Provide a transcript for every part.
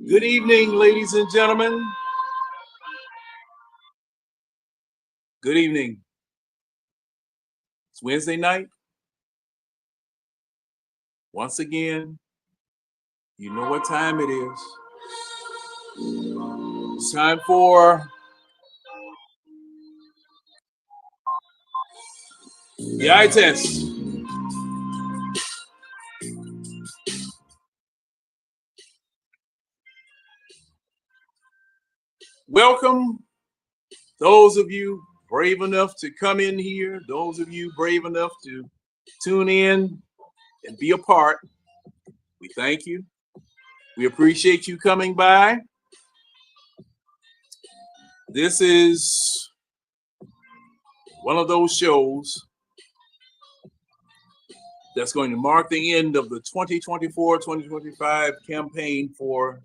Good evening, ladies and gentlemen. Good evening. It's Wednesday night. Once again, you know what time it is. It's time for the eye test. Welcome, those of you brave enough to come in here, those of you brave enough to tune in and be a part. We thank you. We appreciate you coming by. This is one of those shows that's going to mark the end of the 2024-2025 campaign for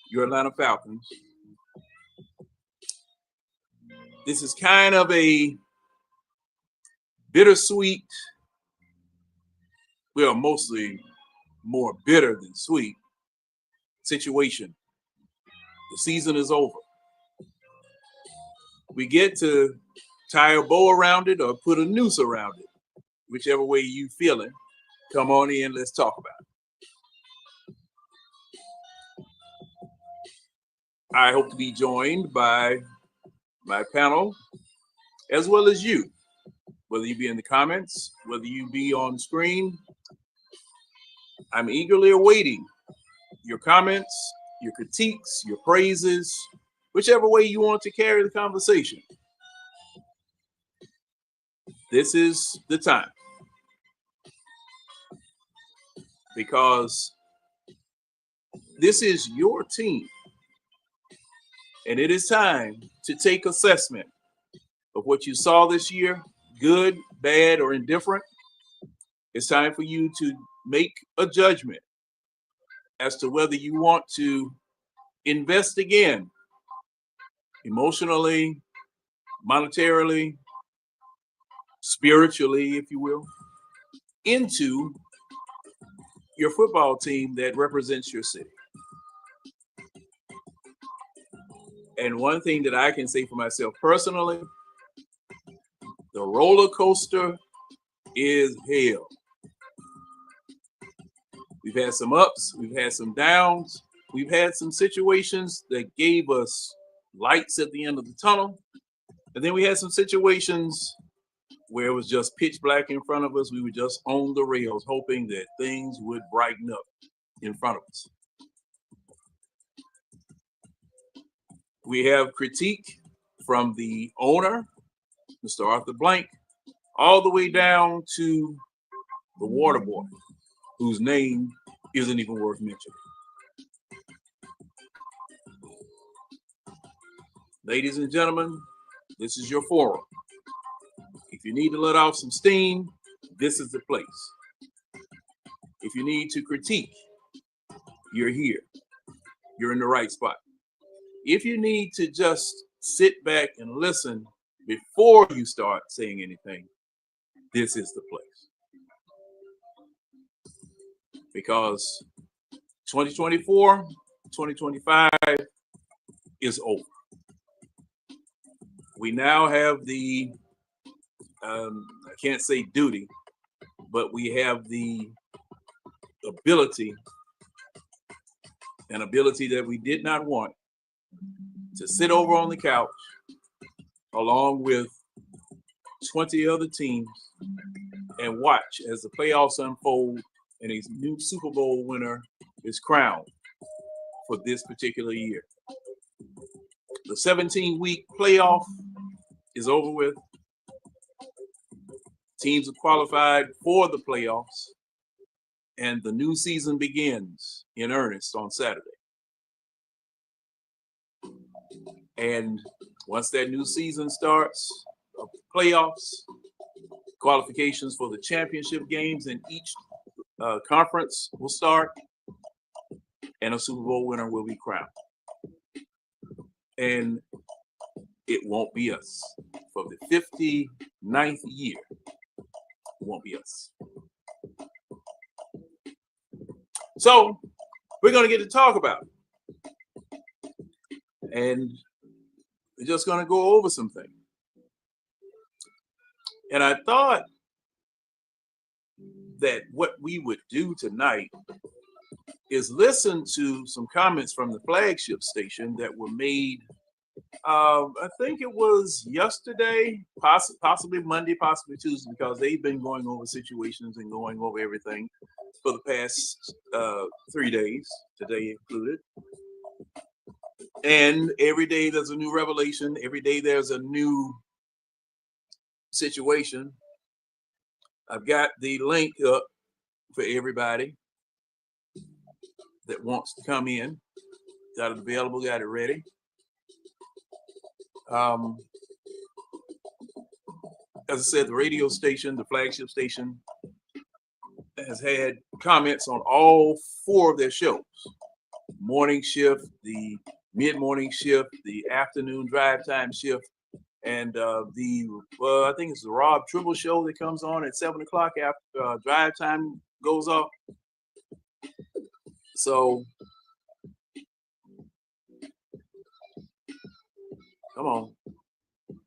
your Atlanta Falcons. This is kind of a bittersweet, well, mostly more bitter than sweet situation. The season is over. We get to tie a bow around it or put a noose around it, whichever way you feeling. Come on in, let's talk about it. I hope to be joined by my panel, as well as you, whether you be in the comments, whether you be on screen. I'm eagerly awaiting your comments, your critiques, your praises, whichever way you want to carry the conversation. This is the time. Because this is your team. And it is time to take assessment of what you saw this year, good, bad, or indifferent. It's time for you to make a judgment as to whether you want to invest again, emotionally, monetarily, spiritually, if you will, into your football team that represents your city. And one thing that I can say for myself personally, the roller coaster is hell. We've had some ups, we've had some downs, we've had some situations that gave us lights at the end of the tunnel. And then we had some situations where it was just pitch black in front of us. We were just on the rails, hoping that things would brighten up in front of us. We have critique from the owner, Mr. Arthur Blank, all the way down to the water boy, whose name isn't even worth mentioning. Ladies and gentlemen, this is your forum. If you need to let off some steam, this is the place. If you need to critique, you're here. You're in the right spot. If you need to just sit back and listen before you start saying anything, this is the place. Because 2024, 2025 is over. We now have the, I can't say duty, but we have the ability, an ability that we did not want, to sit over on the couch along with 20 other teams and watch as the playoffs unfold and a new Super Bowl winner is crowned for this particular year. The 17-week playoff is over with. Teams are qualified for the playoffs, and the new season begins in earnest on Saturday. And once that new season starts, playoffs, qualifications for the championship games in each conference will start, and a Super Bowl winner will be crowned. And it won't be us. For the 59th year, it won't be us. So we're going to get to talk about it. And we're just going to go over some things. And I thought that what we would do tonight is listen to some comments from the flagship station that were made, I think it was yesterday, possibly Monday, possibly Tuesday, because they've been going over situations and going over everything for the past 3 days, today included. And every day there's a new revelation. Every day there's a new situation. I've got the link up for everybody that wants to come in. Got it available, got it ready. As I said, the radio station, the flagship station, has had comments on all 4 of their shows. Morning shift, the mid-morning shift, the afternoon drive time shift, and I think it's the Rob Tribble show that comes on at 7 o'clock after drive time goes off. So, come on.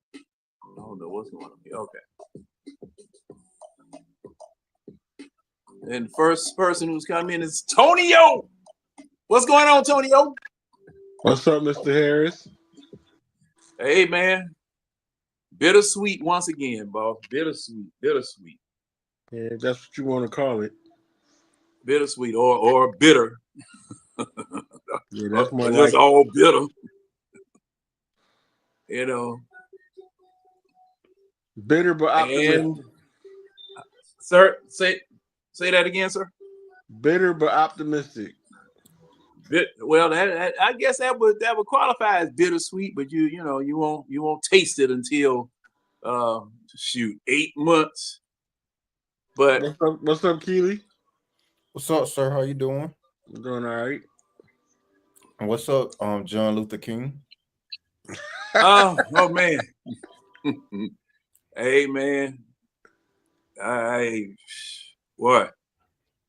I don't know what's going on here. Okay. And the first person who's come in is Tonio. What's going on, Tonio? What's up, Mr. Harris? Hey, man. Bittersweet once again, boss. Bittersweet. Yeah, that's what you want to call it. Bittersweet or bitter. Yeah, that's more just like all bitter. You know. Bitter but optimistic. And, sir, say that again, sir. Bitter but optimistic. Well, that I guess that would qualify as bittersweet, but you won't taste it until 8 months. But what's up, Keely? What's up, sir? How you doing? I'm doing all right. And what's up, John Luther King? oh man. Hey man. What?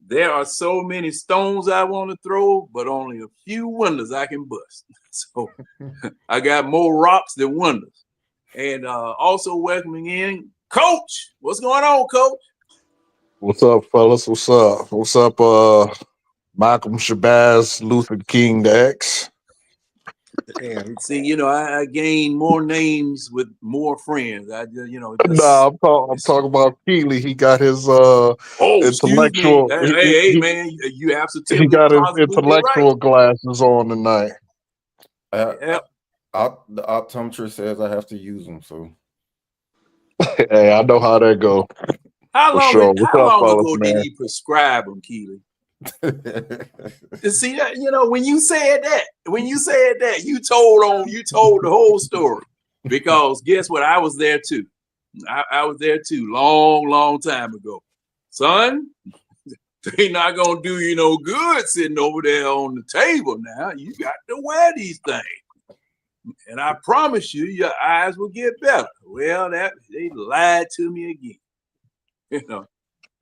There are so many stones I want to throw, but only a few windows I can bust. So I got more rocks than windows. And also welcoming in Coach. What's going on, Coach? What's up, fellas? What's up? What's up, Malcolm Shabazz, Luther King the X? Damn. See, I gain more names with more friends. I just, Nah, I'm talking about Keely. He got his intellectual. Hey, man, you absolutely he got his intellectual glasses on tonight. I The optometrist says I have to use them. So Hey, I know how that go How for long? sure. What's How up, long fellas, ago did man? he prescribe them, Keely? You see that? When you said that, you told the whole story. Because guess what? I was there too. I was there too, long time ago. Son, they not gonna do you no good sitting over there on the table now. You got to wear these things. And I promise you, your eyes will get better. Well, they lied to me again.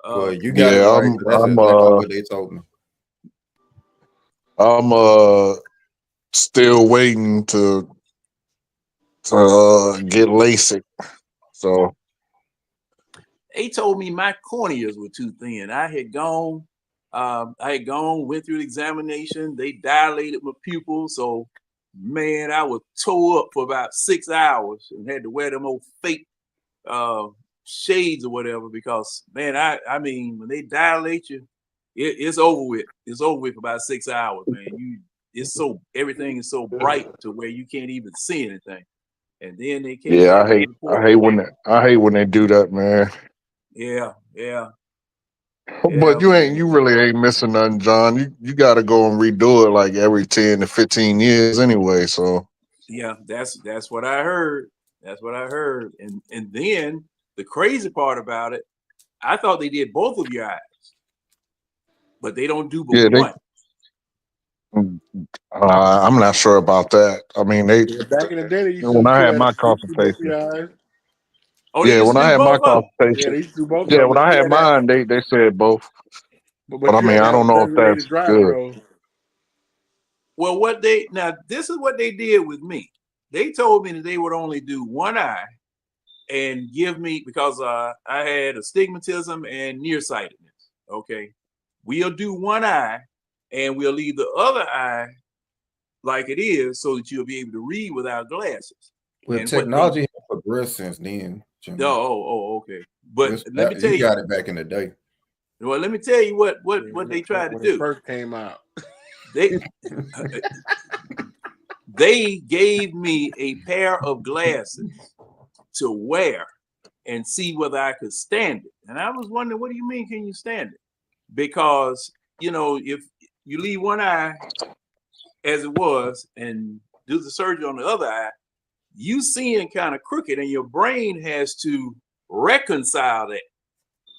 well, you got it Yeah, right. That's exactly what they told me. I'm still waiting to get LASIK. So they told me my corneas were too thin. I had gone, went through the examination. They dilated my pupils. So, man, I was tore up for about 6 hours and had to wear them old fake shades or whatever because, man, I mean, when they dilate you, it's over with. It's over with for about 6 hours, man. Everything is so bright to where you can't even see anything. And then they came yeah, back with a report. I hate when they do that, man. Yeah. But you really ain't missing nothing, John. You got to go and redo it like every 10 to 15 years anyway. So Yeah, that's what I heard. That's what I heard. And then the crazy part about it, I thought they did both of your eyes, but they don't do but yeah, one. I'm not sure about that. I mean, Back in the day, they used when to I had do my both consultation. your eyes. Oh, they Yeah, used when to I do had my both of them. Yeah, consultation. they used to do both of Yeah, them, when but I you had had to have, mine, they said both. But but I you mean, had to I have don't a know if designated that's driver good. though. Well, this is what they did with me. They told me that they would only do one eye and give me because I had astigmatism and nearsightedness. Okay, we'll do one eye and we'll leave the other eye like it is so that you'll be able to read without glasses. Well, And what they technology has progressed since then, Jimmy. okay. But let me tell You you, got it back in the day. well, let me tell you what they tried to When it do. first came out. They they gave me a pair of glasses to wear and see whether I could stand it. And I was wondering, what do you mean, can you stand it? Because, if you leave one eye as it was and do the surgery on the other eye, you seeing kind of crooked and your brain has to reconcile that.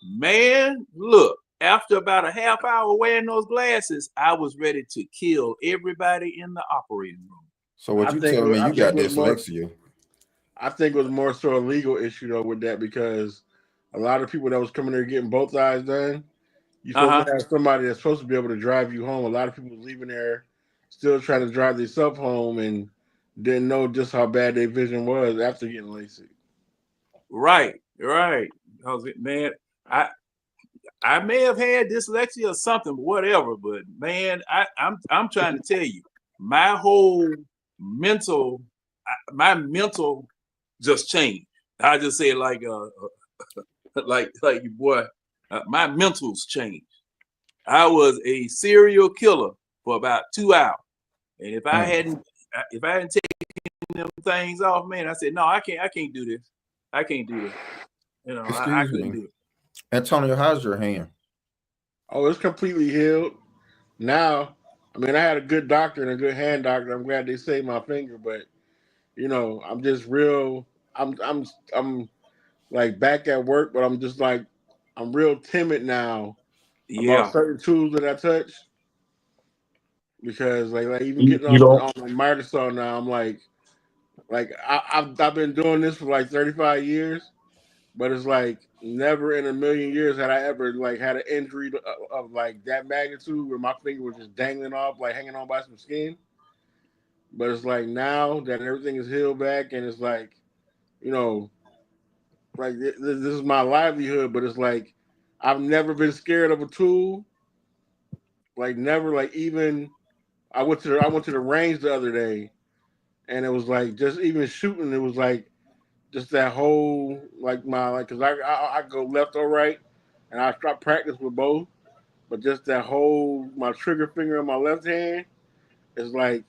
Man, look, after about a half hour wearing those glasses, I was ready to kill everybody in the operating room. So what you telling me? I You think got it was more. dyslexia? I think it was more so a legal issue though with that because a lot of people that was coming there getting both eyes done, you're supposed Uh-huh. to have somebody that's supposed to be able to drive you home. A lot of people was leaving there still trying to drive themselves home and didn't know just how bad their vision was after getting LASIK. Right. Because man, I may have had dyslexia or something, whatever, but man, I'm trying to tell you, my whole mental, my mental just changed. I just say like like your boy, my mentals changed. I was a serial killer for about 2 hours, and if I hadn't taken them things off, man, I said no, I can't do this. I can't do this. I Excuse couldn't me, do it. Antonio. How's your hand? Oh, it's completely healed. Now, I mean, I had a good doctor and a good hand doctor. I'm glad they saved my finger, but I'm just real. I'm like back at work, but I'm just like I'm real timid now about Yeah, certain tools that I touch because like even You, getting you on don't. like Microsoft now, I'm like I've been doing this for like 35 years, but it's like never in a million years had I ever like had an injury of like that magnitude where my finger was just dangling off, like hanging on by some skin. But it's like now that everything is healed back, and it's like you know, like this is my livelihood. But it's like I've never been scared of a tool, like never, like even I went to the range the other day, and it was like just even shooting, it was like just that whole like my like because I go left or right, and I start practice with both. But just that whole my trigger finger on my left hand is like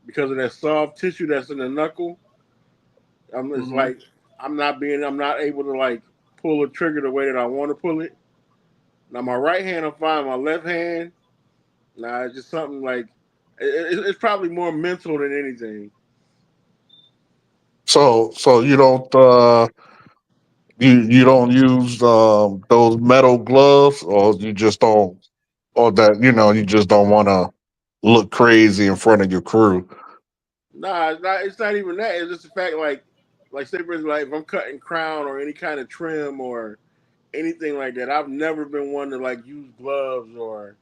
because of that soft tissue that's in the knuckle. It's Hmm. like I'm not able to like pull a trigger the way that I want to pull it. Now my right hand, I'm fine. My left hand, nah, it's just something like it's probably more mental than anything. So you don't use those metal gloves, or you just don't, or that you just don't want to look crazy in front of your crew. Nah, it's not. It's not even that. It's just the fact, like say for instance, like if I'm cutting crown or any kind of trim or anything like that, I've never been one to like use gloves or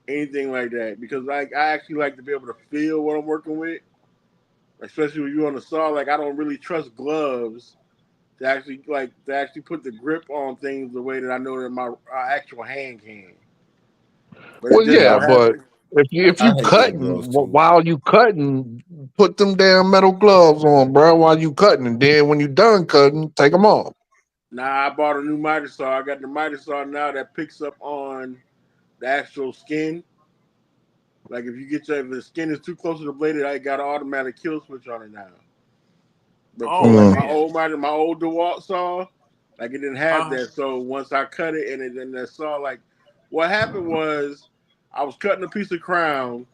anything like that because like I actually like to be able to feel what I'm working with, especially when you're on the saw. Like I don't really trust gloves to actually put the grip on things the way that I know that my actual hand can. But it Well, just Yeah, yeah, so but happens. if I you hate them cutting gloves too. while you cutting, put them damn metal gloves on, bro. While you cutting, and then when you done cutting, take them off. Nah, I bought a new miter saw. I got the miter saw now that picks up on the actual skin. Like if the skin is too close to the blade, I got an automatic kill switch on it now. Before Oh like Mm. my man. old miter, my old DeWalt saw, like it didn't have Uh, that. So once I cut it and then that saw like what happened was I was cutting a piece of crown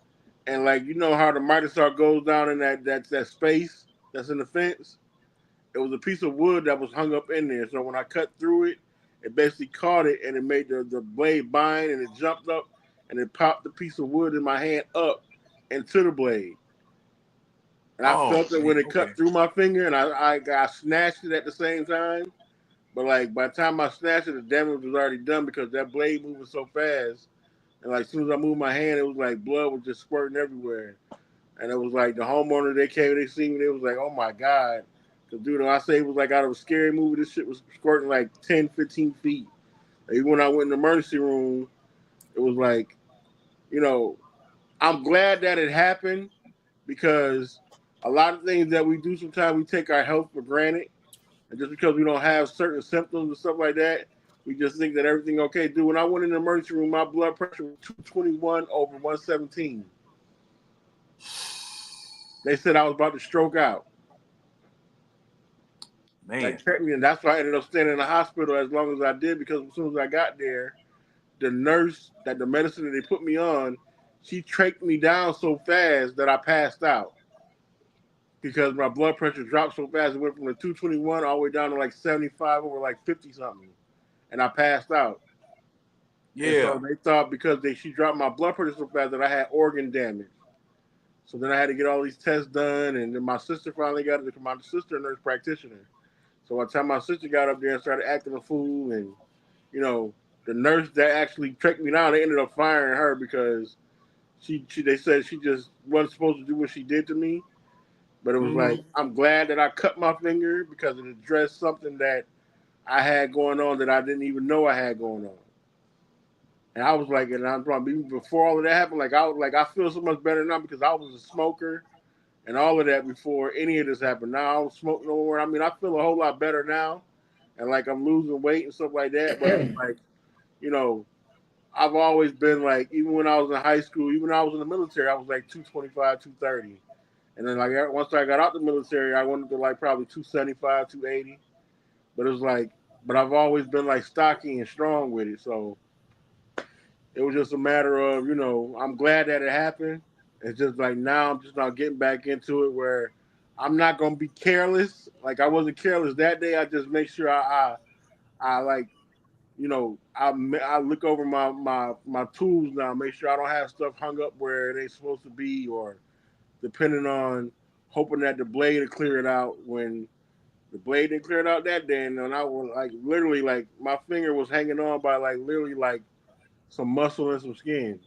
and like you know how the miter saw goes down in that space that's in the fence. It was a piece of wood that was hung up in there. So when I cut through it, it basically caught it and it made the blade bind and it jumped up and it popped the piece of wood in my hand up into the blade. And I oh felt it man. when it Okay. got through my finger and I snatched it at the same time. But like by the time I snatched it, the damage was already done because that blade moving so fast. And like as soon as I moved my hand, it was like blood was just squirting everywhere. And it was like the homeowner they came, they seen me, they was like, oh my God. Cause dude, I say it was like out of a scary movie, this shit was squirting like 10, 15 feet. Like, even when I went in the emergency room, it was like, you know, I'm glad that it happened because a lot of things that we do sometimes we take our health for granted. And just because we don't have certain symptoms and stuff like that, we just think that everything okay. Dude, when I went in the emergency room, my blood pressure was 221 over 117. They said I was about to stroke out. Man. Like checked me, and that's why I ended up staying in the hospital as long as I did because as soon as I got there, the nurse that the medicine that they put me on, she tracked me down so fast that I passed out because my blood pressure dropped so fast. It went from the 221 all the way down to like 75 over like 50 something, and I passed out. And Yeah. so they thought because she dropped my blood pressure so fast that I had organ damage. So then I had to get all these tests done, and then my sister finally got it. My sister, a nurse practitioner. So by the time my sister got up there and started acting a fool, and you know, the nurse that actually tracked me down, they ended up firing her because she they said she just wasn't supposed to do what she did to me. But it was like Hmm. I'm glad that I cut my finger because it addressed something that I had going on that I didn't even know I had going on. And I was like, and I'm probably before all of that happened, I feel so much better now because I was a smoker and all of that before any of this happened. Now I don't smoke no more. I mean, I feel a whole lot better now, and like I'm losing weight and stuff like that. But it's like, you know, I've always been like, even when I was in high school, even when I was in the military, I was like 225, 230. And then like once I got out the military, I went up to like probably 275, 280. But it was like, but I've always been like stocky and strong with it. So it was just a matter of, I'm glad that it happened. It's just like now I'm just not getting back into it where I'm not gonna be careless. Like I wasn't careless that day. I just make sure I like I look over my tools now, make sure I don't have stuff hung up where it ain't supposed to be, or depending on hoping that the blade will clear it out. When the blade didn't clear it out that day, and then I was like literally like my finger was hanging on by like literally like some muscle and some skin.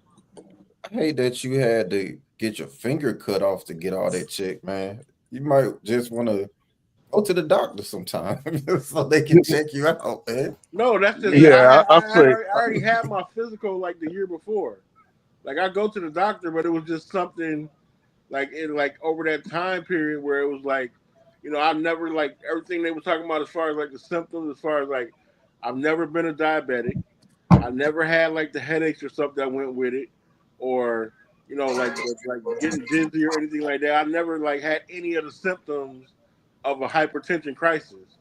I hate that you had to get your finger cut off to get all that checked, man. You might just want to go to the doctor sometime so they can check you out, man. No, that's just Yeah. I already had my physical like the year before. Like I go to the doctor, but it was just something like in like over that time period where it was like, I never like everything they were talking about as far as like the symptoms, as far as like I've never been a diabetic. I never had like the headaches or stuff that went with it, or like getting dizzy or anything like that. I never like had any of the symptoms of a hypertension crisis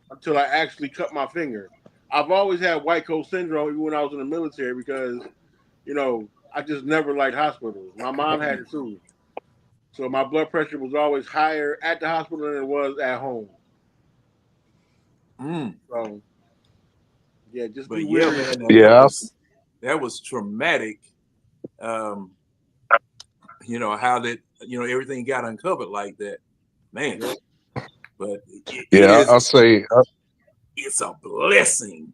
until I actually cut my finger. I've always had white coat syndrome even when I was in the military because I just never liked hospitals. My mom had it too, so my blood pressure was always higher at the hospital than it was at home. Mm. So yeah, just be But yeah, weary. man, Yeah, that was traumatic. Um, how that everything got uncovered like that, man. Yep. But it yeah. I is say, it's a blessing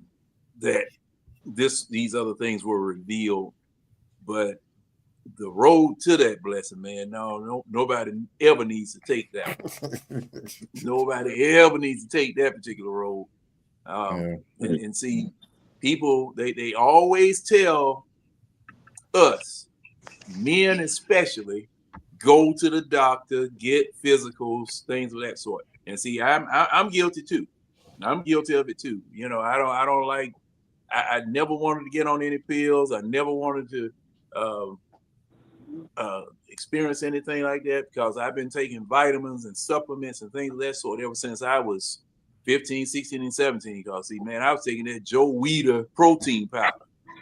that these other things were revealed. But the road to that blessing, man, no, nobody ever needs to take that one. Nobody ever needs to take that particular road. Yeah. And see, people they always tell us, men especially, go to the doctor, get physicals, things of that sort. And see, I'm guilty too. I'm guilty of it too. I don't like. I never wanted to get on any pills. I never wanted to uh, experience anything like that because I've been taking vitamins and supplements and things of that sort ever since I was 15, 16, and 17. Because see, man, I was taking that Joe Weider protein powder,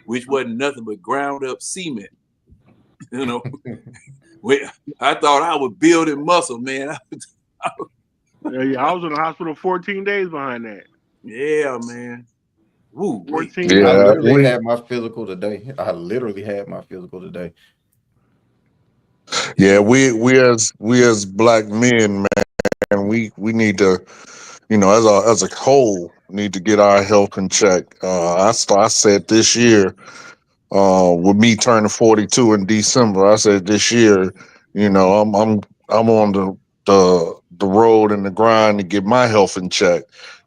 which wasn't nothing but ground up cement. You know, I thought I was building muscle, man. Yeah, I was in the hospital 14 days behind that. Yeah, man. Woo, wait. 14 I yeah, days. literally we, had my physical today. I literally had my physical today. yeah, we as black men, man, we need to, as a whole, need to get our health in check. I said this year, with me turning 42 in December, I said this year, I'm on the road and the grind to get my health in check.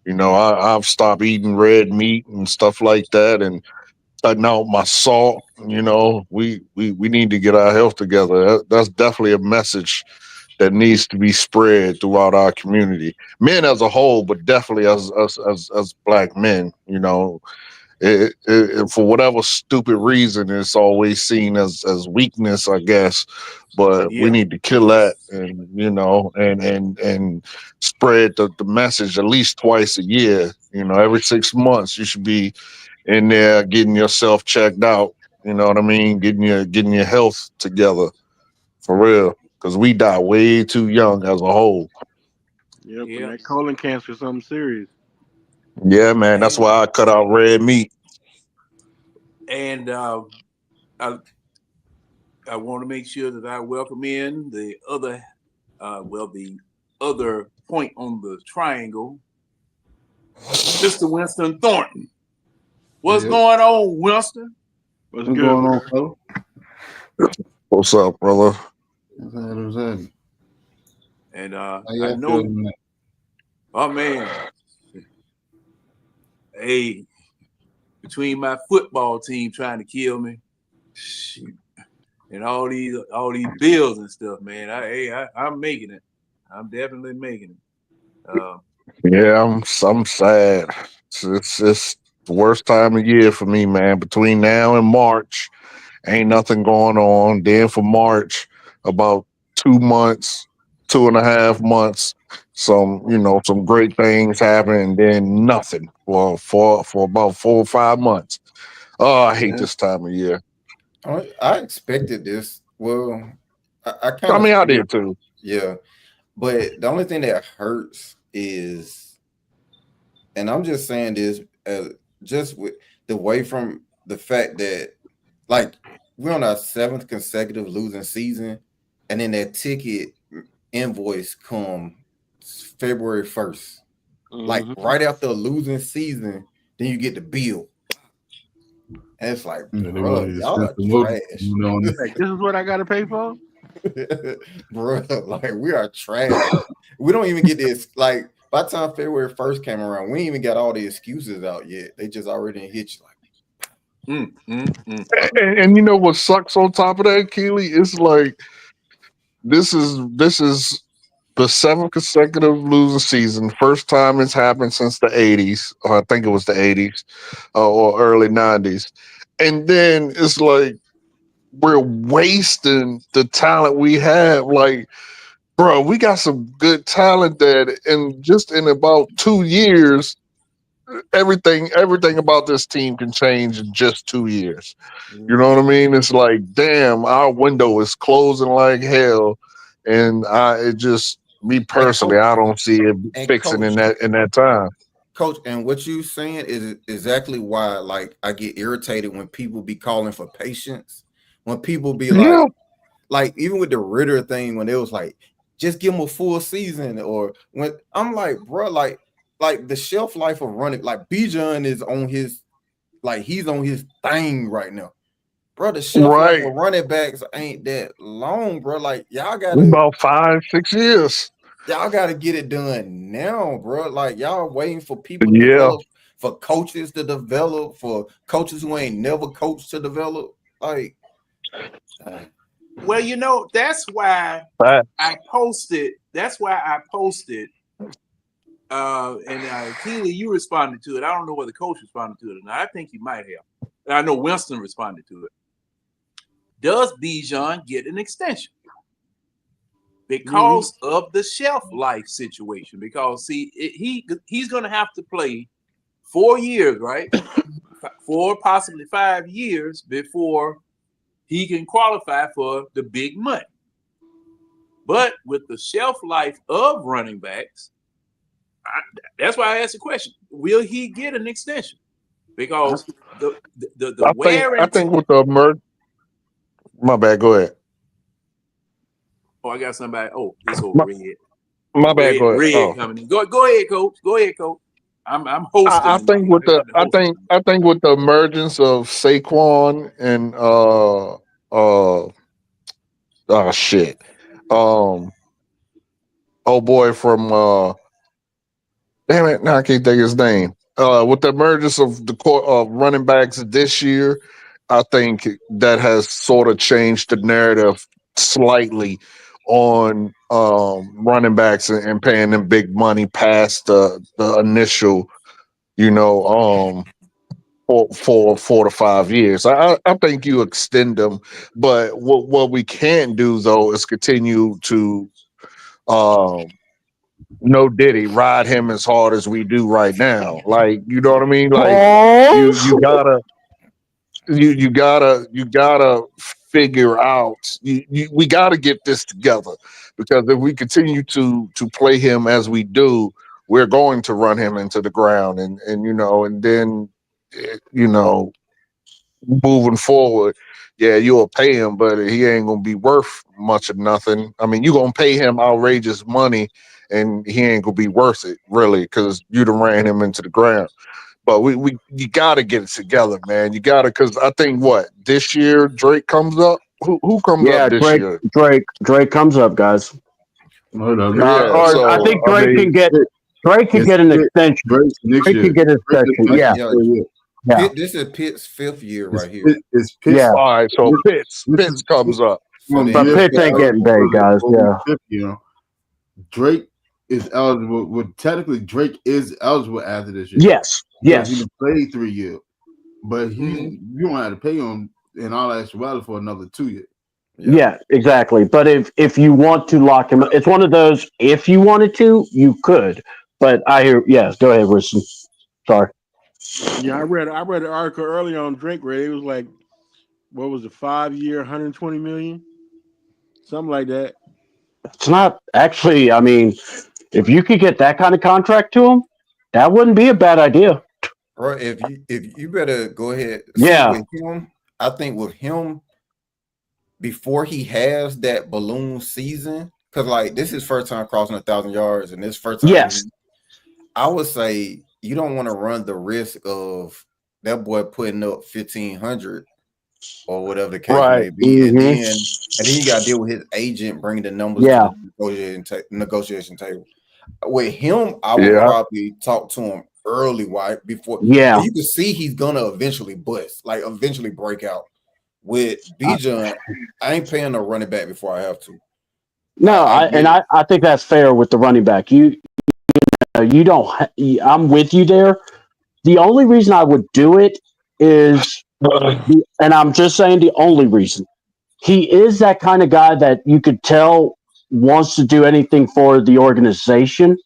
I've stopped eating red meat and stuff like that, and cutting out my salt. We need to get our health together. That's definitely a message that needs to be spread throughout our community, men as a whole, but definitely as black men. For whatever stupid reason, it's always seen as weakness, I guess. But we Yeah, need to kill that, and and spread the message at least twice a year. Every 6 months, you should be in there getting yourself checked out. You know what I mean? Getting your health together for real. Because we die way too young as a whole. Yep, and yeah. that colon cancer is something serious. Yeah, man. That's And why I cut out red meat. and I I want to make sure that I welcome in the other the other point on the triangle, Mr. Winston Thornton. What's Yep. going on, Winston? What's What's good, going on, man? fella? What's up, brother? What's happening? And How I y'all know, feeling? oh man, hey, between my football team trying to kill me, shoot, and all these bills and stuff, man. I'm making it. I'm definitely making it. Yeah, I'm sad. It's the worst time of year for me, man. Between now and March, ain't nothing going on. Then for March, about 2 months, 2.5 months, some great things happen, and then nothing for about 4 or 5 months. Oh, I hate Yeah. this time of year. I expected this. Well, I I kind of mean, I figured, did too. yeah. But the only thing that hurts is, and I'm just saying this, just with the way from the fact that, like, we're on our seventh consecutive losing season, and then that ticket invoice come February 1st, like Mm-hmm. right after a losing season, then you get the bill, and it's like, You know, they bro, want you to y'all spend are some more trash. on it. Like, this is what I got to pay for? Bro, like we are trash. We don't even get this. Like by the time February 1st came around, we ain't even got all the excuses out yet. They just already hit you like, And you know what sucks on top of that, Keely? It's like this is the seventh consecutive losing season. First time it's happened since the '80s, or I think it was the '80s, or early '90s. And then it's like we're wasting the talent we have. Like, bro, we got some good talent that, and just in about 2 years, everything about this team can change in just 2 years. You know what I mean? It's like, damn, our window is closing like hell, and it just me And personally, coach, I don't see it and fixing coach, in that time. coach, and what you saying is exactly why, like, I get irritated when people be calling for patience. When people be Yeah, like even with the Ritter thing, when it was like, just give him a full season, or when I'm like, bro, like the shelf life of running, like Bijan is on his, like he's on his thing right now, bro. The shelf life right. of running backs ain't that long, bro. Like About 5, 6 years. y'all gotta get it done now, bro. Like y'all waiting for people to Yeah, develop, for coaches to develop, for coaches who ain't never coached to develop. Like, Well, that's why that, I posted. That's why I posted. And Keely, you responded to it. I don't know whether Coach responded to it or not. I think he might have. And I know Winston responded to it. Does Bijan get an extension because of the shelf life situation? Because see, he's going to have to play 4 years, right? 4, possibly 5 years before he can qualify for the big money. But with the shelf life of running backs, that's why I asked the question: will he get an extension? Because the wear I and think with the my bad. Go ahead. oh, I got somebody. Oh, it's over My, red. my bad. Go ahead. Red Oh, coming in. Go ahead, Coach. Go ahead, Coach. I'm hosting I tonight. think with I got the host. I think with the emergence of Saquon and oh shit, um oh boy from damn it, now I can't think of his name. With the emergence of the running backs this year, I think that has sort of changed the narrative slightly on running backs and paying them big money past the initial, you know, for 4 to 5 years. I think you extend them, but what we can't do though is continue to um no Diddy ride him as hard as we do right now. Like, you know what I mean? Like, you Pause. gotta you gotta figure out we gotta get this together, because if we continue to play him as we do, we're going to run him into the ground, and and then you know moving forward, yeah, you'll pay him, but he ain't gonna be worth much of nothing. I mean, you're gonna pay him outrageous money, and he ain't gonna be worth it really, because you done ran him into the ground. But we you gotta get it together, man. You gotta, because I think what this year Drake comes up. Who comes up Yeah, this Drake, year? Drake comes up, guys. Hold up. Yeah, Or I so think I mean, Drake could It's get an Pitt. extension. Drake next Drake year. could get an Drake is extension. next Yeah, yeah, year. yeah, This is Pitt's 5th year It's right here Pitt. It's Pitt's. yeah. all right. So This, this Pitts is comes up. for on the But year Pitts for ain't NFL. getting paid, eligibility guys. over Yeah. 50. Drake is eligible. Well, technically, Drake is eligible after this year Yes. because he Yes. played 3 years, but Mhm. you don't have to pay him in all actuality for another 2 years. Yeah. Yeah. Exactly. But if you want to lock him, it's one of those. If you wanted to, you could. But I hear. Yes. Go ahead, Wilson. Sorry. Yeah, I read an article earlier on Drake where it was like, what was it, 5 year, 120 million, something like that. It's not actually. I mean, if you could get that kind of contract to him, that wouldn't be a bad idea. Or if you better go ahead, see Yeah. with him. I think with him, before he has that balloon season, because like this is first time crossing 1,000 yards, and this first time Yes. he, I would say you don't want to run the risk of that boy putting up 1,500 or whatever the case Right. may be, Hmm. and then he got to deal with his agent bringing the numbers to Yeah. the negotiation table. With him, I would Yeah. probably talk to him early, right before, Yeah. and you can see he's gonna eventually bust, like eventually break out. With Bijan, I ain't paying no running back before I have to. No, I get it. I think that's fair with the running back. You don't. I'm with you there. The only reason I would do it is, and I'm just saying the only reason he is that kind of guy that you could tell wants to do anything for the organization.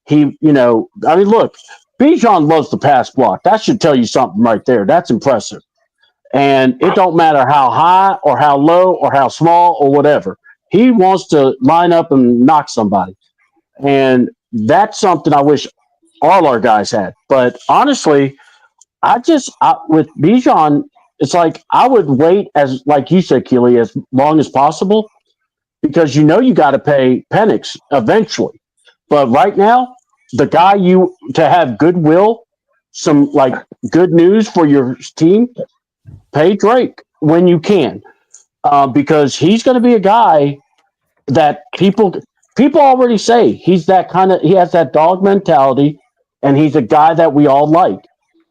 I mean, look, Bijan loves the pass block. That should tell you something right there. That's impressive. And it don't matter how high or how low or how small or whatever. He wants to line up and knock somebody. And that's something I wish all our guys had. But honestly, with Bijan, it's like I would wait as, like you said, Keely, as long as possible because you got to pay Penix eventually. But right now, the guy you to have goodwill, some like good news for your team, pay Drake when you can, because he's going to be a guy that people already say he's that kind of he has that dog mentality, and he's a guy that we all like.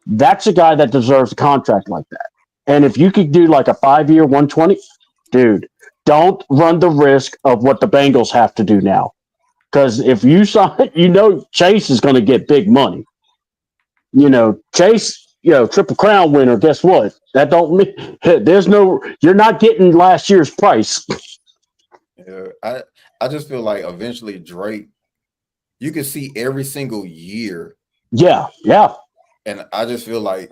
That's a guy that deserves a contract like that. And if you could do like a 5-year 120, dude, don't run the risk of what the Bengals have to do now. Because if you sign, Chase is going to get big money. Chase, Triple Crown winner. Guess what? That don't mean you're not getting last year's price. Yeah, I just feel like eventually Drake, you can see every single year. Yeah, yeah. And I just feel like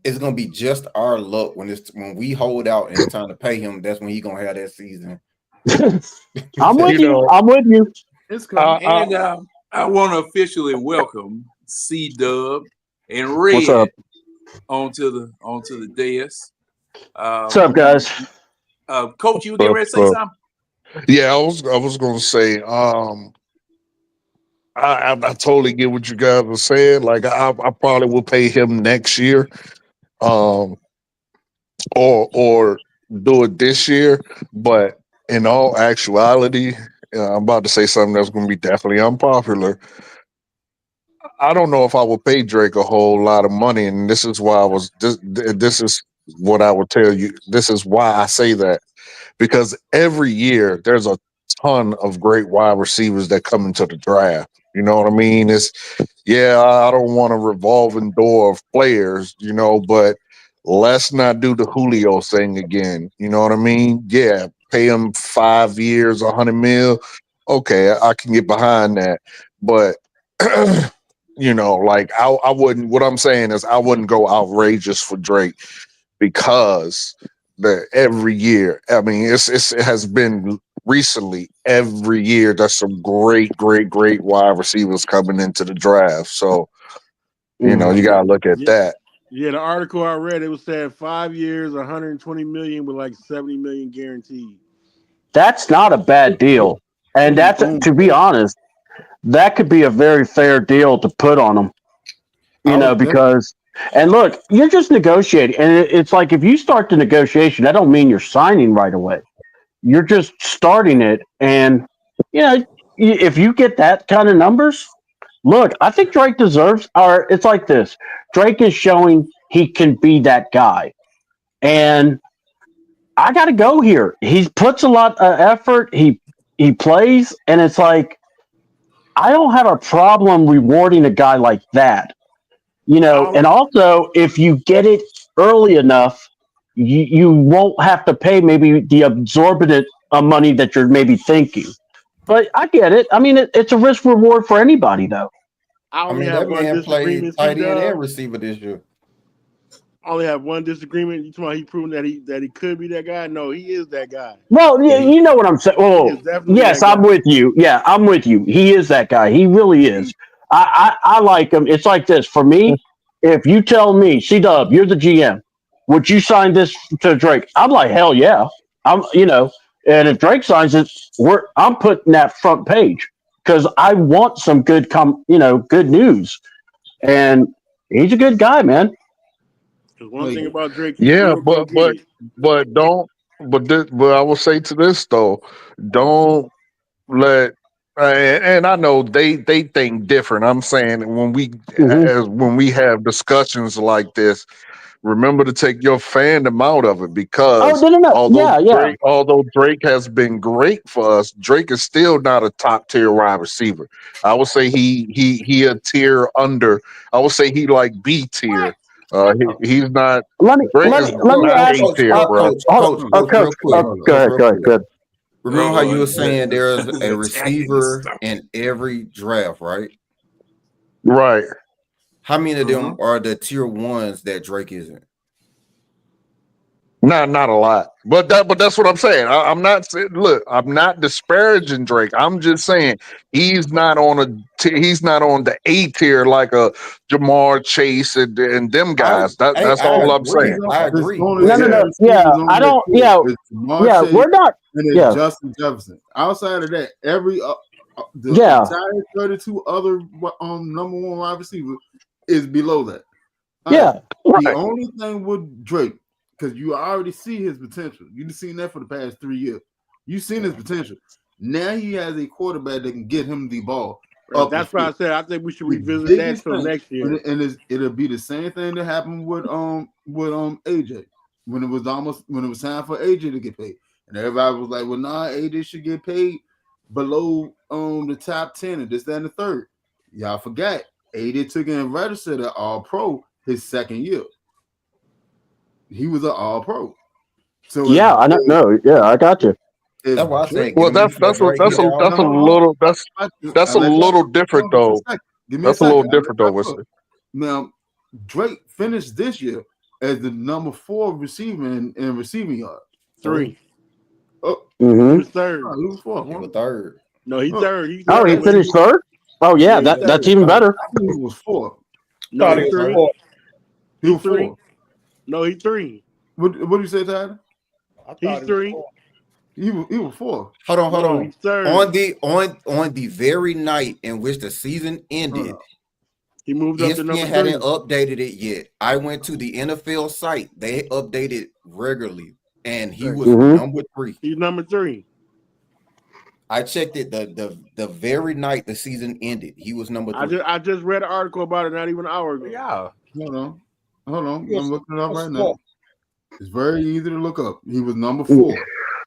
it's gonna be just our luck when we hold out and it's time to pay him. That's when he's gonna have that season. I'm with you. I'm with you. It's coming. And I want to officially welcome C Dub and Red What's up? onto the dais. What's up, guys? Coach, you were getting ready to say something? Yeah, I was gonna say, I totally get what you guys were saying. Like I probably will pay him next year, um, or do it this year. But in all actuality, I'm about to say something that's going to be definitely unpopular. I don't know if I would pay Drake a whole lot of money, and this is why I was. This is what I would tell you. This is why I say that, because every year there's a ton of great wide receivers that come into the draft. You know what I mean? I don't want a revolving door of players, but let's not do the Julio thing again. You know what I mean? Yeah, pay him 5 years, 100 mil. Okay, I can get behind that. But like I wouldn't. What I'm saying is I wouldn't go outrageous for Drake because every year, I mean, it has been recently every year. There's some great wide receivers coming into the draft. So you gotta look at that. Yeah, the article I read, it was saying 5 years, 120 million with like 70 million guaranteed. That's not a bad deal, and that's to be honest, that could be a very fair deal to put on them. Because and look, you're just negotiating, and it's like if you start the negotiation, that don't mean you're signing right away. You're just starting it, and if you get that kind of numbers, look, I think Drake deserves. Or it's like this: Drake is showing he can be that guy, and I got to go here. He puts a lot of effort. He plays, and it's like I don't have a problem rewarding a guy like that. And also if you get it early enough, you won't have to pay maybe the exorbitant money that you're maybe thinking. But I get it. I mean, it's a risk reward for anybody, though. I mean, that man played tight end and receiver this year. I only have one disagreement. You talking about he proven that he could be that guy? No, he is that guy. Well, yeah, you know what I'm saying. Oh, yes, I'm with you. Yeah, I'm with you. He is that guy. He really is. I like him. It's like this for me. If you tell me, C-Dub, you're the GM, would you sign this to Drake? I'm like, hell yeah. And if Drake signs it, I'm putting that front page because I want some good good news. And he's a good guy, man. Because one thing about Drake, but don't. But I will say to this though, don't let. And I know they think different. I'm saying when we have discussions like this, remember to take your fandom out of it because although Drake has been great for us, Drake is still not a top tier wide receiver. I would say he a tier under. I would say he like B tier. He's not. Let me Drake let is me let me not ask. A tier, bro. Hold, Coach, coach. real quick, Go coach, ahead. real Go ahead. quick. Good. Remember how you Uh-oh, were saying there's a attacking his receiver stuff. in every draft, right? Right. How many of them are the tier ones that Drake isn't? Not a lot, but that's what I'm saying. I'm not saying. Look, I'm not disparaging Drake. I'm just saying he's not on he's not on the A tier like a Jamar Chase and them guys. That's I all I'm agree. saying. I There's agree. only No, But no, two no. Yeah, receivers on I that don't. field. Yeah, It's Jamar yeah. Chase We're not. and it's Yeah, Justin Jefferson. Outside of that, every the yeah, entire 32 other number one wide receiver is below that. All right. yeah. The Right. only thing with Drake, because you already see his potential. You've seen that for the past 3 years. You've seen his potential. Now he has a quarterback that can get him the ball up the That's why I field. said I think we should The revisit that biggest till thing, next year. and it'll be the same thing that happened with AJ when it was time for AJ to get paid, and everybody was like, "Well, nah, AJ should get paid below the top 10 and this, that, and the third." Y'all forgot AJ took in registered at All Pro his second year. He was an All Pro. So Yeah, I know. No, yeah, I got you. if that's why I Drake, said give Well, him his fair break. He got all that's a number one. little that's I a let y'all little different talk for a though. second. Give me a That's a little second. I let different y'all though. talk. Now, Drake finished this year as the number 4 receiver in receiving yards. 3. Oh, He Mm-hmm. was third. he was 4. He was third. No, he Oh. third. He Oh, he third. finished third. Oh, yeah. Yeah, That's even better. I think he was 4. No, Thought he he was 3. four. He was 3. 4. No, he 3. What do you say, Tyler? I thought He's he was 3. four. He was 4. Hold on. No, he's third. On the very night in which the season ended, He moved up to ESPN number 3. hadn't updated it yet. I went to the NFL site. They update it regularly, and he was number 3. He's number 3. I checked it the very night the season ended. He was number 3. I just read an article about it not even an hour ago. Yeah. Hold on. He was- I'm looking it up he was right four. now. It's very easy to look up. He was number 4.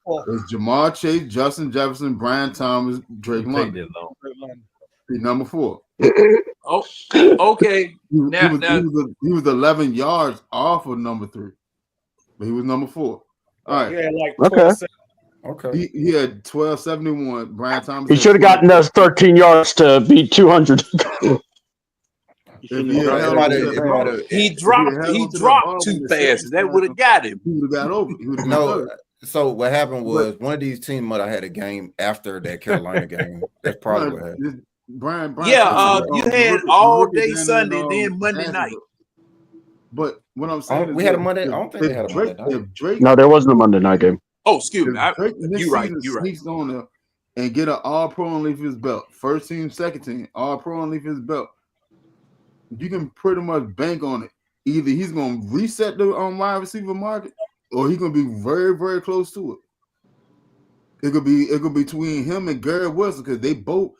Four. It's Jamar Chase, Justin Jefferson, Brian Thomas, Drake London. He's number 4. Oh, okay. He Now, was 11 yards off of number 3, but he was number 4. All right. He had like Okay. 12 seconds. Okay. He had 1271. Brian Thomas. He had should have gotten 12. those 13 yards to beat 200. If he had held on to that ball, he if he had held dropped on to that ball too in the fast. second That would have got him. he would have got over. He would have No. third. So what happened was one of these teams might have had a game after that Carolina game. That's probably what happened. Brian Yeah, Thomas, you had rookie all down day in, Sunday, then Monday Jacksonville. night. But what I'm saying is We had a that Monday. I don't think they had a Monday night. If Drake, No, there wasn't a Monday night game. Oh, excuse me. if Drake this You're right. season You're right. sneaks on there and get an All Pro underneath his belt, first team, second team, All Pro underneath his belt, you can pretty much bank on it. Either he's going to reset the wide receiver market, or he's going to be very, very close to it. It could be between him and Gary Wilson because they both,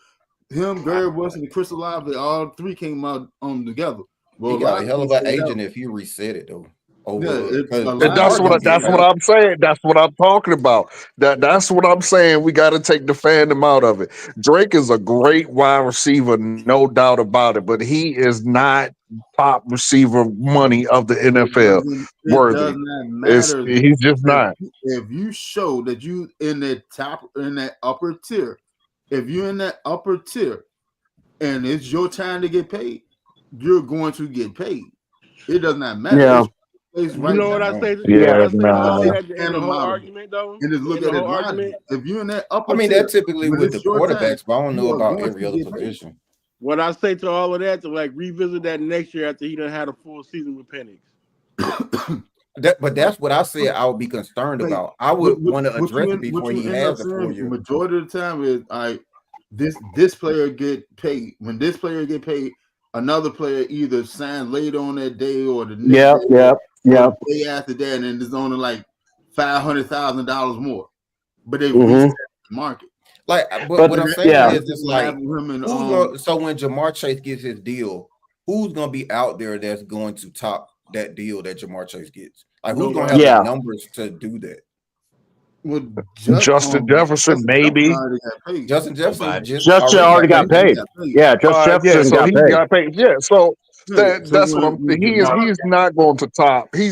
Gary Wilson, and Chris Olave, all 3 came out together. Well, He got a hell of an agent if he reset it though. And that's what I'm saying. That's what I'm talking about. That's what I'm saying. We got to take the fandom out of it. Drake is a great wide receiver, no doubt about it, but he is not top receiver money of the NFL worthy. Does not matter. He's just not. If you show that you in that upper tier, if you're in that upper tier, and it's your time to get paid, you're going to get paid. It does not matter. Yeah. It's You right know what now. I say? Yeah, All no. that in the whole argument, though. And just look in at the it whole argument. If you're in that upper I mean, tier, that typically when with the it's your time, quarterbacks, but I don't know you are about going every to other get paid. position. What I say to all of that to like revisit that next year after he done had a full season with Penix. But that's what I said I would be concerned about. I would want to address it before he has the 4 year. Majority of the time is this player get paid. When this player get paid, another player either signs later on that day or the next day, or the day after that, and then there's only like $500,000 more. But they reset the market. Like, but what I'm saying is, it's like, so when Jamar Chase gets his deal, who's gonna be out there that's going to top that deal that Jamar Chase gets? Like, who's gonna have the numbers to do that? Well, Justin Jefferson, Justin Jefferson maybe. already got paid. Justin Jefferson Nobody. just Justin already already got got paid. He paid. got paid. Yeah, Justin Yeah, Jefferson so got he paid. got paid. Yeah, so Yeah. So that's what I'm. when He is. Jamar He's not going to top. He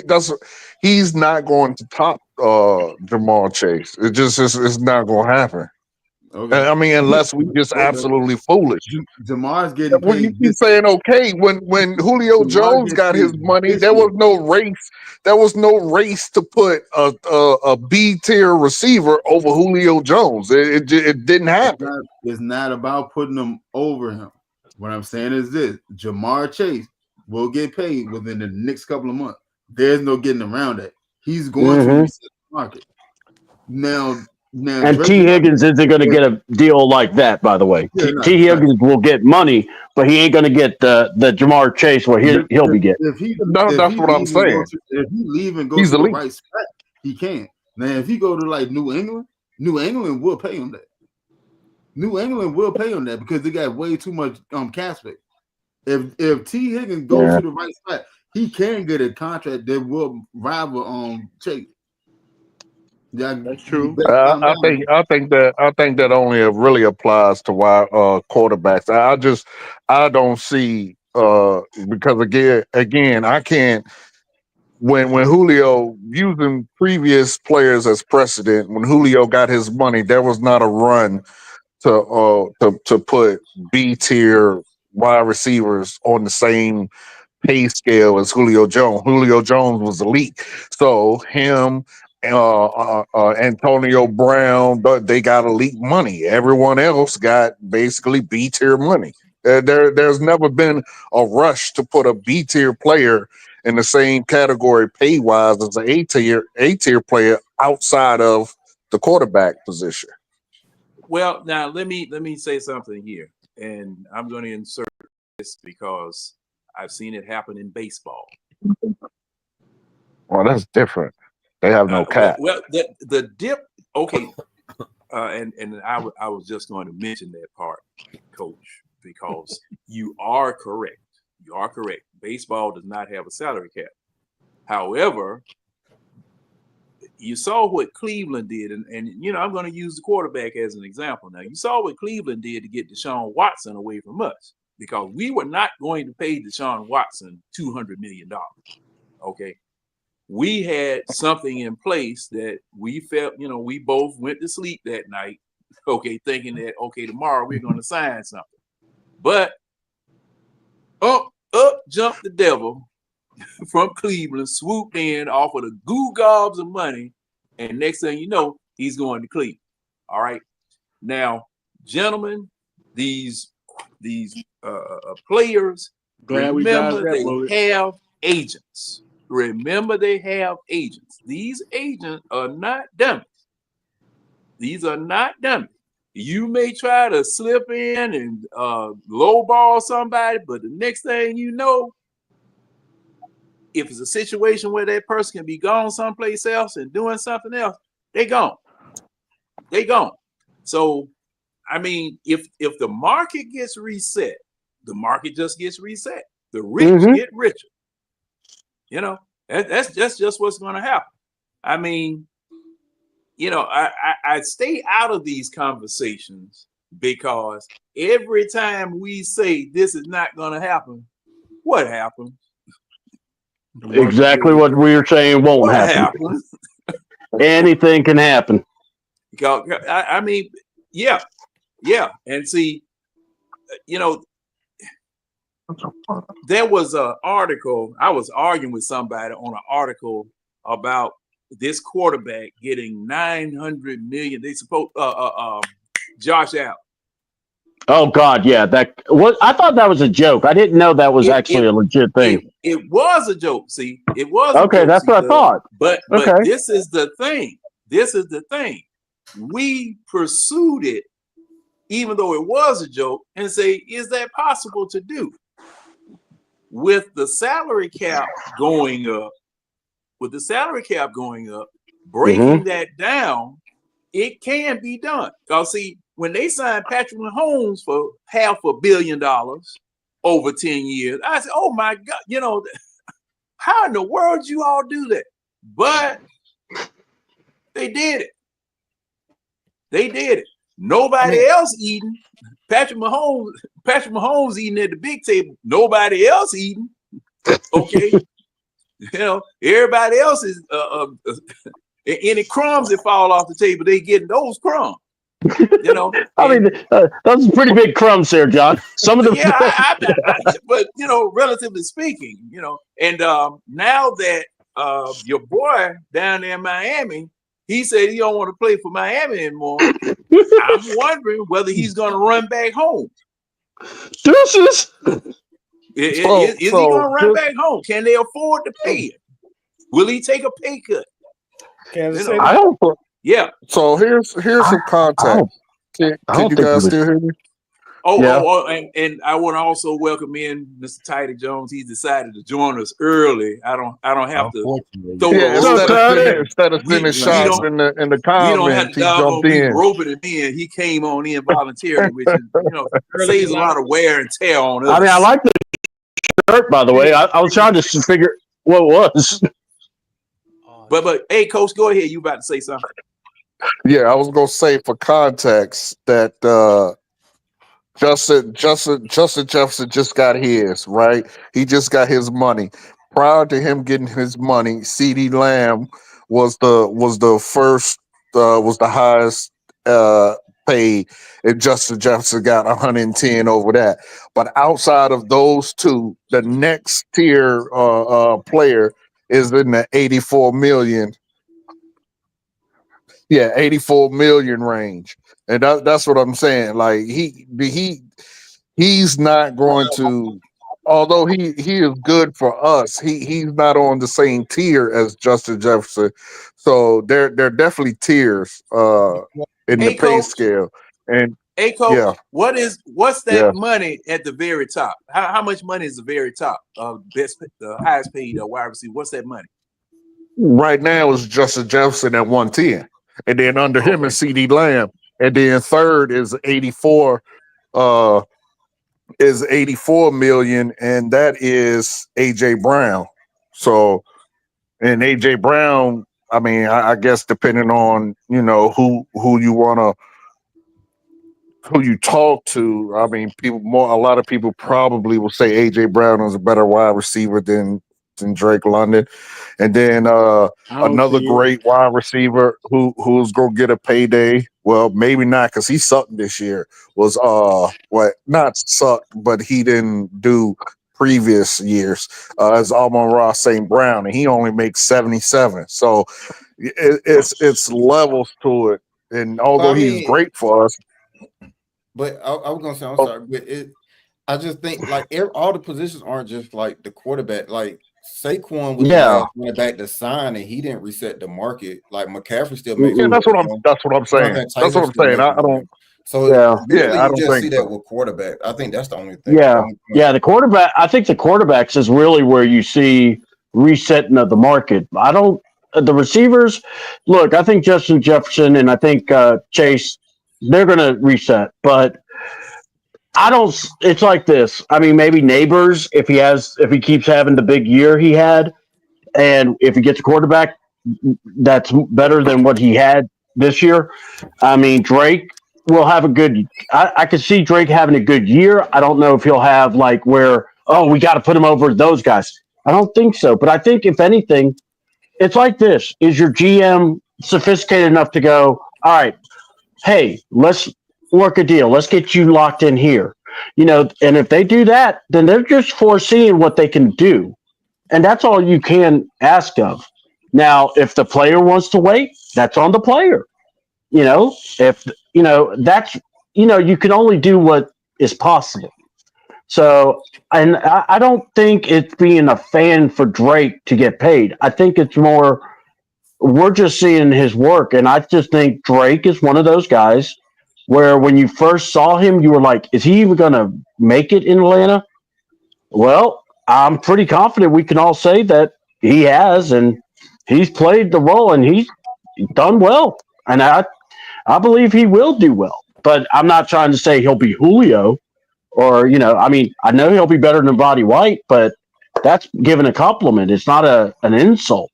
does. He's not going to top Jamal Chase. It's not going to happen. okay, I mean, unless we just okay, absolutely foolish. Jamar's getting Well, you paid keep this year. saying okay when Julio Jamar Jones gets got his paid money, this there year. was no race. There was no race to put a B tier receiver over Julio Jones. It didn't happen. It's not about putting them over him. What I'm saying is this: Jamar Chase will get paid within the next couple of months. There's no getting around that. He's going to Hmm. reset the market. Now And Drake T. London, Higgins isn't going to get a deal like that, by the way. yeah, T. not Higgins will get money, but he ain't going to get the Jamar Chase where he'll be getting. No, if that's he what I'm leave and go saying. to if he leave and go He's to the elite. right spot, he can. Now if he go to like New England will pay him that. New England will pay him that because they got way too much cap space. If T. Higgins goes Yeah. to the right spot, he can get a contract that will rival Chase. Yeah, That's you true. better calm down. I think that only really applies to why quarterbacks. I don't see because again I can't when Julio using previous players as precedent, when Julio got his money, there was not a run to put B tier wide receivers on the same pay scale as Julio Jones. Julio Jones was elite, so him, Antonio Brown, they got elite money. Everyone else got basically B tier money. There's never been a rush to put a B tier player in the same category pay wise as an A tier player outside of the quarterback position. Well, now let me say something here, and I'm going to insert this because I've seen it happen in baseball. Well, that's different. They have no cap. Well, the dip. Okay, and I was just going to mention that part, Coach, because you are correct. You are correct. Baseball does not have a salary cap. However, you saw what Cleveland did, and you know I'm going to use the quarterback as an example. Now, you saw what Cleveland did to get Deshaun Watson away from us because we were not going to pay Deshaun Watson $200 million. Okay, we had something in place that we felt, you know, we both went to sleep that night, okay, thinking that okay tomorrow we're going to sign something, but up jumped the devil from Cleveland, swooped in, offered a goo gobs of money, and next thing you know, he's going to Cleveland. All right. Now, gentlemen, these players, Glad we dodged remember that bullet. they have agents. Remember they have agents. These agents are not dummies. These are not dummies. You may try to slip in and lowball somebody, but the next thing you know, if it's a situation where that person can be gone someplace else and doing something else, they gone. They gone. So, I mean, if the market gets reset, the market just gets reset. The rich get richer. You know, that's just what's going to happen. I mean, you know, I stay out of these conversations because every time we say this is not going to happen, what happens? Exactly what we were saying won't What happen. happens? Anything can happen. Because I mean, yeah, and see, you know, there was an article. I was arguing with somebody on an article about this quarterback getting $900 million. They supposed Josh Allen. Oh God, yeah. I thought that was a joke. I didn't know that was actually a legit thing. It was a joke. See, it was Okay, a joke. that's what I thought. But Okay. this is the thing. This is the thing. We pursued it, even though it was a joke, and say, is that possible to do? With the salary cap going up, breaking that down, it can be done. Because see, when they signed Patrick Mahomes for $500 million over 10 years, I said, oh my God, you know, how in the world you all do that? But They did it. They did it. Nobody else eating. Patrick Mahomes eating at the big table. Nobody else eating. Okay. Everybody else is any crumbs that fall off the table, they getting those crumbs. I mean, those are pretty big crumbs there, John. Some of them. Yeah, but relatively speaking, and now that your boy down there in Miami, he said he don't want to play for Miami anymore. I'm wondering whether he's going to run back home. Deuces. Is he going to run back home? Can they afford to pay him? Will he take a pay cut? I don't. Yeah. So here's some context. Can you guys still hear me? And I want to also welcome in Mr. Tidy Jones. He's decided to join us early. I don't have to. Instead of sending shots in the comments, we don't have to jumped in. roping him in. He came on in voluntarily, which is, saves a lot of wear and tear on us. I mean, I like the shirt, by the way. I was trying to figure what it was. But hey, Coach, go ahead. You about to say something? Yeah, I was gonna say for context that Justin Jefferson just got his, right? He just got his money. Prior to him getting his money, CeeDee Lamb was the first was the highest paid, and Justin Jefferson got 110 over that. But outside of those two, the next tier player is in the 84 million. Yeah, 84 million range. And that's what I'm saying. Like he's not going to, although he is good for us, he's not on the same tier as Justin Jefferson. So they're definitely tiers in the pay scale. And hey, Coach, what's that money at the very top? How much money is the very top of the highest paid wide receiver? What's that money? Right now is Justin Jefferson at 110. And then under him is CeeDee Lamb. And then third is 84 million, and that is AJ Brown. So, and AJ Brown, I mean, I guess depending on who you talk to, I mean, a lot of people probably will say AJ Brown is a better wide receiver than Drake London. And then another great wide receiver who's gonna get a payday. Well, maybe not, because he sucked this year. Was not sucked, but he didn't do previous years. As Amon-Ra St. Brown, and he only makes 77. So it's levels to it. And although he's great for us, but I was gonna say, I'm sorry, but I just think like all the positions aren't just like the quarterback. Like Saquon was the last running back to sign, and he didn't reset the market. Like McCaffrey still makes. Yeah, that's what I'm saying. That's what I'm saying. I don't. So I don't just see that with quarterback. I think that's the only thing. Yeah. The quarterback. I think the quarterbacks is really where you see resetting of the market. I don't. The receivers. Look, I think Justin Jefferson and I think Chase, they're going to reset, but I don't. It's like this. I mean, maybe Neighbors if he keeps having the big year he had, and if he gets a quarterback that's better than what he had this year. I mean, Drake will have a good. I could see Drake having a good year. I don't know if he'll have like where we got to put him over those guys. I don't think so. But I think if anything, it's like this: is your GM sophisticated enough to go? All right, hey, let's work a deal. Let's get you locked in here. And if they do that, then they're just foreseeing what they can do. And that's all you can ask of. Now, if the player wants to wait, that's on the player. If that's you can only do what is possible. So, and I don't think it's being a fan for Drake to get paid. I think it's more we're just seeing his work, and I just think Drake is one of those guys where when you first saw him, you were like, is he even going to make it in Atlanta? Well, I'm pretty confident we can all say that he has, and he's played the role, and he's done well. And I believe he will do well. But I'm not trying to say he'll be Julio or, I mean, I know he'll be better than Roddy White, but that's given a compliment. It's not an insult.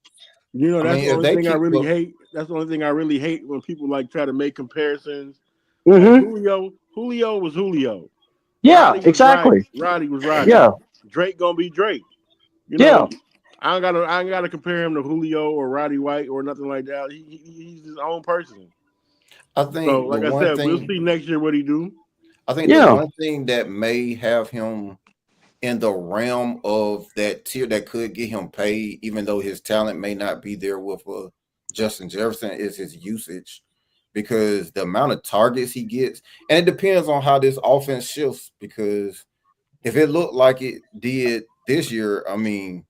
That's the only thing I really hate that's the only thing I really hate when people like try to make comparisons. Like Mm-hmm. Julio was Julio. Yeah, Roddy was Roddy. exactly. Roddy was Roddy. Yeah, Drake gonna be Drake. You yeah. know, I ain't gotta compare him to Julio or Roddy White or nothing like that. He's his own person. I So, think the like I one said, we'll thing see next year what he do. I think the Yeah. one thing that may have him in the realm of that tier that could get him paid, even though his talent may not be there with Justin Jefferson, is his usage. Because the amount of targets he gets, and it depends on how this offense shifts. Because if it looked like it did this year, I mean,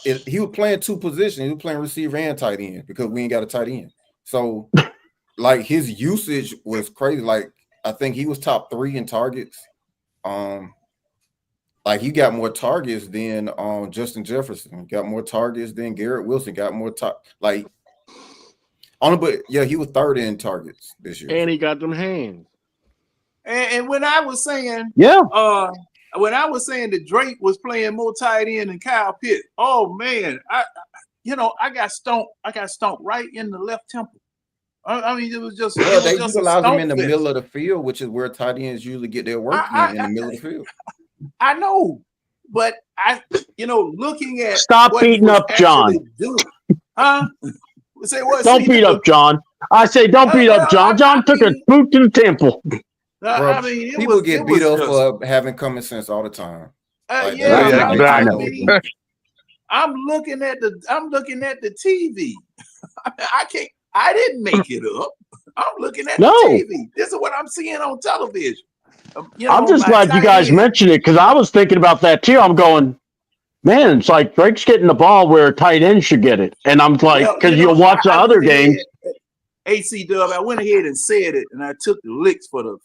he was playing two positions. He was playing receiver and tight end because we ain't got a tight end. So, like, his usage was crazy. Like, I think he was top 3 in targets. Like, he got more targets than Justin Jefferson. Got more targets than Garrett Wilson. Got more like only, but yeah, he was 3rd in targets this year. And he got them hands. And when I was saying, Yeah. That Drake was playing more tight end than Kyle Pitt, oh man, I got stomped. I got stomped right in the left temple. I mean, it was just Well, they a utilize him in the fest. middle of the field, which is where tight ends usually get their work in the middle of the field. I know, but looking at Stop what he beating was up John. actually doing, huh? Say what? Don't beat up John. I say don't beat up John. John took a boot to the temple. Bro, I mean, people get beat up just, for having common sense all the time. Like, yeah, exactly. I'm looking at the TV. I didn't make it up. I'm looking at the TV. This is what I'm seeing on television. I'm just glad you guys mentioned it because I was thinking about that too. I'm going, man, it's like Drake's getting the ball where tight end should get it, and I'm like, because you'll watch the other games. AC Dub, I went ahead and said it, and I took the licks for the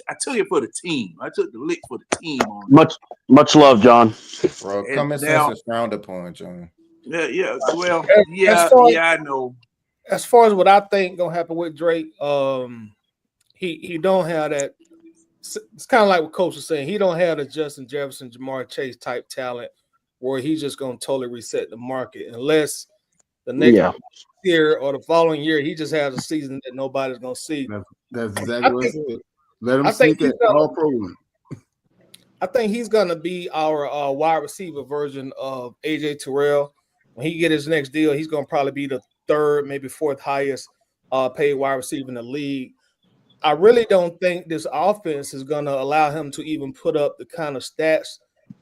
I took it for the team. I took the licks for the team on it. Much love, John. Bro, common sense is frowned upon, John. Yeah. Well, I know. As far as what I think gonna happen with Drake, he don't have that. It's kind of like what Coach was saying. He don't have the Justin Jefferson, Jamar Chase type talent where he's just gonna totally reset the market unless the next year or the following year he just has a season that nobody's gonna see. That's exactly what I said. Let him sneak it all program. I think he's gonna be our wide receiver version of AJ Terrell. When he get his next deal, he's gonna probably be the 3rd, maybe 4th highest paid wide receiver in the league. I really don't think this offense is gonna allow him to even put up the kind of stats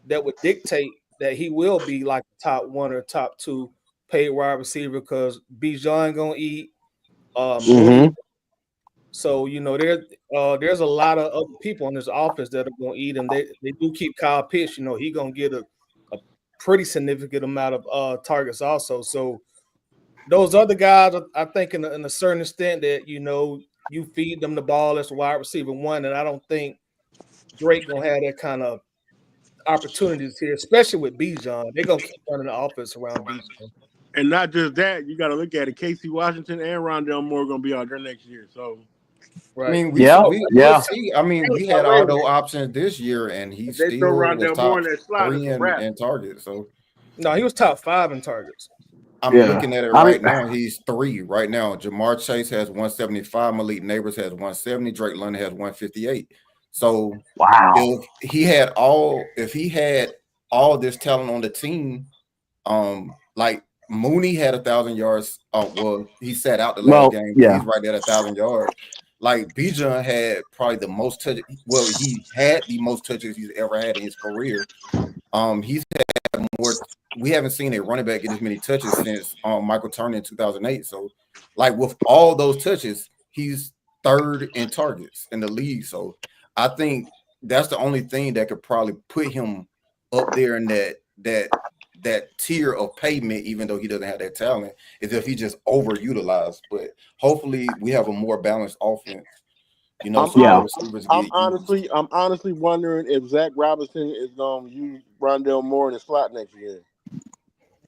that would dictate that he will be like top 1 or top 2 paid wide receiver because Bijan gonna eat. So there's a lot of other people in this office that are gonna eat, and they do keep Kyle Pitts. He gonna get a pretty significant amount of targets also. So those other guys, I think, in a certain extent that you feed them the ball as a wide receiver 1, and I don't think Drake gonna have that kind of opportunities here, especially with Bijan. They're gonna keep running the offense around Bijan. And not just that, you got to look at it. Casey Washington and Rondell Moore are going to be out there next year. So, right. I mean, we'll see. I mean, we had all those options this year, and he still was top 3 in targets. So, no, he was top 5 in targets. I'm looking at it right now. He's 3 right now. Jamar Chase has 175. Malik Neighbors has 170. Drake London has 158. So, if he had all this talent on the team, like Mooney had 1,000 yards. Well, he sat out the last game. He's right there at 1,000 yards. Like Bijan had probably the most touches. Well, he had the most touches he's ever had in his career. He's had more. We haven't seen a running back get as many touches since Michael Turner in 2008. So, like with all those touches, he's 3rd in targets in the league. So, I think that's the only thing that could probably put him up there in that tier of payment, even though he doesn't have that talent, is if he just overutilized. But hopefully we have a more balanced offense. I'm honestly wondering if Zach Robinson is going to use Rondell Moore in the slot next year.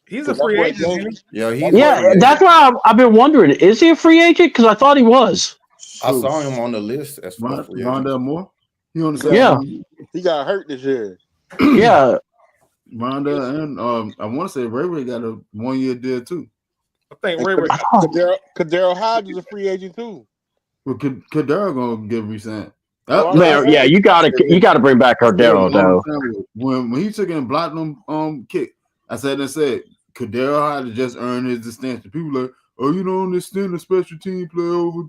He's a free agent. That's why I've been wondering. Is he a free agent? Because I thought he was. I saw him on the list as free agent. Rondell Moore. He on the he got hurt this year. Yeah. Rondell and I want to say Ray got a 1-year deal too. I think And Ray Ray. Kadero Hodge is a free agent too. Well, Kadero gonna get re-signed. Oh, Man, yeah, you gotta bring back Cordero though. When he took and blocked them kick, I said Kadero had to just earn his extension. People like, oh, you don't understand the special team play over.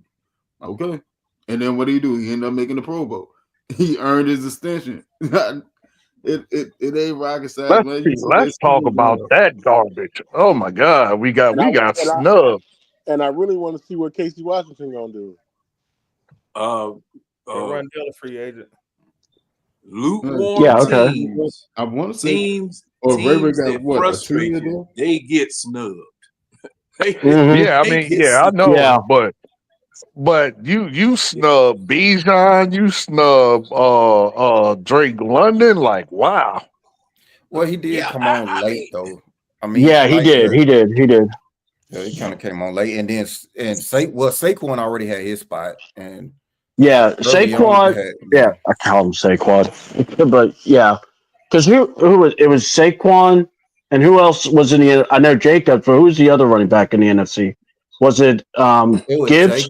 Okay. And then what did he do? He ended up making the Pro Bowl. He earned his extension. It ain't rocket science, man. Let's talk about that garbage. Oh my God, we got snubbed. And I really want to see what Casey Washington gonna do. Rondell a free agent. Lukewarm Yeah, okay. teams. I want to see Teams Ray Ray got that what, frustrate 2 years you, ago? they get snubbed. Mhm. Yeah, I They mean, get yeah, I snubbed. know, Yeah. but you snub Bijan, you snub Drake London, like wow. Well, he did Yeah, come on late though. I mean, Yeah, he like did. He did. Yeah, he kind of came on late, and then Saquon already had his spot, and Yeah, early on you Saquon. had Yeah, I call him Saquon, but yeah, because who was it? Was Saquon, and who else was in the? I know Jacobs, but who was the other running back in the NFC? Was it it was Gibbs?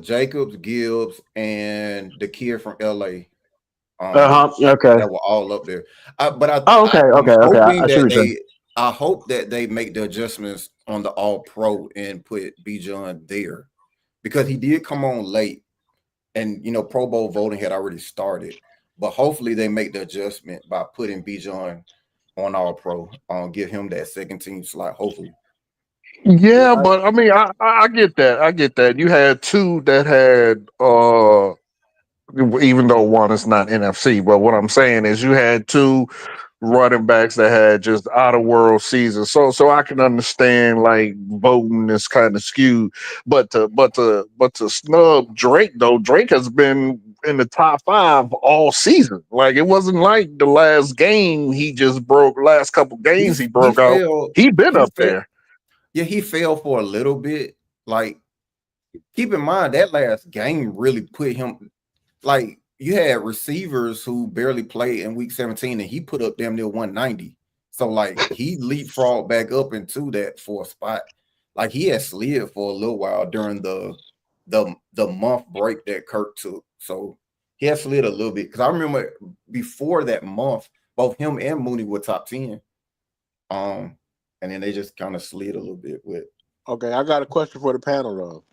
Jacobs, Gibbs, and the kid from LA. Okay. That were all up there. But I'm Okay. hoping I see what you're saying. I hope that they make the adjustments on the All Pro and put Bijan there because he did come on late, and Pro Bowl voting had already started. But hopefully they make the adjustment by putting Bijan on All Pro, give him that second team slot. Hopefully. Yeah, but I mean, I get that. I get that. You had two that had even though one is not NFC, but what I'm saying is you had two running backs that had just out of world seasons. So I can understand like voting is kind of skewed. But to snub Drake though, Drake has been in the top 5 all season. Like it wasn't like the last game he just broke, last couple games he broke out. He'd been up there. Yeah, he fell for a little bit. Like, keep in mind that last game really put him. Like, you had receivers who barely played in week 17, and he put up damn near 190. So, like, he leapfrogged back up into that 4th spot. Like, he had slid for a little while during the month break that Kirk took. So, he had slid a little bit. Because I remember before that month, both him and Mooney were top 10. And then they just kind of slid a little bit with. Okay, I got a question for the panel though.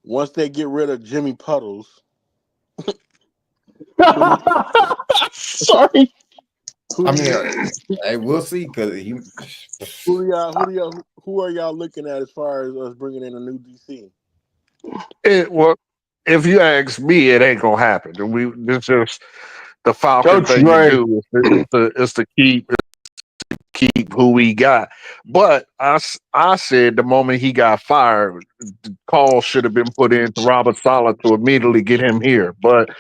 Once they get rid of Jimmy Puddles, sorry. I mean, hey, we'll see because who are y'all looking at as far as us bringing in a new DC? Well, if you ask me, it ain't gonna happen. It's just the Falcon Coach thing Ray. to do is to keep who we got. But I said the moment he got fired, the call should have been put in to Robert Saleh to immediately get him here. But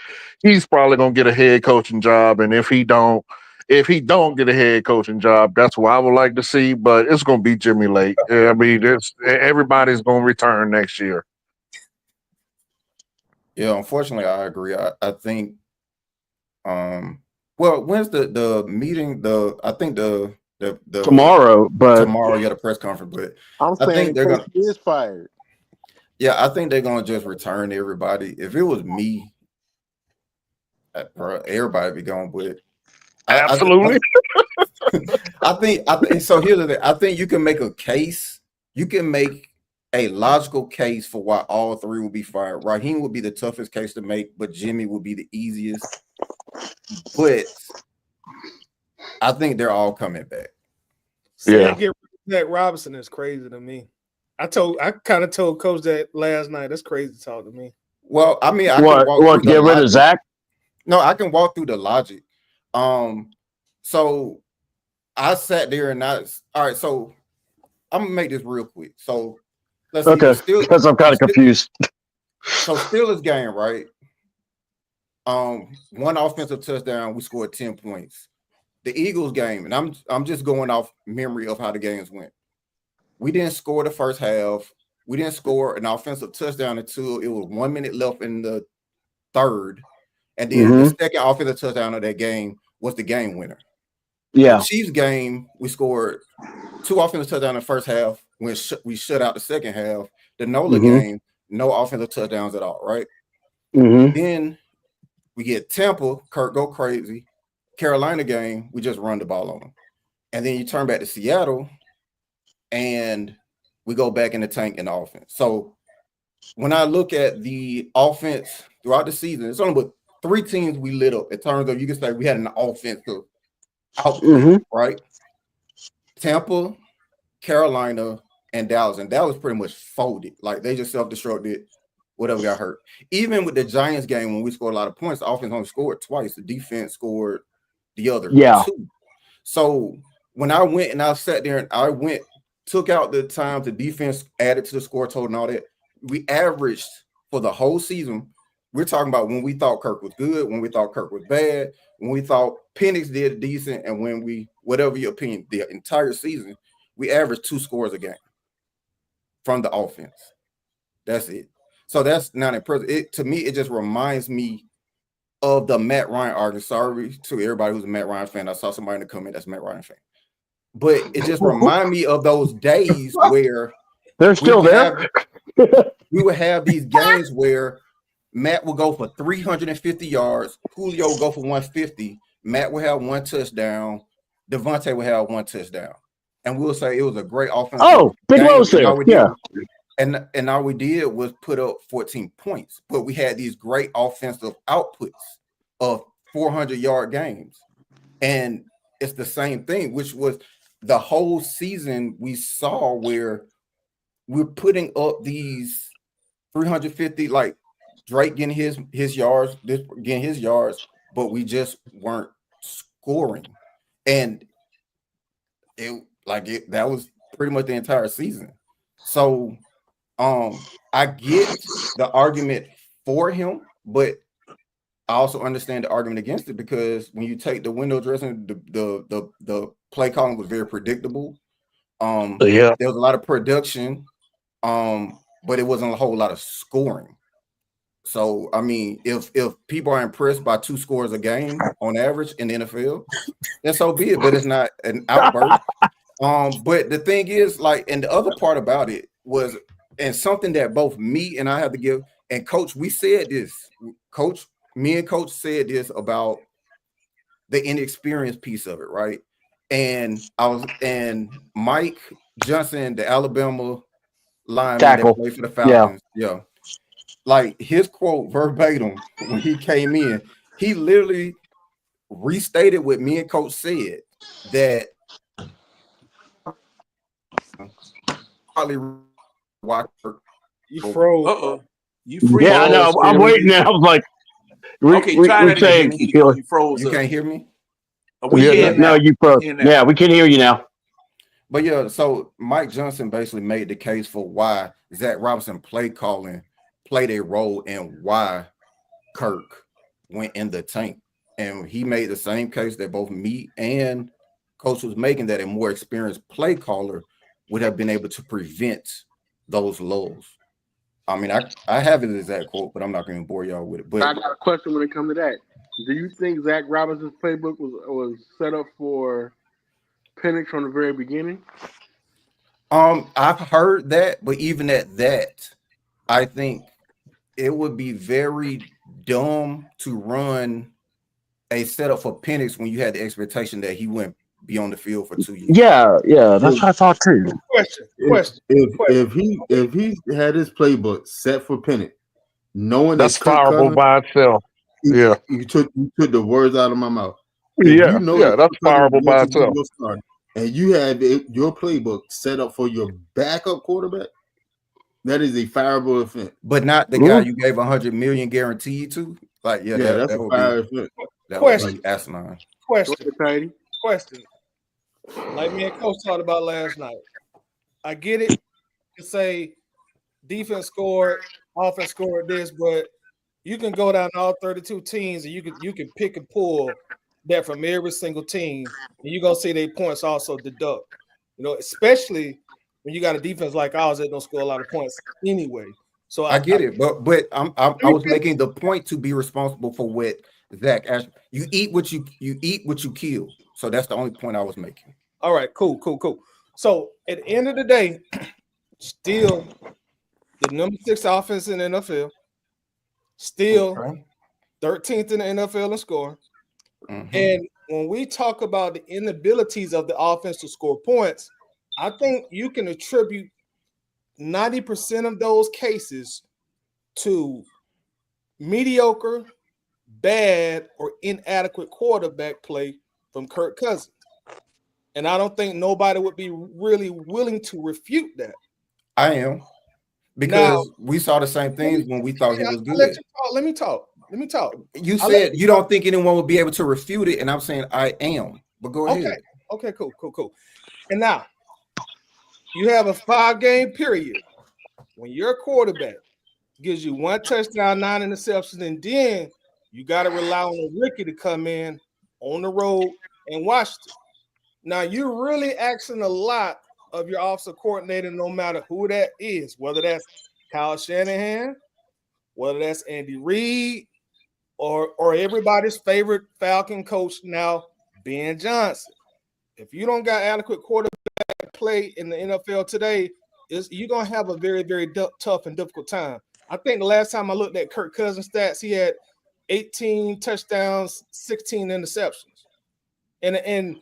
he's probably gonna get a head coaching job, and if he don't get a head coaching job, that's what I would like to see. But it's gonna be Jimmy Lake. I mean, everybody's gonna return next year. Yeah, unfortunately, I agree. I think. Well, when's the meeting? I think the tomorrow, but tomorrow, the press conference. But I'm saying they're gonna is fired. Yeah, I think they're gonna just return everybody. If it was me, everybody be going. But absolutely, I think so. Here's the thing. I think you can make a case. You can make a logical case for why all 3 will be fired. Raheem would be the toughest case to make, but Jimmy would be the easiest. But I think they're all coming back. Get rid of Zach Robinson is crazy to me. I kind of told Coach that last night. That's crazy talk to me. Well, I mean, what get rid of Zach? No, I can walk through the logic. So I sat there and all right. So I'm gonna make this real quick. So let's see. Because I'm kind of confused. So Steelers game, right? One offensive touchdown, we scored 10 points. The Eagles game, and I'm just going off memory of how the games went. We didn't score the first half. We didn't score an offensive touchdown until it was 1 minute left in the third. And then the second offensive touchdown of that game was the game winner. Yeah. The Chiefs game, we scored 2 offensive touchdowns in the first half. When we shut out the second half, the NOLA Mm-hmm. game, no offensive touchdowns at all, right? Mm-hmm. Then we get Tampa, Kirk go crazy. Carolina game, we just run the ball on them. And then you turn back to Seattle, and we go back in the tank in the offense. So when I look at the offense throughout the season, it's only but 3 teams we lit up in terms of, you can say we had an offensive output, Mm-hmm. right? Tampa, Carolina, and Dallas. And Dallas pretty much folded. Like, they just self-destructed, whatever got hurt. Even with the Giants game, when we scored a lot of points, the offense only scored twice. The defense scored the other 2. So when I went and I sat there and I took out the time the defense added to the score total and all that, we averaged for the whole season. We're talking about when we thought Kirk was good, when we thought Kirk was bad, when we thought Penix did decent, and when we, whatever your opinion, the entire season, we averaged 2 scores a game from the offense. That's it. So that's not impressive. To me, it just reminds me of the Matt Ryan argument. Sorry to everybody who's a Matt Ryan fan. I saw somebody in the comment that's a Matt Ryan fan. But it just reminds me of those days where they're still there. We would have these games where Matt will go for 350 yards, Julio will go for 150, Matt will have 1 touchdown, Devontae will have 1 touchdown. And we'll say it was a great offense. Oh, big lows there. Yeah. And all we did was put up 14 points, but we had these great offensive outputs of 400-yard games. And it's the same thing, which was the whole season we saw where we're putting up these 350, like Drake getting his yards, getting his yards, but we just weren't scoring. And that was pretty much the entire season. So I get the argument for him, but I also understand the argument against it, because when you take the window dressing, the play calling was very predictable. There was a lot of production, but it wasn't a whole lot of scoring. So I mean, if people are impressed by 2 scores a game on average in the NFL, then so be it. But it's not an outburst. But the thing is, like, and the other part about it was, and something that both me and I have to give, and Coach, we said this, Coach, me and Coach said this about the inexperienced piece of it, right? And Mike Johnson, the Alabama lineman that played for the Falcons, yeah. Like, his quote verbatim when he came in, he literally restated what me and Coach said, that probably you froze. Uh-oh. You freeze. Yeah, I know. I'm waiting now. I was like, okay, try that again. You froze. You can't hear me? We can no, you froze. Yeah, we can hear you now. But yeah, so Mike Johnson basically made the case for why Zach Robinson play calling played a role in why Kirk went in the tank. And he made the same case that both me and Coach was making, that a more experienced play caller would have been able to prevent those lulls. I mean, I have it as that quote, but I'm not going to bore y'all with it. But I got a question when it comes to that. Do you think Zach Robinson's playbook was set up for Penix from the very beginning? I've heard that, but even at that, I think it would be very dumb to run a setup for Penix when you had the expectation that he wouldn't be on the field for 2 years. Yeah, that's what I thought too. Question. If he had his playbook set for Penix, knowing that's that fireable by itself. Yeah, you took the words out of my mouth. Yeah, that's fireable by itself. And you have your playbook set up for your backup quarterback, that is a fireable offense. But not the guy you gave $100 million guaranteed to. Like, that's a fire offense. Question. Asinine. Question. Like me and Coach talked about last night. I get it to say defense scored, offense scored this, but you can go down all 32 teams and you can pick and pull that from every single team, and you're gonna see their points also deduct. You know, especially when you got a defense like ours that don't score a lot of points anyway. So I get it, but I was making the point to be responsible for what Zach asked. You eat what you kill. So that's the only point I was making. All right, cool. So at the end of the day, still the number 6 offense in the NFL, still Okay. 13th in the NFL in scoring. Mhm. And when we talk about the inabilities of the offense to score points, I think you can attribute 90% of those cases to mediocre, bad, or inadequate quarterback play from Kirk Cousins. And I don't think nobody would be really willing to refute that. I am, because we saw the same things when we thought he was good. Let me talk. You said you don't think anyone would be able to refute it, and I'm saying I am. But go ahead. Okay, cool. And now you have a 5-game period when your quarterback gives you 1 touchdown, 9 interceptions, and then you got to rely on a rookie to come in on the road and watch it. Now you're really asking a lot of your offensive coordinator, no matter who that is, whether that's Kyle Shanahan, whether that's Andy Reid, or everybody's favorite Falcon coach now, Ben Johnson. If you don't got adequate quarterback play in the NFL today, you're going to have a very, very tough and difficult time. I think the last time I looked at Kirk Cousins' stats, he had 18 touchdowns, 16 interceptions. And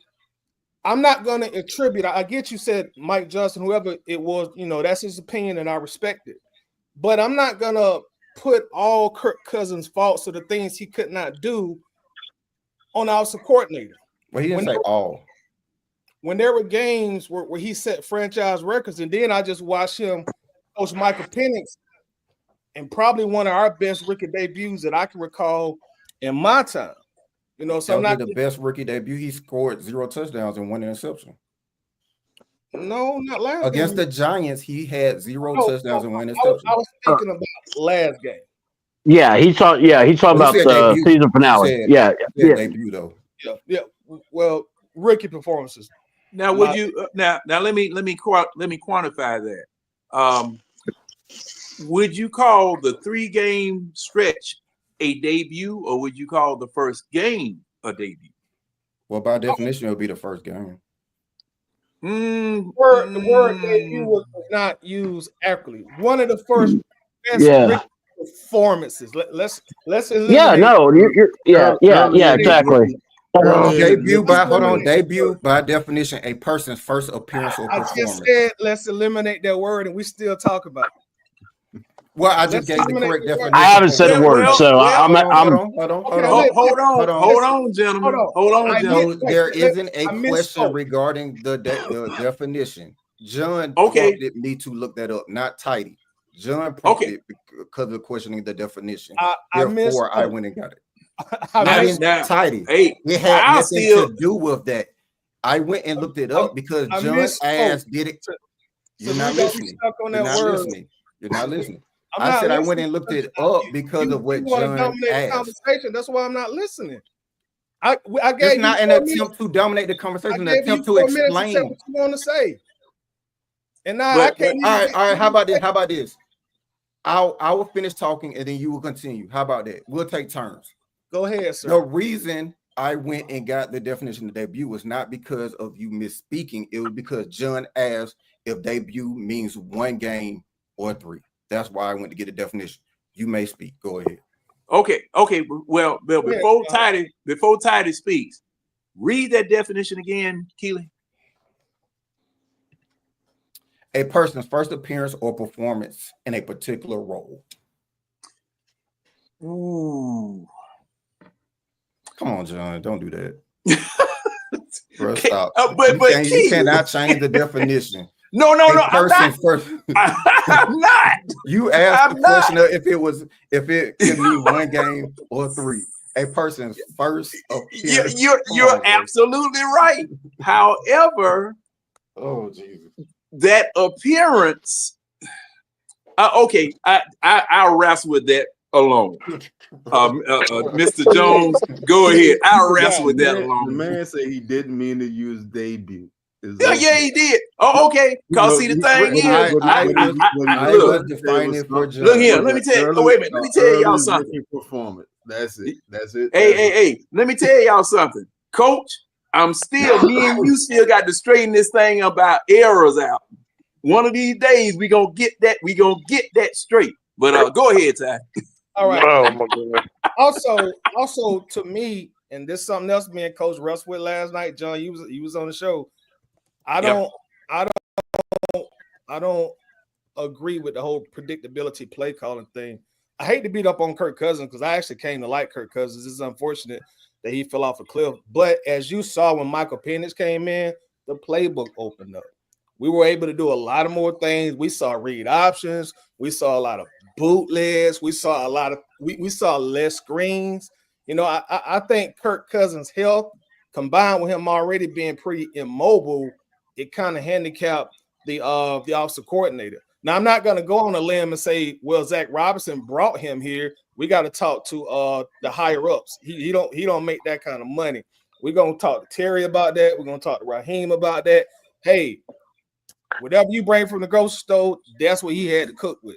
I'm not going to attribute, I get you said Mike Johnson, whoever it was, that's his opinion and I respect it. But I'm not going to put all Kirk Cousins' faults or the things he could not do on our coordinator. Well, he didn't say all. When there were games where he set franchise records, and then I just watched him coach Michael Penix, and probably one of our best rookie debuts that I can recall in my time. So I'm not the best rookie debut. He scored 0 touchdowns and 1 interception. No, not last against game. the Giants. He had 0 touchdowns and 1 interception. I was thinking about last game. Yeah, he's talking about the debut. season finale. Debut though. Yeah. Well, rookie performances. Now, would you now let me quantify that. Would you call the 3-game stretch a debut, or would you call the first game a debut? Well, by definition, it would be the first game. The word debut was not used accurately. One of the first best performances. Let's exactly. Debut by definition, a person's first appearance or performance. I just said let's eliminate that word, and we still talk about it. Well, I just gave the correct definition. I haven't said a word, so I'm. Hold on, gentlemen. Hold on, gentlemen. There isn't a question regarding the definition. John prompted me to look that up, not Tidy. John prompted because of questioning the definition. Therefore, I went and got it. Not Tidy. Hey, it had nothing to do with that. I went and looked it up because John asked, "Did it?" You're not listening. You're not listening. I said I went and looked it up because of what John asked. Conversation. That's why I'm not listening. I gave it's not an attempt to dominate the conversation, an attempt to explain what you want to say. And now I can't. All right. How about this? I will finish talking and then you will continue. How about that? We'll take turns. Go ahead, sir. The reason I went and got the definition of debut was not because of you misspeaking. It was because John asked if debut means 1 game or 3. That's why I went to get a definition. You may speak. Go ahead. Okay. Well, Bill, before Tidy speaks, read that definition again, Keely. A person's first appearance or performance in a particular role. Ooh. Come on, John. Don't do that. Bro, stop. You cannot change the definition. No. I'm not. You asked the question of if it can mean 1 game or 3. A person's first appearance. You're absolutely right. However, oh Jesus, that appearance. I'll wrestle with that alone. Mr. Jones, go ahead. I'll wrestle with that alone. The man said he didn't mean to use debut. Yeah, he did. Oh, okay. Cause see, the thing is, I was defining it for John. Look here. Let me tell you. Wait a minute. Let me tell y'all something. Performance. That's it. Hey. Let me tell y'all something. Coach, I'm still, me and you still got to straighten this thing about errors out. One of these days we gonna get that straight. But go ahead, Ty. All right. Oh my god. Also to me, and this is something else me and Coach Russ with last night, John. You was on the show. I Yeah. don't agree with the whole predictability play calling thing. I hate to beat up on Kirk Cousins because I actually came to like Kirk Cousins. It's unfortunate that he fell off a cliff. But as you saw when Michael Penix came in, the playbook opened up. We were able to do a lot of more things. We saw read options. We saw a lot of bootlegs. We saw we saw less screens. You know, I think Kirk Cousins' health combined with him already being pretty immobile, it kind of handicapped the offensive coordinator. Now, I'm not going to go on a limb and say, well, Zach Robinson brought him here. We got to talk to the higher ups. He don't make that kind of money. We're going to talk to Terry about that. We're going to talk to Raheem about that. Hey, whatever you bring from the grocery store, that's what he had to cook with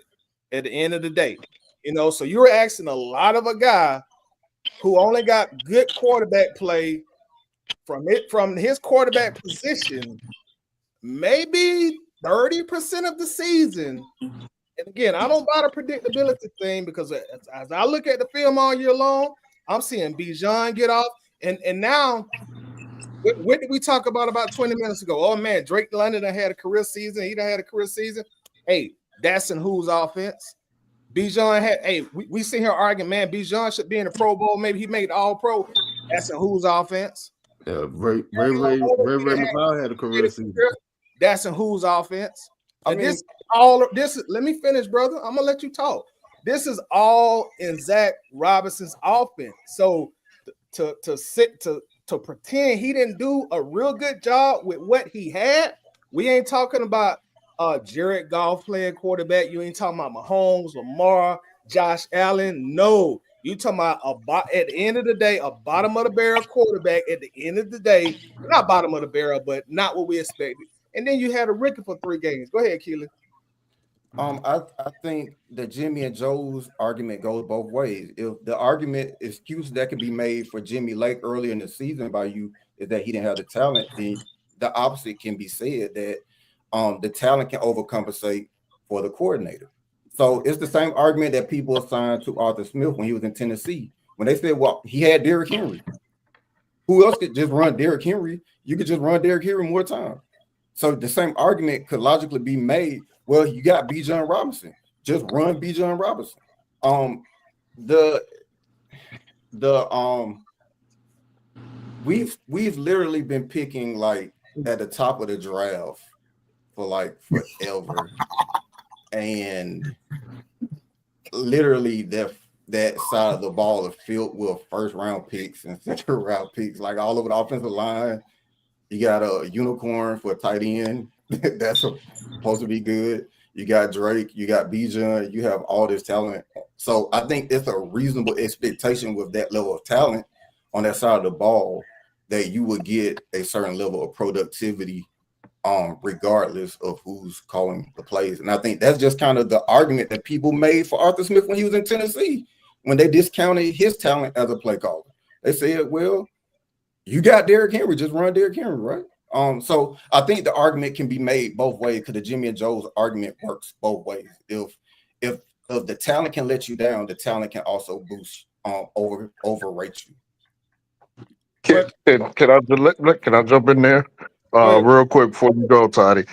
at the end of the day. You know, so you're asking a lot of a guy who only got good quarterback play from his quarterback position, maybe 30% of the season. And again, I don't buy the predictability thing because as I look at the film all year long, I'm seeing Bijan get off. And now, what did we talk about 20 minutes ago? Oh, man, Drake London had a career season. He done had a career season. Hey, that's in whose offense? Bijan had, hey, we sit here arguing, man, Bijan should be in the Pro Bowl. Maybe he made all pro. That's in whose offense? Yeah, Ray McLeod had a career season. That's in whose offense? I mean, Let me finish, brother. I'm gonna let you talk. This is all in Zach Robinson's offense. So to pretend he didn't do a real good job with what he had, we ain't talking about Jared Goff playing quarterback. You ain't talking about Mahomes, Lamar, Josh Allen. No, you talking about at the end of the day, a bottom of the barrel quarterback. At the end of the day, not bottom of the barrel, but not what we expected. And then you had a rookie for 3 games. Go ahead, Keelan. I think the Jimmy and Joe's argument goes both ways. If the excuse that can be made for Jimmy Lake early in the season by you is that he didn't have the talent, then the opposite can be said, that the talent can overcompensate for the coordinator. So it's the same argument that people assigned to Arthur Smith when he was in Tennessee. When they said, well, he had Derrick Henry. Who else could just run Derrick Henry? You could just run Derrick Henry more time. So the same argument could logically be made. Well, you got Bijan Robinson. Just run Bijan Robinson. We've literally been picking like at the top of the draft for like forever, and literally that side of the ball is filled with first round picks and second round picks, like all over the offensive line. You got a unicorn for a tight end that's supposed to be good. You got Drake, you got Bijan, you have all this talent. So I think it's a reasonable expectation with that level of talent on that side of the ball that you would get a certain level of productivity regardless of who's calling the plays. And I think that's just kind of the argument that people made for Arthur Smith when he was in Tennessee, when they discounted his talent as a play caller. They said, well, you got Derrick Henry, just run Derrick Henry, right? So I think the argument can be made both ways because the Jimmy and Joe's argument works both ways. If the talent can let you down, the talent can also boost overrate you. Can I jump in there real quick before you go, Toddy?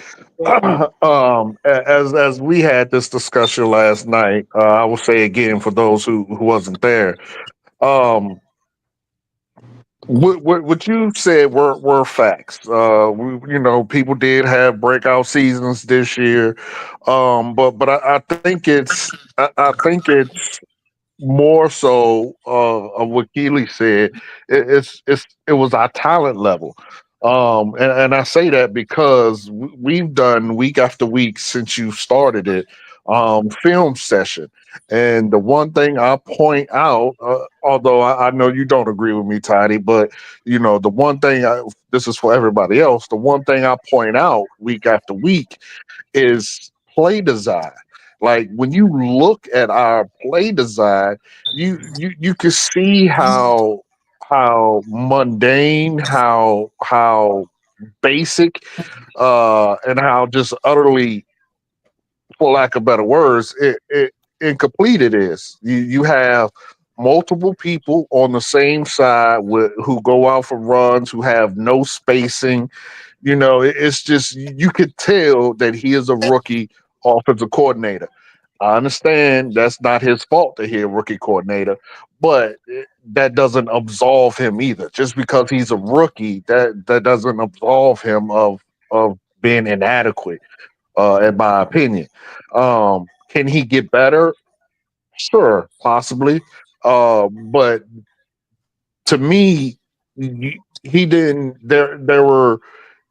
As we had this discussion last night, I will say again for those who wasn't there. What you said were facts. People did have breakout seasons this year, but I think I think it's more so of what Keely said. It was our talent level, and I say that because we've done week after week since you started it, film session, and the one thing I point out, although I know you don't agree with me, Toddy, but the one thing this is for everybody else. The one thing I point out week after week is play design. Like when you look at our play design, you can see mundane, how basic, and how just utterly, for lack of better words, it incomplete it is. You have multiple people on the same side with who go out for runs, who have no spacing. It's just you could tell that he is a rookie offensive coordinator. I understand that's not his fault that he's a rookie coordinator, but that doesn't absolve him either. Just because he's a rookie, that doesn't absolve him of being inadequate, in my opinion. Can he get better? Sure, possibly. But to me, he didn't. There were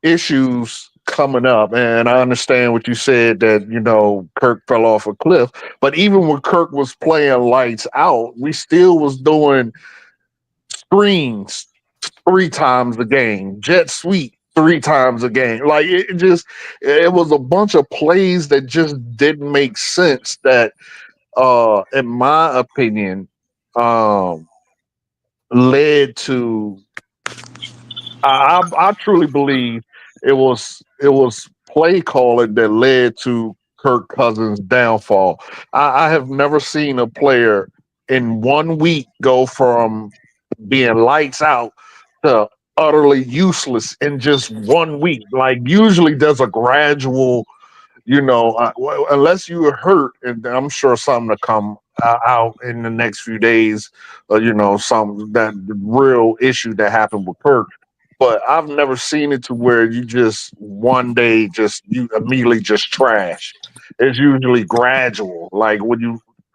issues coming up, and I understand what you said that Kirk fell off a cliff. But even when Kirk was playing lights out, we still was doing screens 3 times a game, jet sweep 3 times a game. Like it was a bunch of plays that just didn't make sense. That, in my opinion, um, led to I truly believe it was play calling that led to Kirk Cousins' downfall. I have never seen a player in 1 week go from being lights out to utterly useless in just 1 week. Like usually there's a gradual, unless you were hurt, and I'm sure something to come out in the next few days, some that real issue that happened with Kirk. But I've never seen it to where you just one day just you immediately just trash. It's usually gradual, like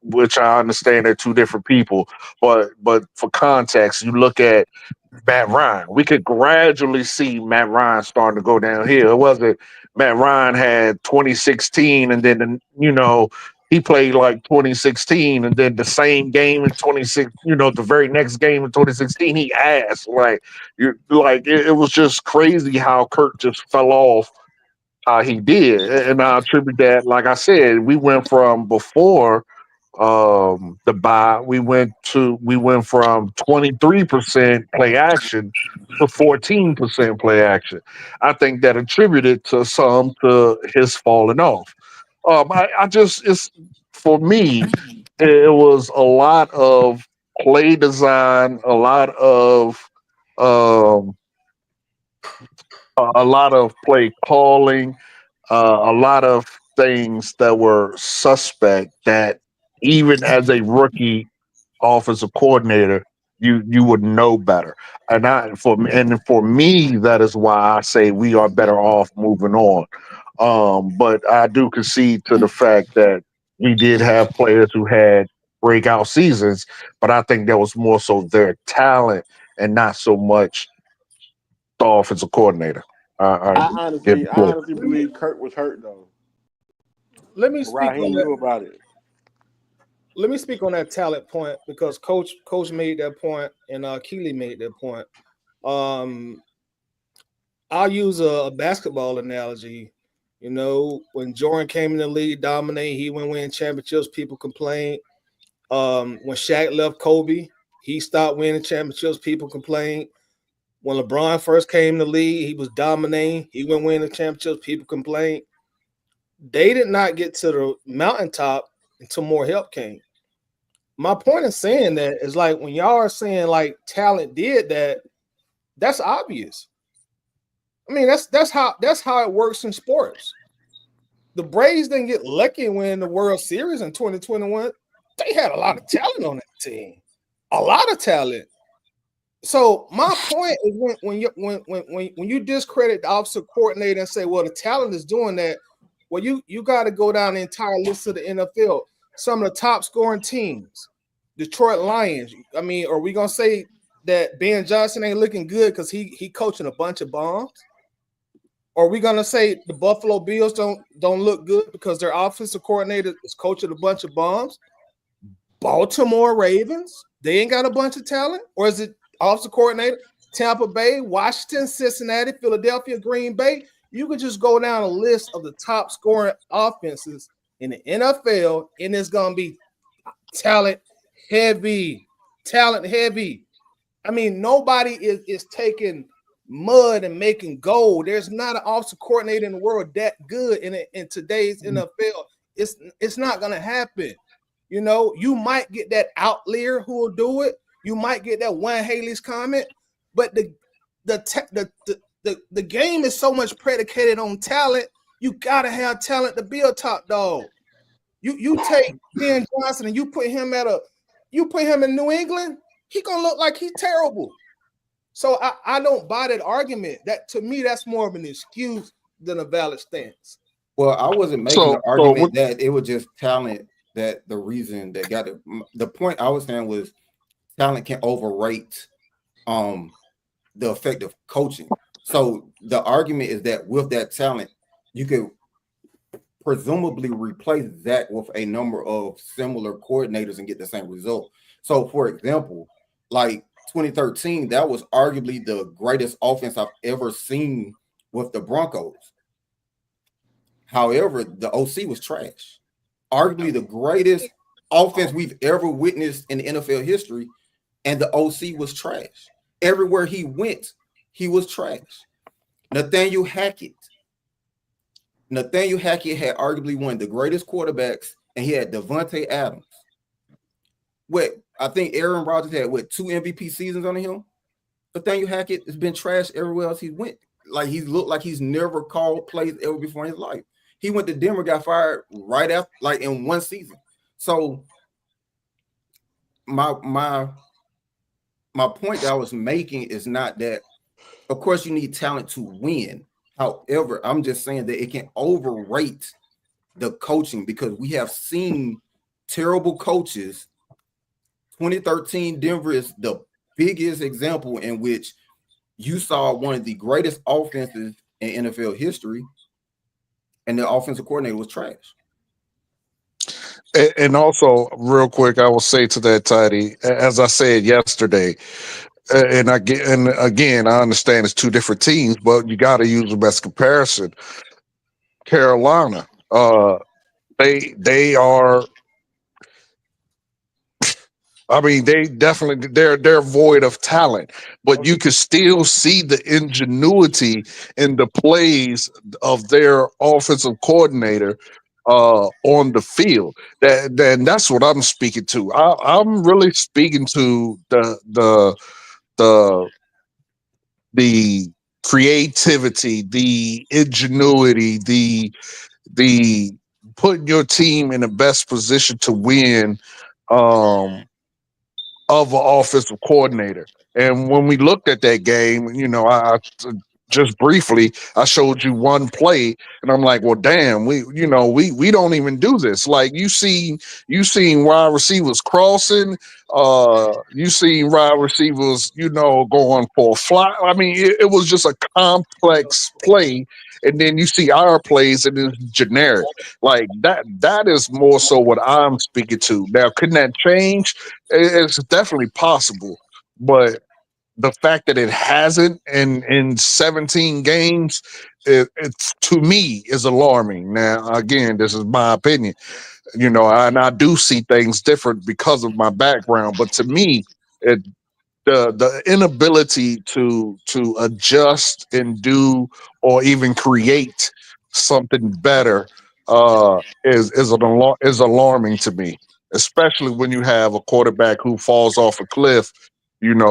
which I understand they're two different people, but for context, you look at Matt Ryan. We could gradually see Matt Ryan starting to go downhill. It wasn't Matt Ryan had 2016, and then he played like 2016, and then the same game in 26. The very next game in 2016, he asked it was just crazy how Kirk just fell off how he did, and I attribute that. Like I said, we went from before the buy, we went from 23% play action to 14% play action. I think that attributed to some to his falling off. I just it's For me, it was a lot of play design, um a lot of play calling, a lot of things that were suspect that even as a rookie offensive coordinator, you would know better. And for me, that is why I say we are better off moving on. But I do concede to the fact that we did have players who had breakout seasons, but I think that was more so their talent and not so much the offensive coordinator. I I give honestly, the I floor. honestly believe Kurt was hurt though. Let me speak on Raheem that. knew about it. Let me speak on that talent point because Coach made that point and Keely made that point. Um, I'll use a basketball analogy. When Jordan came in the league, dominate, he went win championships. People complained. When Shaq left Kobe, he stopped winning championships. People complained. When LeBron first came in the league, he was dominating. He went winning championships. People complained. They did not get to the mountaintop until more help came. My point in saying that is like when y'all are saying like talent did that, that's obvious. I mean, that's how it works in sports. The Braves didn't get lucky and win the World Series in 2021. They had a lot of talent on that team. A lot of talent. So my point is when you discredit the offensive coordinator and say, well, the talent is doing that, well, you got to go down the entire list of the NFL. Some of the top scoring teams, Detroit Lions. I mean, are we gonna say that Ben Johnson ain't looking good because he coaching a bunch of bombs? Are we gonna say the Buffalo Bills don't look good because their offensive coordinator is coaching a bunch of bombs? Baltimore Ravens, they ain't got a bunch of talent, or is it offensive coordinator? Tampa Bay, Washington, Cincinnati, Philadelphia, Green Bay. You could just go down a list of the top scoring offenses in the NFL, and it's gonna be talent heavy, talent heavy. I mean, nobody is taking mud and making gold. There's not an offensive coordinator in the world that good in today's NFL. It's not gonna happen. You know, you might get that outlier who will do it. You might get that one Haley's comment, but the game is so much predicated on talent. You gotta have talent to be a top dog. You take Ken Johnson and you put him in New England, he gonna look like he's terrible. So I don't buy that argument. That to me, that's more of an excuse than a valid stance. Well, I wasn't making So the argument that it was just talent that the reason that got it. The point I was saying was talent can overrate the effect of coaching. So the argument is that with that talent, you could presumably replace that with a number of similar coordinators and get the same result. So, for example, like 2013, that was arguably the greatest offense I've ever seen with the Broncos. However, the OC was trash. Arguably the greatest offense we've ever witnessed in NFL history, and the OC was trash. Everywhere he went, he was trash. Nathaniel Hackett had arguably one of the greatest quarterbacks, and he had Devontae Adams. I think Aaron Rodgers had 2 MVP seasons under him. Nathaniel Hackett has been trash everywhere else he went. Like he's looked like he's never called plays ever before in his life. He went to Denver, got fired right after, like in one season. So my point that I was making is not that, of course, you need talent to win. However, I'm just saying that it can overrate the coaching because we have seen terrible coaches. 2013 Denver is the biggest example in which you saw one of the greatest offenses in NFL history, and the offensive coordinator was trash. And also, real quick, I will say to that, Tidy, as I said yesterday, and again, I understand it's 2 different teams, but you got to use them as comparison. Carolina, they are. I mean, they're void of talent, but you can still see the ingenuity in the plays of their offensive coordinator on the field. That's what I'm speaking to. I'm really speaking to the creativity, the ingenuity, the putting your team in the best position to win. Of an offensive coordinator. And when we looked at that game, I just briefly, I showed you one play, and I'm like, well, damn, we don't even do this. Like you seen wide receivers crossing, you seen wide receivers, going for a fly. I mean, it was just a complex play. And then you see our plays, and it's generic. Like that is more so what I'm speaking to. Now, couldn't that change? It's definitely possible, but the fact that it hasn't in 17 games, it's to me is alarming. Now, again, this is my opinion, and I do see things different because of my background. But to me, the inability to adjust and do or even create something better is alarming to me, especially when you have a quarterback who falls off a cliff. There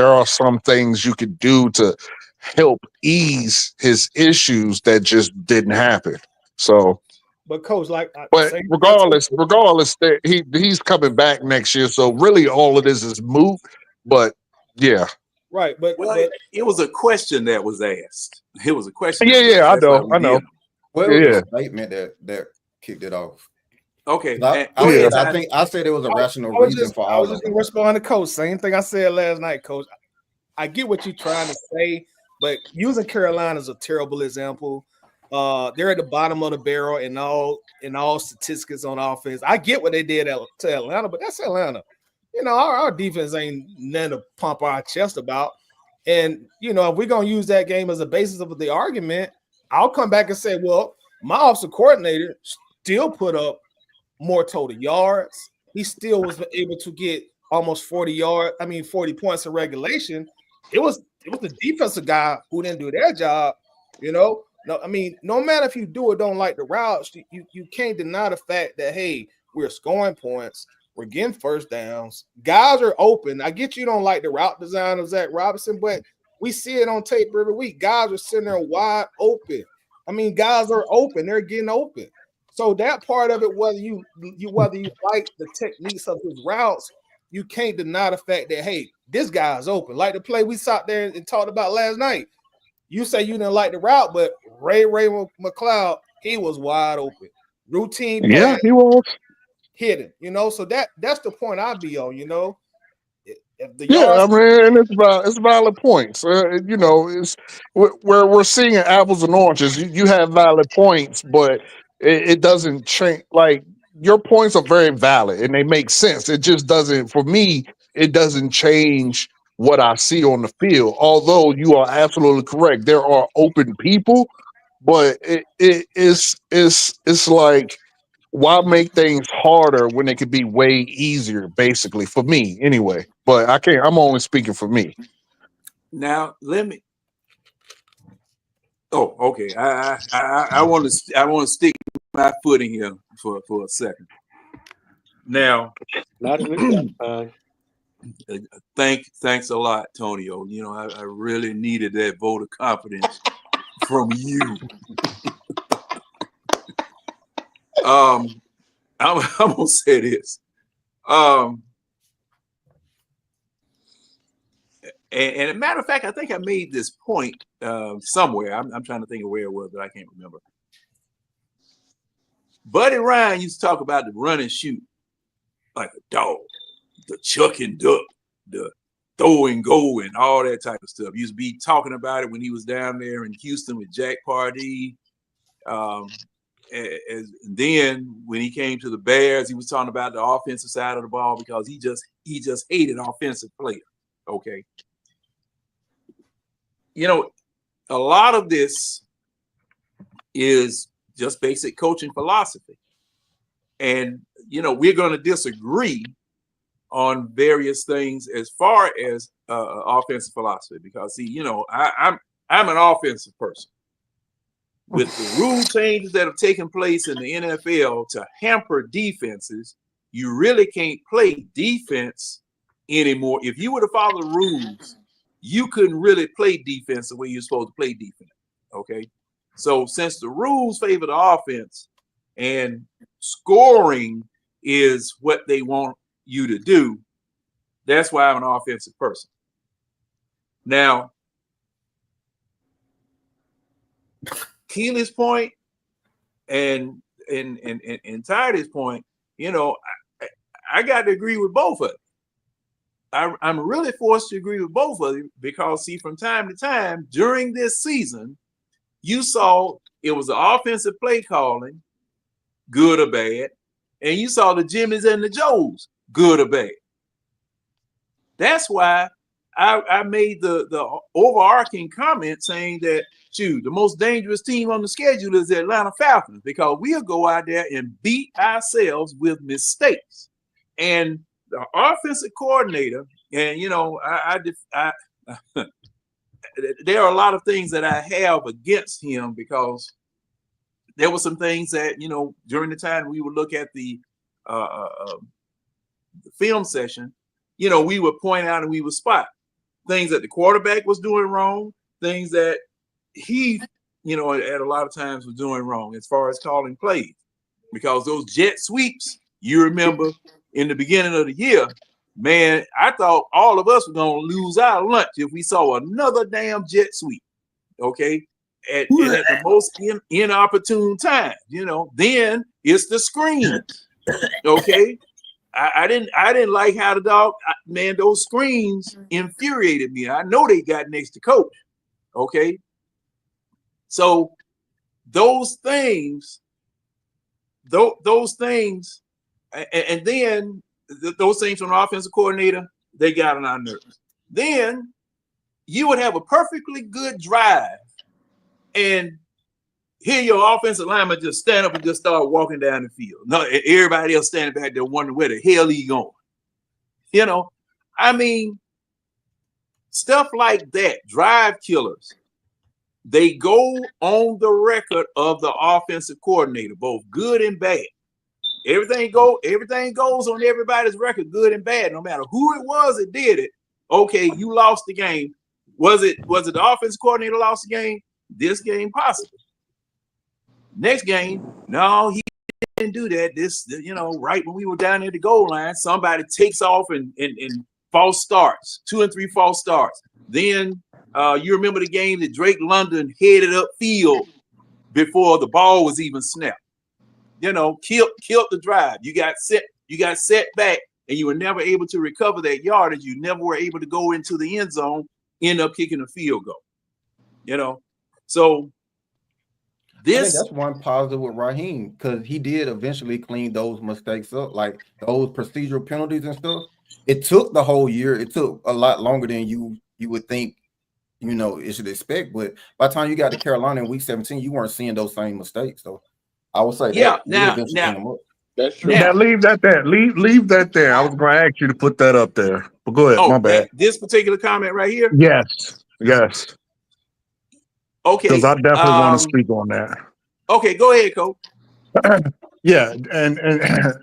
are some things you could do to help ease his issues that just didn't happen. So, But coach, but regardless, he's coming back next year. So really, all of this is moot. But yeah, right. But it was a question that was asked. It was a question. Yeah, I know. Well, it was a statement that kicked it off. Okay. I think I said it was a rational reason for all of it. I was just going to respond to coach. Same thing I said last night, coach. I get what you're trying to say, but using Carolina is a terrible example. They're at the bottom of the barrel in all statistics on offense. I get what they did to Atlanta, but that's Atlanta. Our defense ain't nothing to pump our chest about. And if we're gonna use that game as a basis of the argument, I'll come back and say, well, my offensive coordinator still put up more total yards. He still was able to get almost 40 points in regulation. It was the defensive guy who didn't do their job, you know. No, I mean, no matter if you do or don't like the routes, you can't deny the fact that, hey, we're scoring points, we're getting first downs, guys are open. I get you don't like the route design of Zach Robinson, but we see it on tape every week. Guys are sitting there wide open. I mean, guys are open, they're getting open. So that part of it, whether you like the techniques of his routes, you can't deny the fact that, hey, this guy's open. Like the play we sat there and talked about last night. You say you didn't like the route, but Ray McLeod, he was wide open. Routine pass, Yeah, he was. hit him, you know. So that's the point I'd be on, you know. If the Yeah, I yards, mean, it's valid points. You know, it's where we're seeing apples and oranges. You have valid points, but it doesn't change. Like your points are very valid and they make sense. It just doesn't, for me, it doesn't change what I see on the field. Although you are absolutely correct, there are open people, but it's like why make things harder when it could be way easier, basically, for me anyway. But I can't, I'm only speaking for me. Now let me. Oh, okay. I want to stick my foot in here for a second. Now, Not in the time. thanks a lot, Tonio. You know, I really needed that vote of confidence from you. I'm gonna say this. And a matter of fact, I think I made this point somewhere. I'm trying to think of where it was, but I can't remember. Buddy Ryan used to talk about the run and shoot like a dog, the chuck and duck, the throw and go, and all that type of stuff. He used to be talking about it when he was down there in Houston with Jack Pardee. And then when he came to the Bears, he was talking about the offensive side of the ball because he just hated offensive players. Okay. You know, a lot of this is just basic coaching philosophy. And, you know, we're going to disagree on various things as far as offensive philosophy because, see, you know, I'm an offensive person. With the rule changes that have taken place in the NFL to hamper defenses, you really can't play defense anymore. If you were to follow the rules, you couldn't really play defense the way you're supposed to play defense. Okay. So since the rules favor the offense and scoring is what they want you to do, that's why I'm an offensive person. Now, Keely's point and Tidy's point, you know, I got to agree with both of them. I'm really forced to agree with both of them because, see, from time to time during this season, you saw it was the offensive play calling, good or bad, and you saw the Jimmies and the Joes, good or bad. That's why I made the overarching comment saying that, shoot, the most dangerous team on the schedule is the Atlanta Falcons because we'll go out there and beat ourselves with mistakes. And the offensive coordinator, and you know, there are a lot of things that I have against him because there were some things that, you know, during the time we would look at the film session, you know, we would point out and we would spot things that the quarterback was doing wrong, things that he, you know, at a lot of times was doing wrong as far as calling plays. Because those jet sweeps, you remember in the beginning of the year, man, I thought all of us were going to lose our lunch if we saw another damn jet sweep, okay? And at the most inopportune time, you know, then it's the screens, okay? I didn't like how the dog, man, those screens infuriated me. I know they got next to coach, okay? So those things, and then those things from the offensive coordinator, they got on our nerves. Then you would have a perfectly good drive and hear your offensive lineman just stand up and just start walking down the field. No, everybody else standing back there wondering where the hell he going. You know, I mean, stuff like that, drive killers. They go on the record of the offensive coordinator, both good and bad. Everything goes on everybody's record, good and bad, no matter who it was that did it. Okay, you lost the game. Was it the offensive coordinator lost the game? This game possible. Next game, no, he didn't do that. This, right when we were down at the goal line, somebody takes off and false starts, 2 and 3 false starts. Then you remember the game that Drake London headed up field before the ball was even snapped. Killed the drive. You got set back, and you were never able to recover that yardage. You never were able to go into the end zone, end up kicking a field goal. So I think that's one positive with Raheem, because he did eventually clean those mistakes up, like those procedural penalties and stuff. It took the whole year. It took a lot longer than you would think, it should expect. But by the time you got to Carolina in week 17, you weren't seeing those same mistakes. So I would say yeah. Now, That's true. Now leave that there. Leave that there. I was going to ask you to put that up there, but go ahead. My bad. This particular comment right here. Yes. Okay. Because I definitely want to speak on that. Okay, go ahead, Coach. Yeah, and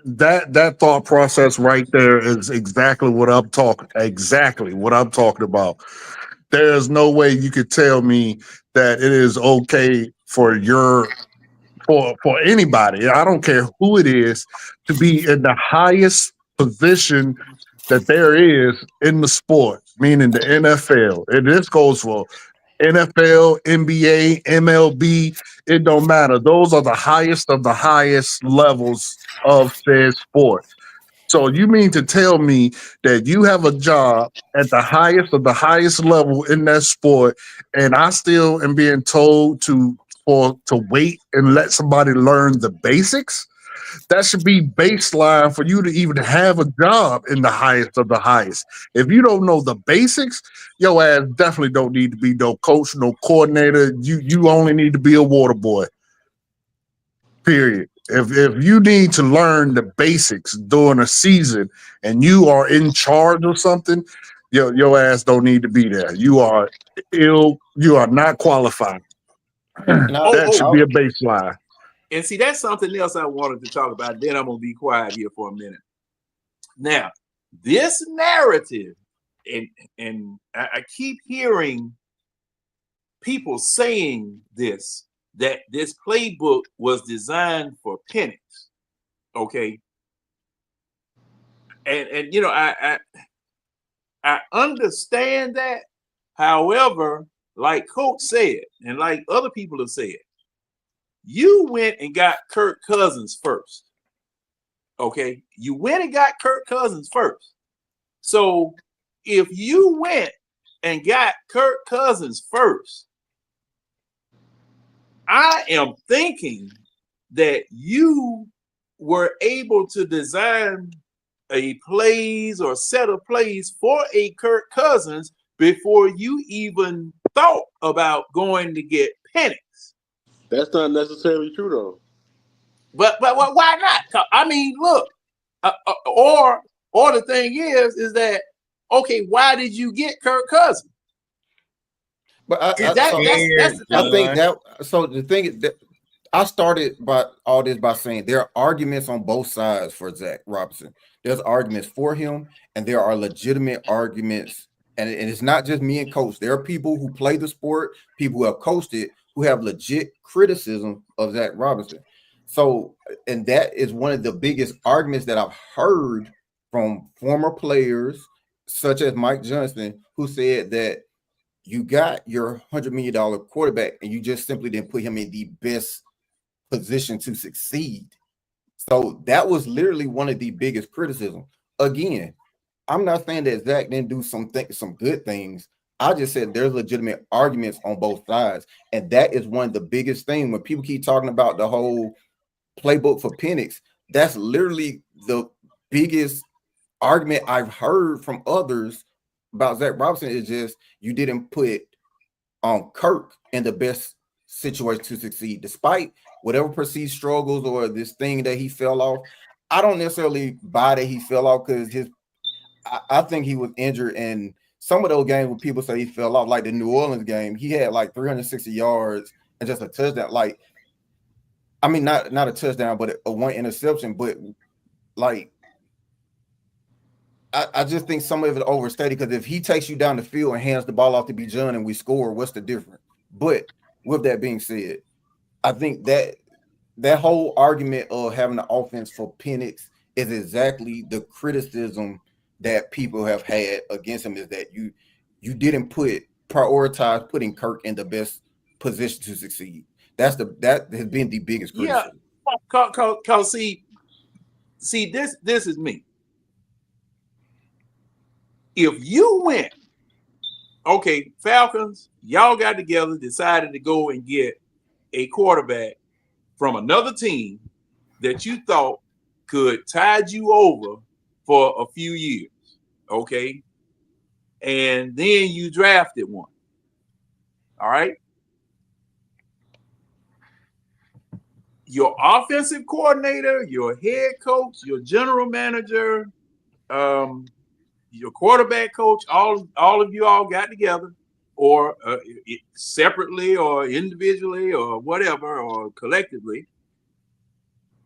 that thought process right there is exactly what I'm talking about. There's no way you could tell me that it is okay for anybody, I don't care who it is, to be in the highest position that there is in the sport, meaning the NFL. And this goes for NFL, NBA, MLB, it don't matter. Those are the highest of the highest levels of said sport. So you mean to tell me that you have a job at the highest of the highest level in that sport, and I still am being told to wait and let somebody learn the basics? That should be baseline for you to even have a job in the highest of the highest. If you don't know the basics, your ass definitely don't need to be no coach, no coordinator. You only need to be a water boy. Period. If you need to learn the basics during a season and you are in charge of something, your ass don't need to be there. You are not qualified. That should be a baseline. And see, that's something else I wanted to talk about. Then I'm going to be quiet here for a minute. Now, this narrative, and I keep hearing people saying this, that this playbook was designed for Penix. Okay. And I understand that. However, like Coach said, and like other people have said, you went and got Kirk Cousins first. Okay. You went and got Kirk Cousins first. So if you went and got Kirk Cousins first, I am thinking that you were able to design a plays or set of plays for a Kirk Cousins before you even thought about going to get Penix. That's not necessarily true, though. But why not? I mean, look, or the thing is that, okay, why did you get Kirk Cousins? But I think that. So the thing is that I started by all this by saying there are arguments on both sides for Zach Robinson. There's arguments for him, and there are legitimate arguments. And it's not just me and Coach. There are people who play the sport, people who have coached it, who have legit criticism of Zach Robinson. So, and that is one of the biggest arguments that I've heard from former players, such as Mike Johnson, who said that you got your $100 million quarterback and you just simply didn't put him in the best position to succeed. So that was literally one of the biggest criticisms. Again, I'm not saying that Zach didn't do some good things. I just said there's legitimate arguments on both sides. And that is one of the biggest things when people keep talking about the whole playbook for Penix. That's literally the biggest argument I've heard from others about Zach Robinson is just you didn't put Kirk in the best situation to succeed, despite whatever perceived struggles or this thing that he fell off. I don't necessarily buy that he fell off because I think he was injured, and some of those games where people say he fell off, like the New Orleans game, he had like 360 yards and just a touchdown. Like, I mean, not a touchdown, but a one interception. But like, I just think some of it overstated, because if he takes you down the field and hands the ball off to Bijan and we score, what's the difference? But with that being said, I think that whole argument of having the offense for Penix is exactly the criticism that people have had against him, is that you didn't prioritize putting Kirk in the best position to succeed. That has been the biggest criticism. Yeah, cause see, this is me. If you went, okay, Falcons, y'all got together, decided to go and get a quarterback from another team that you thought could tide you over for a few years, okay? And then you drafted one, all right? Your offensive coordinator, your head coach, your general manager, your quarterback coach, all of you all got together, or separately or individually or whatever, or collectively.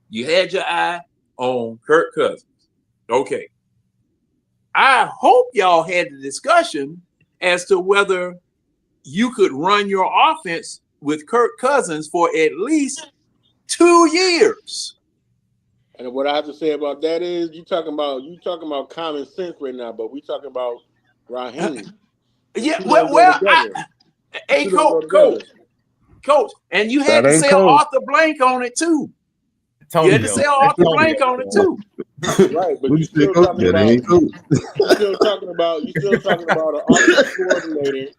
You had your eye on Kirk Cousins. Okay. I hope y'all had the discussion as to whether you could run your offense with Kirk Cousins for at least 2 years. And what I have to say about that is, you talking about common sense right now, but we talking about Raheem. Yeah, coach, and you had to sell Arthur Blank on it too. You had to sell Arthur Blank on it too. Right, but you still talking about an offensive coordinator.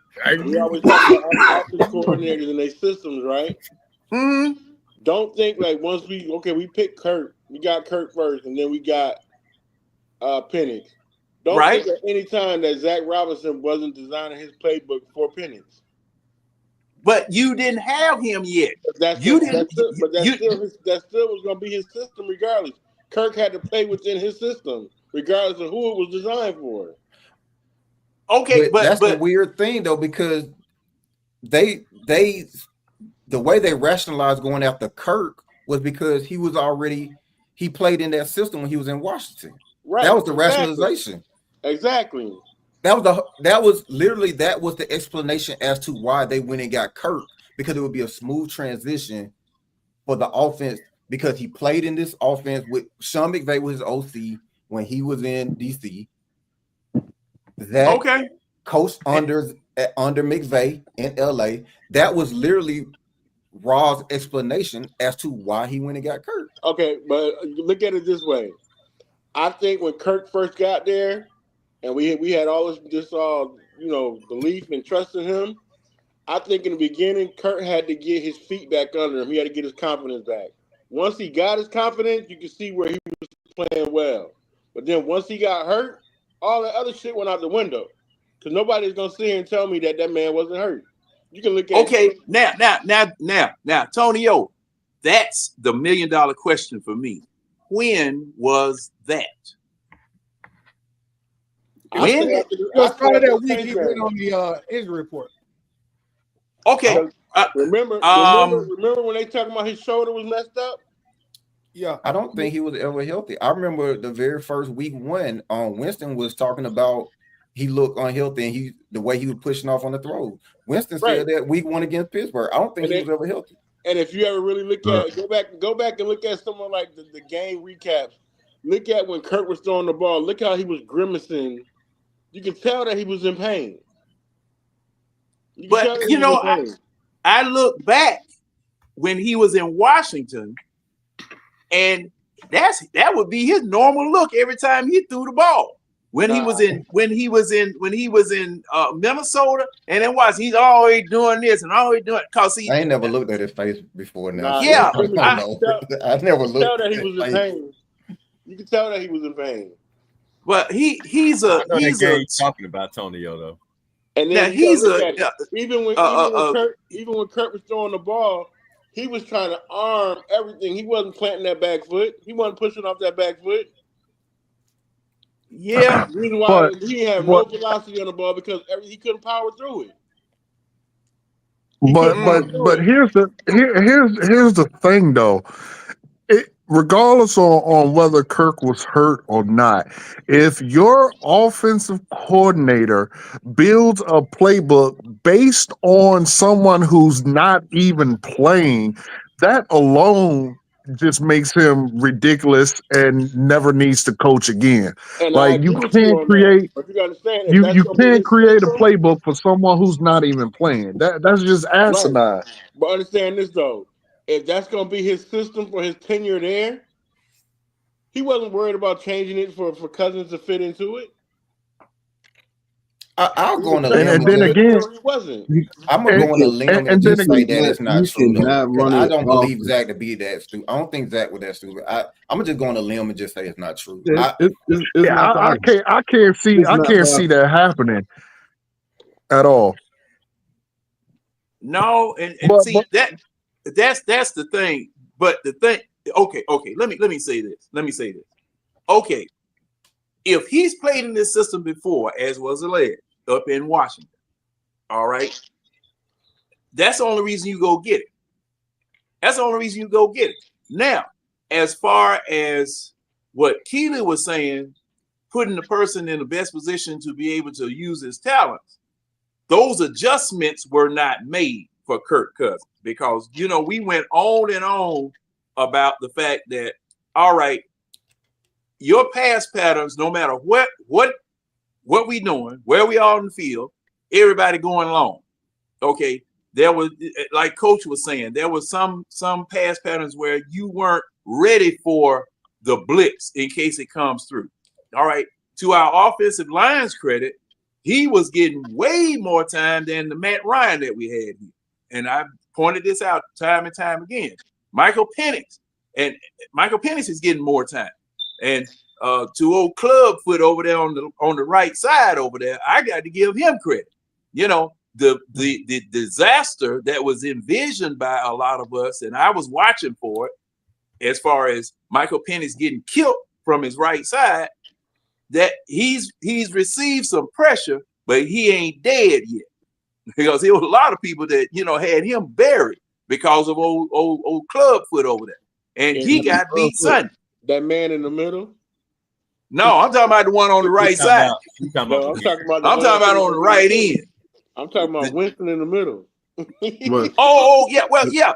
We always talk about offensive coordinators and their systems, right? Mm-hmm. Don't think like once we picked Kirk, we got Kirk first, and then we got Penix. Don't think at any time that Zach Robinson wasn't designing his playbook for Penix. But you didn't have him yet. That still was going to be his system regardless. Kirk had to play within his system regardless of who it was designed for. Okay, but that's the weird thing though, because the way they rationalized going after Kirk was because he played in that system when he was in Washington. Right. That was the rationalization. Exactly. That was the explanation as to why they went and got Kirk, because it would be a smooth transition for the offense, because he played in this offense with Sean McVay was his OC when he was in DC. That coach under McVay in LA. That was literally Raw's explanation as to why he went and got Kirk. Okay, but look at it this way. I think when Kirk first got there, and we had all this belief and trust in him, I think in the beginning, Kirk had to get his feet back under him. He had to get his confidence back. Once he got his confidence, you could see where he was playing well. But then once he got hurt, all that other shit went out the window. Because nobody's going to sit here and tell me that man wasn't hurt. You can look at now, Tonio, that's the $1 million question for me. When was that? When? I started that week he went on the injury report. Okay. Remember when they talking about his shoulder was messed up? Yeah. I don't think he was ever healthy. I remember the very first week one, Winston was talking about he looked unhealthy and the way he was pushing off on the throws. Winston said that week one against Pittsburgh. I don't think he was ever healthy. And if you ever really look at go back and look at someone like the game recaps, look at when Kirk was throwing the ball. Look how he was grimacing. You can tell that he was in pain. I look back when he was in Washington, and that would be his normal look every time he threw the ball. When he was in Minnesota, and then he's always doing this and always doing. Cause I ain't never looked at his face before now. Yeah, I never looked. Tell that he was in pain. You can tell that he was in pain. But he's talking about Tonio though. And then even when Kirk was throwing the ball, he was trying to arm everything. He wasn't planting that back foot. He wasn't pushing off that back foot. Yeah, The reason why But he had no velocity on the ball because he couldn't power through it. He couldn't power through but it. here's the thing though. Regardless on whether Kirk was hurt or not, if your offensive coordinator builds a playbook based on someone who's not even playing, that alone just makes him ridiculous and never needs to coach again. And I Like agree with you on that. But you got to understand if that's you going to be can't his create a system, playbook for someone who's not even playing. That's just right? asinine. But understand this though, if that's going to be his system for his tenure there, he wasn't worried about changing it for Cousins to fit into it. I'll go on a He limb And and then just. again, he wasn't. I'm gonna and, go on a limb and then just say again, that it's not You true though, cannot because run I it don't off. believe Zach to be that stupid. I don't think Zach was that stupid. I'm gonna just go on a limb and just say it's not true. It's yeah, not possible. I can't see It's not possible. that happening at all. no, and But see that's the thing. But the thing, okay, let me say this. Okay, if he's played in this system before, as was alleged up in Washington, all right, that's the only reason you go get it. Now, as far as what Keely was saying, putting the person in the best position to be able to use his talents, those adjustments were not made for Kirk Cousins because, we went on and on about the fact that, all right, your pass patterns, no matter what we doing, where we are in the field, everybody going long. Okay, there was, like Coach was saying, there was some pass patterns where you weren't ready for the blitz in case it comes through. All right, to our offensive line's credit, he was getting way more time than the Matt Ryan that we had here. And I pointed this out time and time again. Michael Penix is getting more time. And to old Clubfoot over there on the right side over there, I got to give him credit. The disaster that was envisioned by a lot of us, and I was watching for it, as far as Michael Penix getting killed from his right side, that he's received some pressure, but he ain't dead yet. Because there was a lot of people that had him buried because of old Clubfoot over there. And he got beat Sunday. That man in the middle? No, I'm talking about the one on the right side. I'm talking about on the right end. I'm talking about Winston in the middle. Yeah. Well,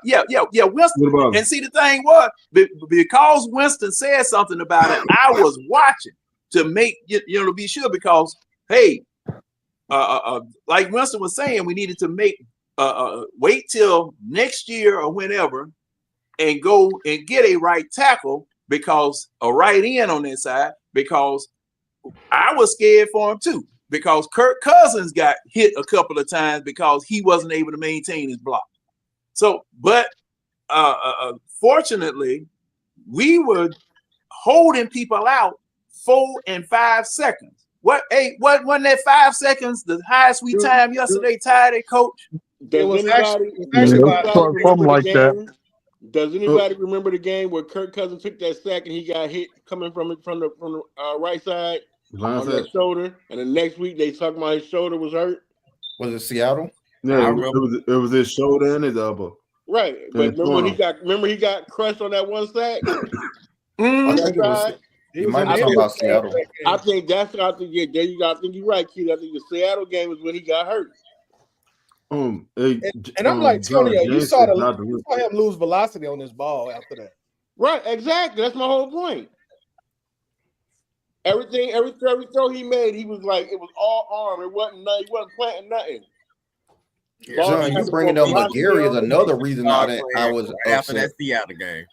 yeah. Winston. And see, the thing was, because Winston said something about it, I was watching to make to be sure, because hey, like Winston was saying, we needed to wait till next year or whenever and go and get a right tackle, because a right end on that side, because I was scared for him too, because Kirk Cousins got hit a couple of times because he wasn't able to maintain his block. So, but fortunately, we were holding people out 4 and 5 seconds. Wasn't that 5 seconds the highest we timed yesterday, tied it, Coach? Does anybody remember the game where Kirk Cousins took that sack and he got hit coming from the right side on that shoulder, and the next week they talking about his shoulder was hurt? Was it Seattle? Yeah, it was his shoulder and his elbow. Right, but remember he got crushed on that one sack. On that side. You might be talking about Seattle. I think that's what I think. Yeah, there you go. I think you're right, Keith. I think the Seattle game was when he got hurt. And I'm like, Tony, you saw him lose velocity on this ball after that. Right, exactly. That's my whole point. Every throw he made, he was like, it was all arm. He wasn't planting nothing. John, you bringing up McGarry is another reason I was after that Seattle game.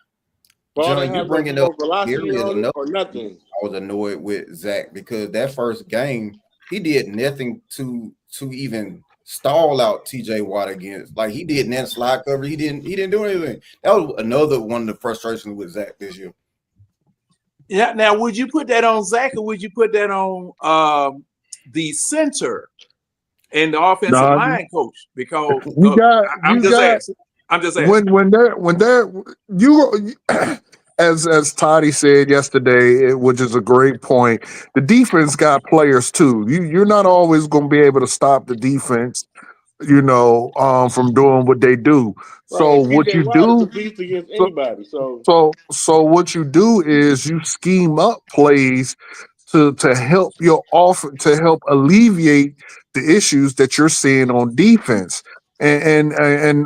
John, you bringing up McGarry is another. I was annoyed with Zach because that first game he did nothing to even stall out TJ Watt against. Like, he did net slide cover. He didn't do anything. That was another one of the frustrations with Zach this year. Yeah. Now, would you put that on Zach, or would you put that on the center and the offensive line coach? Because I'm just asking. When they're as Toddy said yesterday, which is a great point, the defense got players too. You're not always going to be able to stop the defense, from doing what they do. Right, So and what TJ you Watt is a do, beast against so anybody. So so what you do is you scheme up plays to help your off to help alleviate the issues that you're seeing on defense. And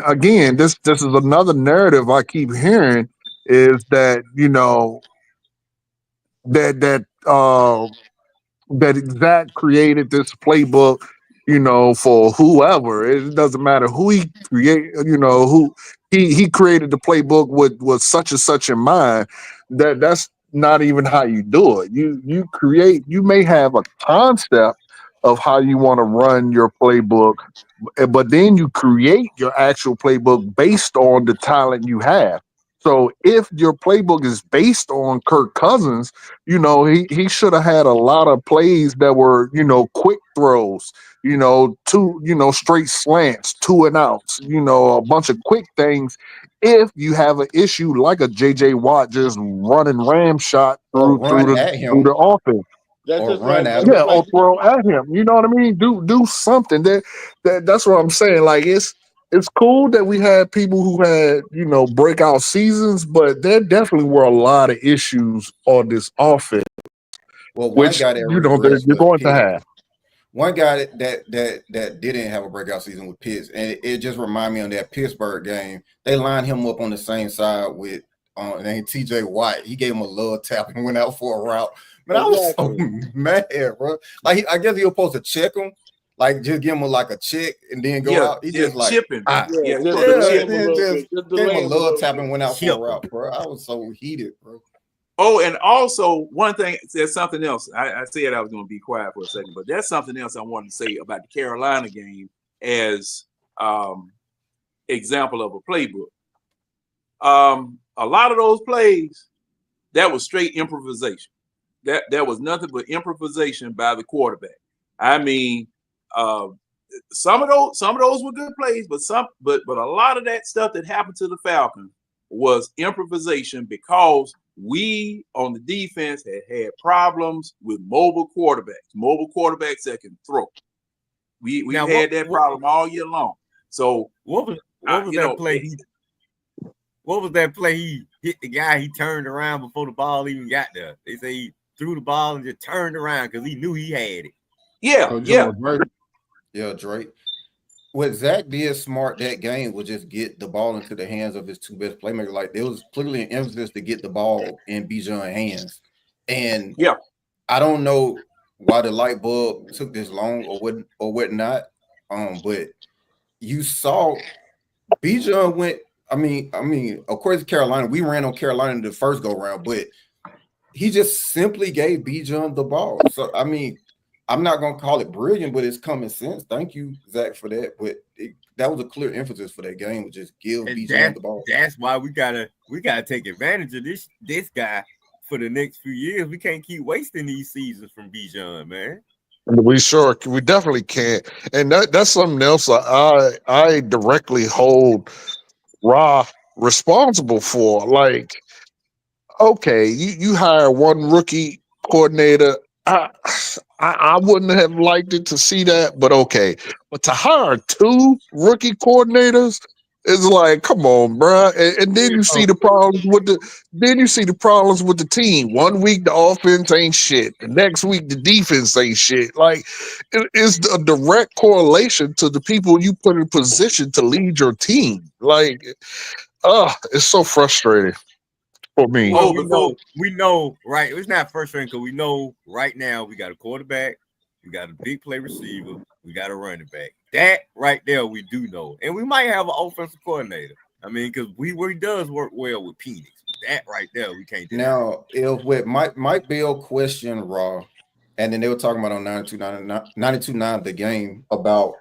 again, this is another narrative I keep hearing is that that that uh that Zach created this playbook, for whoever. It doesn't matter who he create, who he created the playbook with such and such in mind. That's not even how you do it. You may have a concept of how you want to run your playbook, but then you create your actual playbook based on the talent you have. So if your playbook is based on Kirk Cousins, he should have had a lot of plays that were, quick throws, two, straight slants, two and outs, a bunch of quick things. If you have an issue like a JJ Watt just running ram shot or through run the at through him, the offense. that's or just run like at that's him. Yeah, just like or throw at him. You know what I mean? Do something. That's what I'm saying. Like it's cool that we had people who had, breakout seasons, but there definitely were a lot of issues on this offense, Well, one which guy that regressed you're was going to Pitt. have. One guy that didn't have a breakout season with Pitts, and it just reminded me of that Pittsburgh game. They lined him up on the same side with named TJ White. He gave him a little tap and went out for a route. Man, I was so mad, bro. Like I guess he was supposed to check him, like just give him like a check and then go Yeah, out. He yeah, just like chipping. yeah, just For the yeah, delay chip. and him a then little just bit. Just gave him delay a him a little little tap bit. and went out for Chip a route, bro. I was so heated, bro. Oh, and also one thing, there's something else. I said I was going to be quiet for a second, but there's something else I wanted to say about the Carolina game as example of a playbook. A lot of those plays, that was straight improvisation. That was nothing but improvisation by the quarterback. I mean, uh, some of those were good plays, but a lot of that stuff that happened to the Falcons was improvisation because we on the defense had problems with mobile quarterbacks that can throw. We've Now, had that problem all year long. So what was that play? What was that play? He hit the guy. He turned around before the ball even got there. They say he threw the ball and just turned around because he knew he had it. Yeah, Yeah, Drake. What Zach did smart that game was just get the ball into the hands of his two best playmakers. Like there was clearly an emphasis to get the ball in Bijan's hands. And yeah, I don't know why the light bulb took this long or whatnot. But you saw Bijan went. I mean, of course, Carolina. We ran on Carolina the first go round, but he just simply gave Bijan the ball. So I mean, I'm not gonna call it brilliant, but it's common sense. Thank you, Zach, for that. But that was a clear emphasis for that game. Just give Bijan the ball. That's why we gotta take advantage of this guy for the next few years. We can't keep wasting these seasons from Bijan, man. We definitely can't. And that's something else I directly hold Ra responsible for. Like, okay, you hire one rookie coordinator. I wouldn't have liked it to see that, but okay. But to hire two rookie coordinators is like, come on, bruh. And then you see the problems with the team. One week the offense ain't shit. The next week the defense ain't shit. Like it's a direct correlation to the people you put in position to lead your team. Like, it's so frustrating for me. Well, we know, right? It's not frustrating because we know right now we got a quarterback, we got a big play receiver, we got a running back. That right there, we do know, and we might have an offensive coordinator. I mean, because he does work well with Penix. That right there, we can't do. Now, if with Mike Bill questioned Raw, and then they were talking about on 92.9 the game about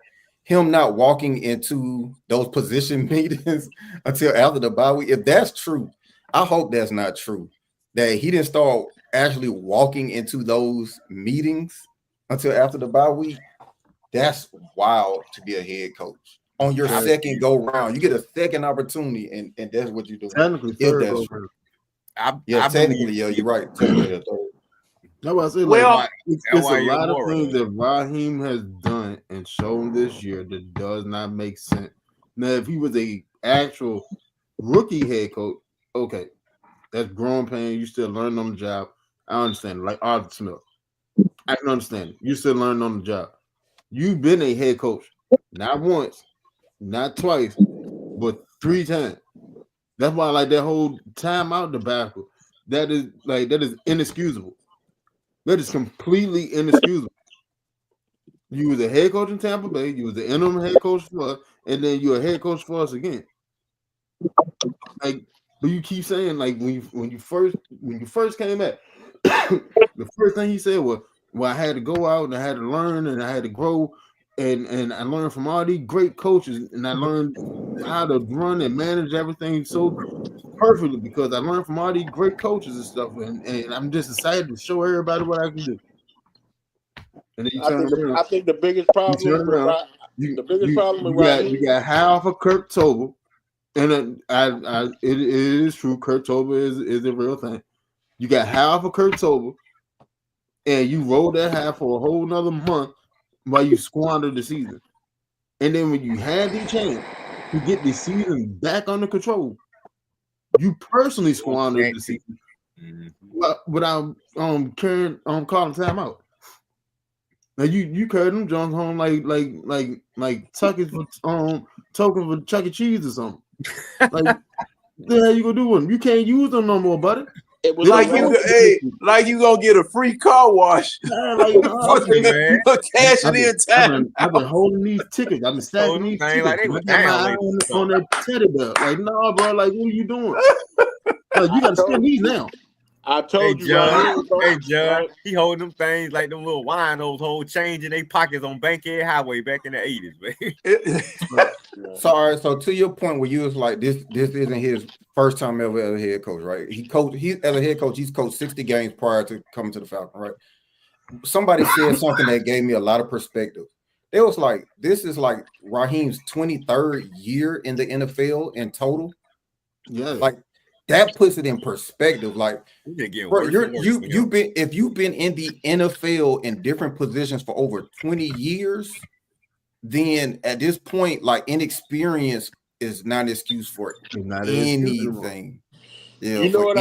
him not walking into those position meetings until after the bye week. If that's true, I hope that's not true. That he didn't start actually walking into those meetings until after the bye week. That's wild to be a head coach. On your second go round, you get a second opportunity, and that's what you do. Technically, If third that's go true. Yeah, I technically, believe. yeah, you're right. Technically, a third. That's why I say, Well, like, it's That's a why you're lot of moral. things that Raheem has done and shown this year that does not make sense. Now, if he was a actual rookie head coach, okay, that's growing pain. You still learning on the job. I understand. Like Arthur Smith, I can understand it. You still learning on the job. You've been a head coach, not once, not twice, but 3 times. That's why I like that whole timeout debacle. That is inexcusable. That is completely inexcusable. You was a head coach in Tampa Bay. You was the interim head coach for us, and then you're a head coach for us again. Like, but you keep saying like when you first came back, the first thing you said was, "Well, I had to go out and I had to learn and I had to grow, and I learned from all these great coaches, and I learned how to run and manage everything so perfectly because I learned from all these great coaches and stuff, and I'm just excited to show everybody what I can do." And then you turn around. I think the biggest problem with You Raheem, got half of Kirk Tobel, and it is true. Kirk Tobel is a real thing. You got half of Kirk Tobel, and you roll that half for a whole nother month while you squander the season. And then when you had the chance to get the season back under control, you personally squandered the season without calling timeout. Now you carried them Jones home like Tucker's for token for Chuck E. Cheese or something. Like the hell you gonna do with them? You can't use them no more, buddy. it was like you gonna get a free car wash. Like, no, for cashing in time. I've been holding these tickets. I've been stacking these tickets. Like I got my eye on that teddy bear. Like, no, bro. Like, what are you doing? Like, you got to spend these now. I told you, John. Hey, John. He holding them things like them little winos hold change in their pockets on Bankhead Highway back in the 80s, man. So to your point where you was like, this isn't his first time ever as a head coach, right? He as a head coach, he's coached 60 games prior to coming to the Falcons, right? Somebody said something that gave me a lot of perspective. It was like, this is like Raheem's 23rd year in the NFL in total. Yeah. Like, that puts it in perspective. Like, bro, you've been in the NFL in different positions for over 20 years, then at this point, like, inexperience is not an excuse for anything. Yeah, you know what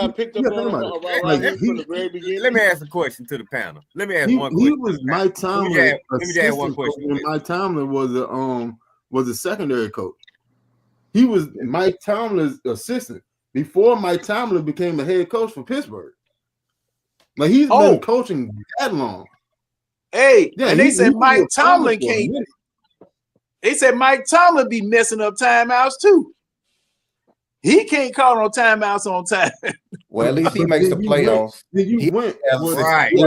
I picked up on about Raheem from the very beginning. Let me ask a question to the panel. Let me ask one question. He was Mike Tomlin. Let me ask one question. When Mike Tomlin was a secondary coach. He was Mike Tomlin's assistant before Mike Tomlin became a head coach for Pittsburgh. Like, he's been coaching that long. Hey, yeah, and they said Mike Tomlin can't. They said Mike Tomlin be messing up timeouts too. He can't call no timeouts on time. Well, at least he makes the playoffs. He went right. He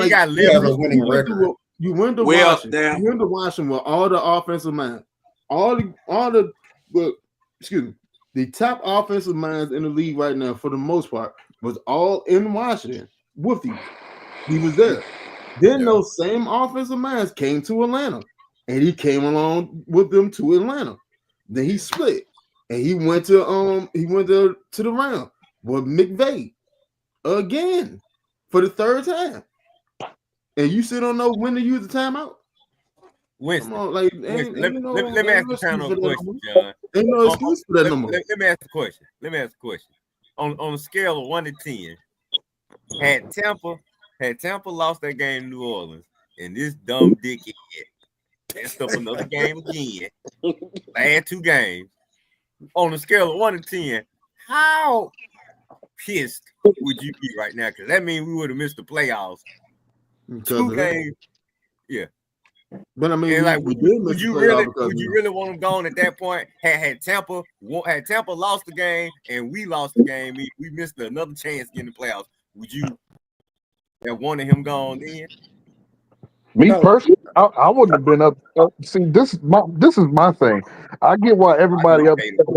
got a winning record. You went to Washington. You went to Washington with all the offensive minds, the top offensive minds in the league right now, for the most part, was all in Washington with you. He was there. Then those same offensive minds came to Atlanta, and he came along with them to Atlanta. Then he split, and he went to the round with McVay again for the third time. And you still don't know when to use the timeout? Winston. Come on, like, let me ask the panel a question, John. Ain't no excuse for that no more. Let me ask the question. On a scale of 1 to 10, had Tampa lost that game in New Orleans, and this dumb dickhead messed up another game again, last 2 games, on a scale of 1 to 10, how pissed would you be right now? Because that means we would have missed the playoffs. 2 games. Yeah. But I mean, like, would you really want them gone at that point? Had Tampa lost the game and we lost the game, we missed another chance in the playoffs. Would you have wanted him gone then? Me personally, I wouldn't have been up. See, this is my thing. I get why everybody upset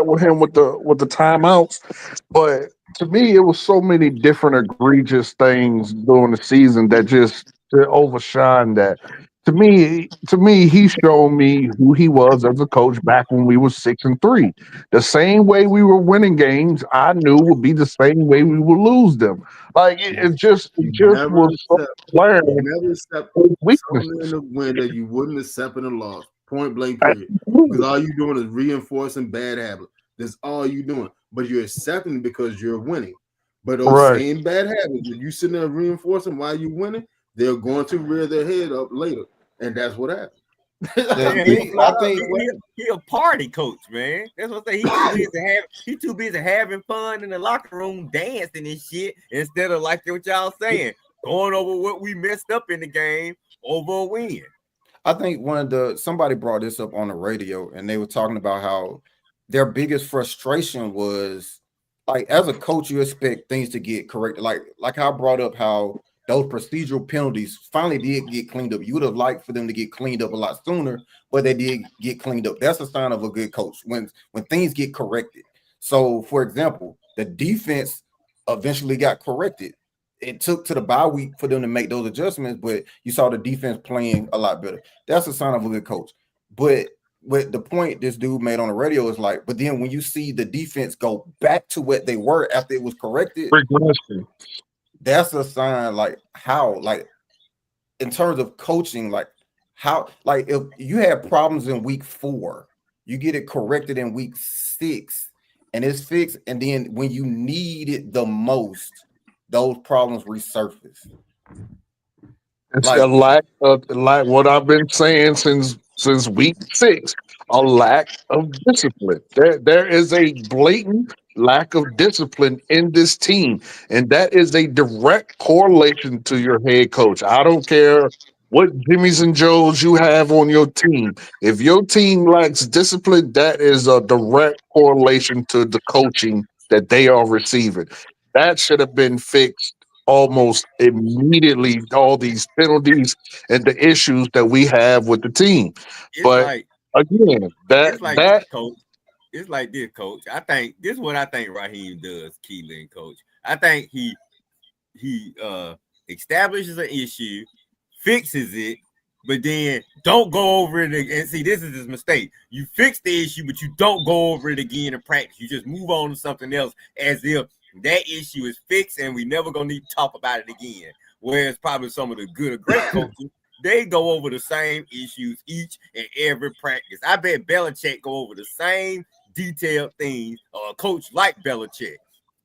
with him with the timeouts, but to me, it was so many different egregious things during the season that just overshine that. to me, he showed me who he was as a coach back when we were 6-3. The same way we were winning games, I knew would be the same way we would lose them. Like it just Never was so accept. clear Never accept his something in weaknesses. the win that you wouldn't accept in a loss. Point blank, period. Because all you're doing is reinforcing bad habits. That's all you're doing. But you're accepting it because you're winning. But those Right. same bad habits, if you sitting there reinforcing while you're winning, they're going to rear their head up later. And that's what happened. Yeah, I think he a party coach, man. That's what I say. He too busy having fun in the locker room, dancing and shit, instead of like what y'all saying, going over what we messed up in the game over a win. I think somebody brought this up on the radio, and they were talking about how their biggest frustration was, like, as a coach, you expect things to get corrected. Like I brought up how those procedural penalties finally did get cleaned up. You would have liked for them to get cleaned up a lot sooner, but they did get cleaned up. That's a sign of a good coach when things get corrected. So, for example, the defense eventually got corrected. It took to the bye week for them to make those adjustments, but you saw the defense playing a lot better. That's a sign of a good coach. But the point this dude made on the radio is like, but then when you see the defense go back to what they were after it was corrected, Regression. that's a sign, like, how, like, in terms of coaching, like, how, like, if you had problems in week 4, you get it corrected in week 6 and it's fixed, and then when you need it the most, those problems resurface. It's a Like, lack of, like what I've been saying since week 6, a lack of discipline. There is a blatant lack of discipline in this team, and that is a direct correlation to your head coach. I don't care what Jimmys and Joes you have on your team. If your team lacks discipline, that is a direct correlation to the coaching that they are receiving. That should have been fixed almost immediately, all these penalties and the issues that we have with the team. It's But like again, it's like this, that coach. It's like this, coach. I think this is what I think Raheem does, Keelan, coach. I think he establishes an issue, fixes it, but then don't go over it again. And see, this is his mistake. You fix the issue, but you don't go over it again in practice. You just move on to something else as if that issue is fixed and we never gonna need to talk about it again. Whereas probably some of the good or great coaches, they go over the same issues each and every practice. I bet Belichick go over the same detailed things, or a coach like Belichick.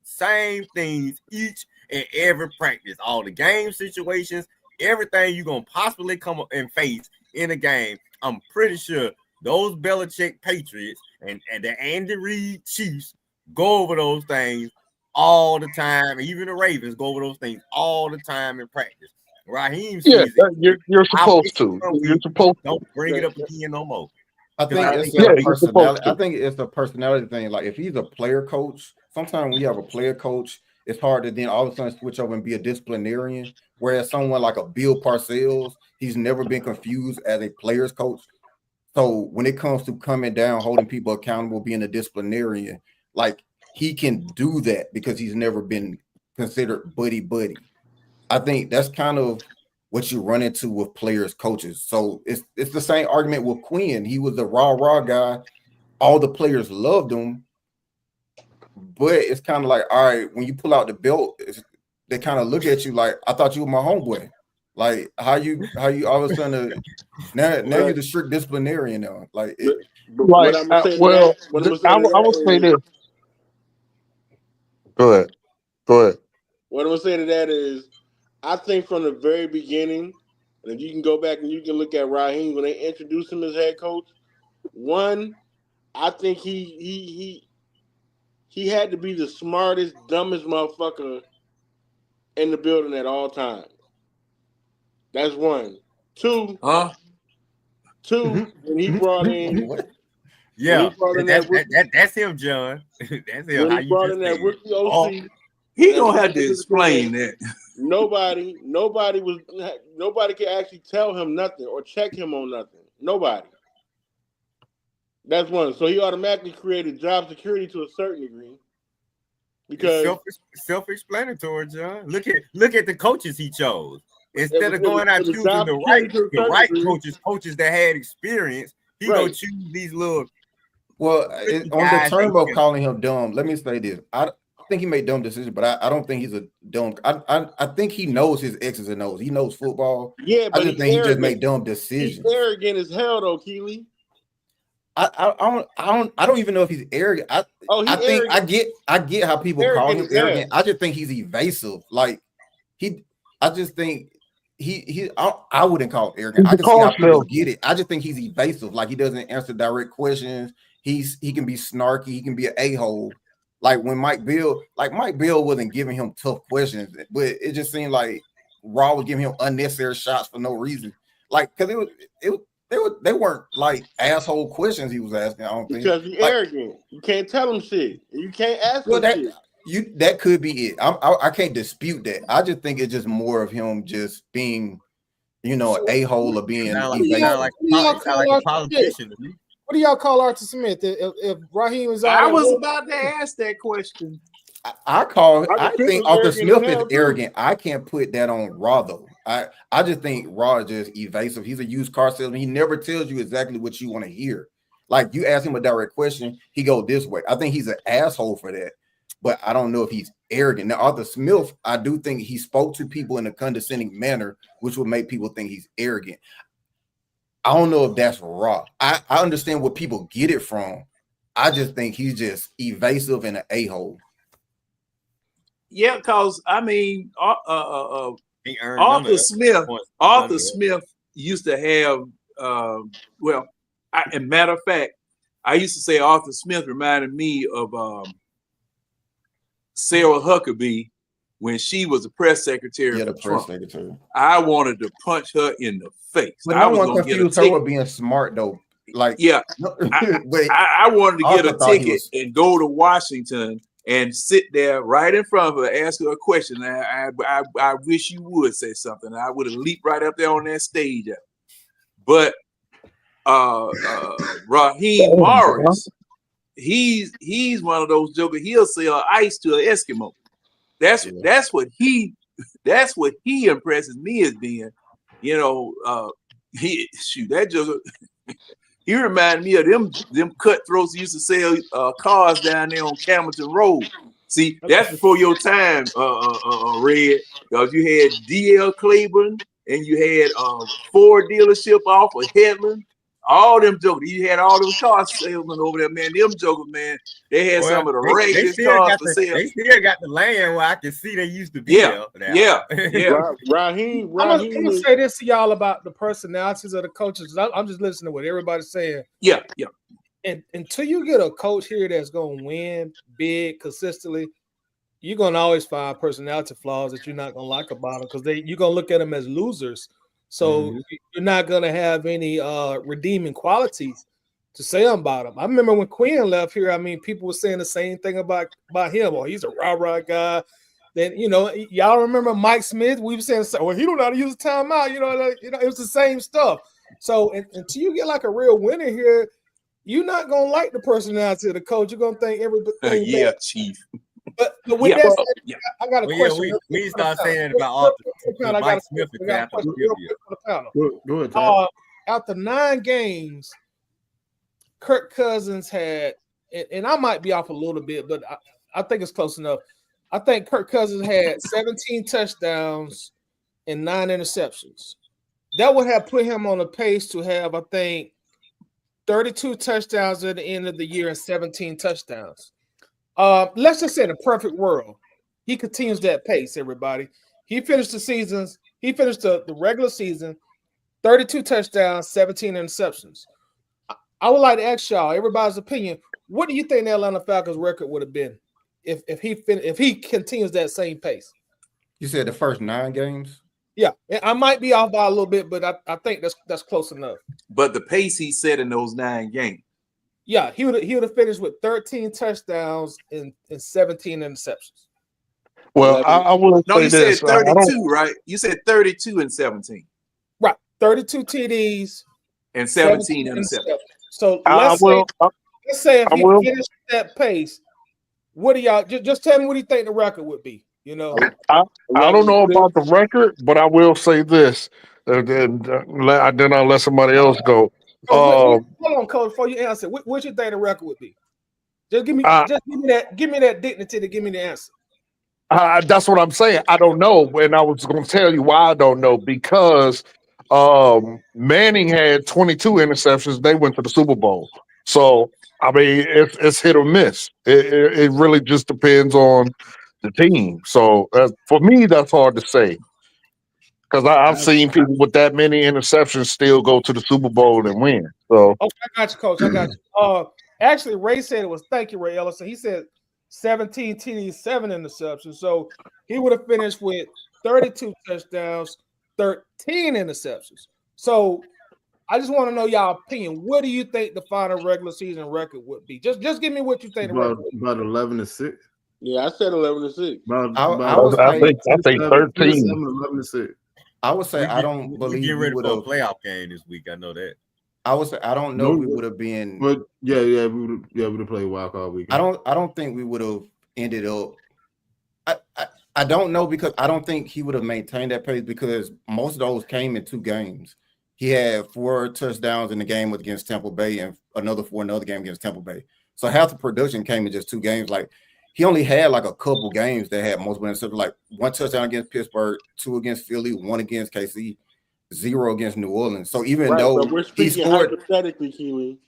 Same things each and every practice. All the game situations, everything you're going to possibly come up and face in a game. I'm pretty sure those Belichick Patriots and the Andy Reid Chiefs go over those things all the time. Even the Ravens go over those things all the time in practice. Raheem yeah, sees it. you're I'll supposed fix it to. one You're week. supposed to. Don't bring it up again no more. I think I it's think a Yeah, everybody, you're supposed personality. I to. think it's a personality thing. Like, if he's a player coach, sometimes when you have a player coach, it's hard to then all of a sudden switch over and be a disciplinarian. Whereas someone like a Bill Parcells, he's never been confused as a player's coach. So when it comes to coming down, holding people accountable, being a disciplinarian, like, he can do that because he's never been considered buddy. I think that's kind of what you run into with players, coaches. So it's the same argument with Quinn. He was a raw guy. All the players loved him, but it's kind of like, all right, when you pull out the belt, they kind of look at you like, I thought you were my homeboy. Like, how you all of a sudden now you're the strict disciplinarian now. Like, but what Like, I'm gonna say to well, that, what I'm gonna I, say to I would say that is, this. Go ahead. Go ahead. what I'm gonna say to that is, I think from the very beginning, and if you can go back and you can look at Raheem when they introduced him as head coach, one, I think he had to be the smartest, dumbest motherfucker in the building at all times. That's one. Two, Huh? when he brought in what? yeah, that rookie, that's him, John. That's him. when How he you brought just in said that it. rookie OC, Oh, He that gonna rookie have to defensive explain coordinator, that. nobody could actually tell him nothing or check him on nothing. Nobody. That's one. So he automatically created job security to a certain degree it's because self-explanatory, John. Look at the coaches he chose. Instead of going out choosing the right coaches that had experience, he go choose these little. Well, on the term of calling him dumb, let me say this. I think he made dumb decisions, but I don't think he's a dumb. I think he knows his X's and O's. He knows football. Yeah, but I just think he just made dumb decisions. He's arrogant as hell, though, Keely. I don't even know if he's arrogant. I think arrogant. I get how people call him arrogant. I just think he's evasive. Like I just think I wouldn't call him arrogant. I can see how people get it. I just think he's evasive. Like he doesn't answer direct questions. He can be snarky. He can be an a-hole. Like when Mike Bill wasn't giving him tough questions, but it just seemed like Raw was giving him unnecessary shots for no reason. Like because they weren't like asshole questions he was asking. I don't think because he's arrogant. You can't tell him shit. You can't ask him shit. That could be it. I can't dispute that. I just think it's just more of him just being, a-hole or being like a politician. What do y'all call Arthur Smith if Raheem is? I was about to ask that question. I think Arthur Smith is arrogant. I can't put that on Raw though. I just think Raw is just evasive. He's a used car salesman. He never tells you exactly what you want to hear. Like you ask him a direct question, he go this way. I think he's an asshole for that, but I don't know if he's arrogant. Now Arthur Smith, I do think he spoke to people in a condescending manner, which would make people think he's arrogant. I don't know if that's Raw. I understand what people get it from. I just think he's just evasive and an a-hole. Yeah, because I mean, Arthur Smith used to have. As a matter of fact, I used to say Arthur Smith reminded me of Sarah Huckabee when she was the press secretary for Trump. I wanted to punch her in the face. But I was going to confuse her with being smart though. Like, yeah, I wanted to get a ticket and go to Washington and sit there right in front of her, ask her a question. I wish you would say something. I would have leaped right up there on that stage. But Raheem Morris, he's one of those jokers. He'll sell ice to an Eskimo. That's what he impresses me as being. That joker. He reminded me of them cutthroats who used to sell cars down there on Camilton Road. See, that's before your time, Red, because you had D.L. Claiborne and you had Ford dealership off of Headland. All them jokers. You had all those car salesmen over there, man. Them jokers, man. They had some of the raggedest cars for sale. They still got the land where I can see they used to be. Yeah. Raheem. I'm gonna say this to y'all about the personalities of the coaches. I'm just listening to what everybody's saying. Yeah. And until you get a coach here that's gonna win big consistently, you're gonna always find personality flaws that you're not gonna like about them because you're gonna look at them as losers. So you're not gonna have any redeeming qualities to say about him. I remember when Quinn left here. I mean, people were saying the same thing about him. Oh, he's a rah-rah guy. Then y'all remember Mike Smith? We were saying, well, he don't know how to use a timeout. It was the same stuff. So until you get like a real winner here, you're not gonna like the personality of the coach. You're gonna think everything. Yeah, Chief. But with that said, I got a question. We start saying about Mike Smith. Go ahead. After 9 games, Kirk Cousins had, and I might be off a little bit, but I think it's close enough. I think Kirk Cousins had 17 touchdowns and 9 interceptions. That would have put him on a pace to have, I think, 32 touchdowns at the end of the year and 17 touchdowns. Let's just say in a perfect world, he continues that pace, everybody. He finished the regular season, 32 touchdowns, 17 interceptions. I would like to ask y'all, everybody's opinion, what do you think the Atlanta Falcons record would have been if he continues that same pace? You said the first 9 games? Yeah, I might be off by a little bit, but I think that's close enough. But the pace he set in those 9 games. Yeah, he would have finished with 13 touchdowns and 17 interceptions. Well, I will say you this. said 32, right? You said 32 and 17. Right, 32 TDs and 17 interceptions. So let's say if he finished that pace, what do y'all just tell me what do you think the record would be? You know, I don't know about the record, but I will say this. Then I'll let somebody else go. Coach, hold on, Coach. Before you answer, what you think the record would be? Just give me that dignity to give me the answer. That's what I'm saying. I don't know, and I was going to tell you why I don't know because Manning had 22 interceptions. They went to the Super Bowl, so I mean it's hit or miss. It really just depends on the team. So for me, that's hard to say because I've seen people with that many interceptions still go to the Super Bowl and win. So okay, I got you, Coach. I got you. Actually, Ray said it was. Thank you, Ray Ellison. He said 17 TDs, 7 interceptions. So he would have finished with 32 touchdowns, 13 interceptions. So I just want to know y'all opinion. What do you think the final regular season record would be? Just give me what you think the record would be. About 11-6. Yeah, I said 11-6. I think 13. 11-6. I would say I don't we believe getting we ready would for a have. playoff game this week. I know that. I would say I don't know if we would have been. But yeah, we would have played wild card weekend. I don't think we would have ended up. I don't know because I don't think he would have maintained that pace because most of those came in 2 games. He had 4 touchdowns in the game against Tampa Bay and another 4 in another game against Tampa Bay. So half the production came in just 2 games. Like he only had like a couple games that had multiple interceptions, like 1 touchdown against Pittsburgh, 2 against Philly, 1 against KC, 0 against New Orleans. So even though but we're speaking hypothetically, Keely.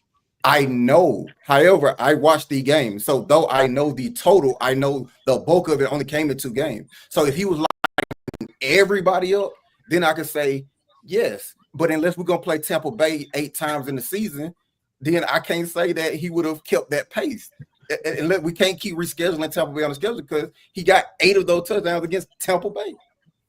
I know. However, I watched the game. So though I know the total, I know the bulk of it only came in 2 games. So if he was lining everybody up, then I could say yes. But unless we're going to play Tampa Bay 8 times in the season, then I can't say that he would have kept that pace. And we can't keep rescheduling Tampa Bay on the schedule because he got 8 of those touchdowns against Tampa Bay.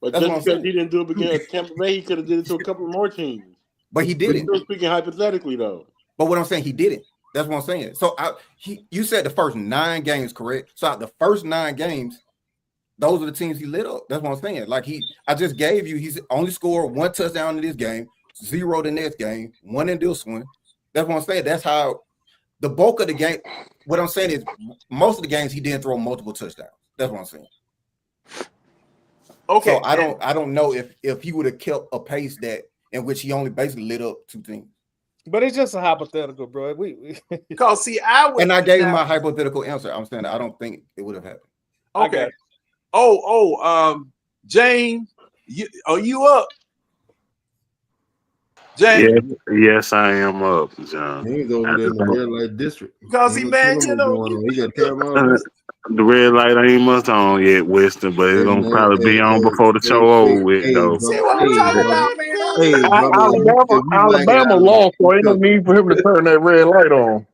But that's just because he didn't do it against Tampa Bay, he could have did it to a couple more teams. But he didn't. We're still speaking hypothetically, though. But what I'm saying, he didn't. That's what I'm saying. So you said the first 9 games, correct? So out the first 9 games, those are the teams he lit up. That's what I'm saying. Like I just gave you, he's only scored 1 touchdown in this game, 0 the next game, 1 in this one. That's what I'm saying. That's how the bulk of the game. What I'm saying is most of the games he didn't throw multiple touchdowns. That's what I'm saying. Okay. So I don't know if he would have kept a pace that in which he only basically lit up 2 teams. But it's just a hypothetical, bro. Because see, I gave him my hypothetical answer. I'm saying I don't think it would have happened. Okay. Jane, are you up? Jane. Yes, I am up, John. He's over there in the red light district. Because he got the red light ain't much on yet, Weston, but it's gonna probably be on before the show over with, though. See what I'm talking about, man? Alabama lost, so ain't no need for him to turn that red light on.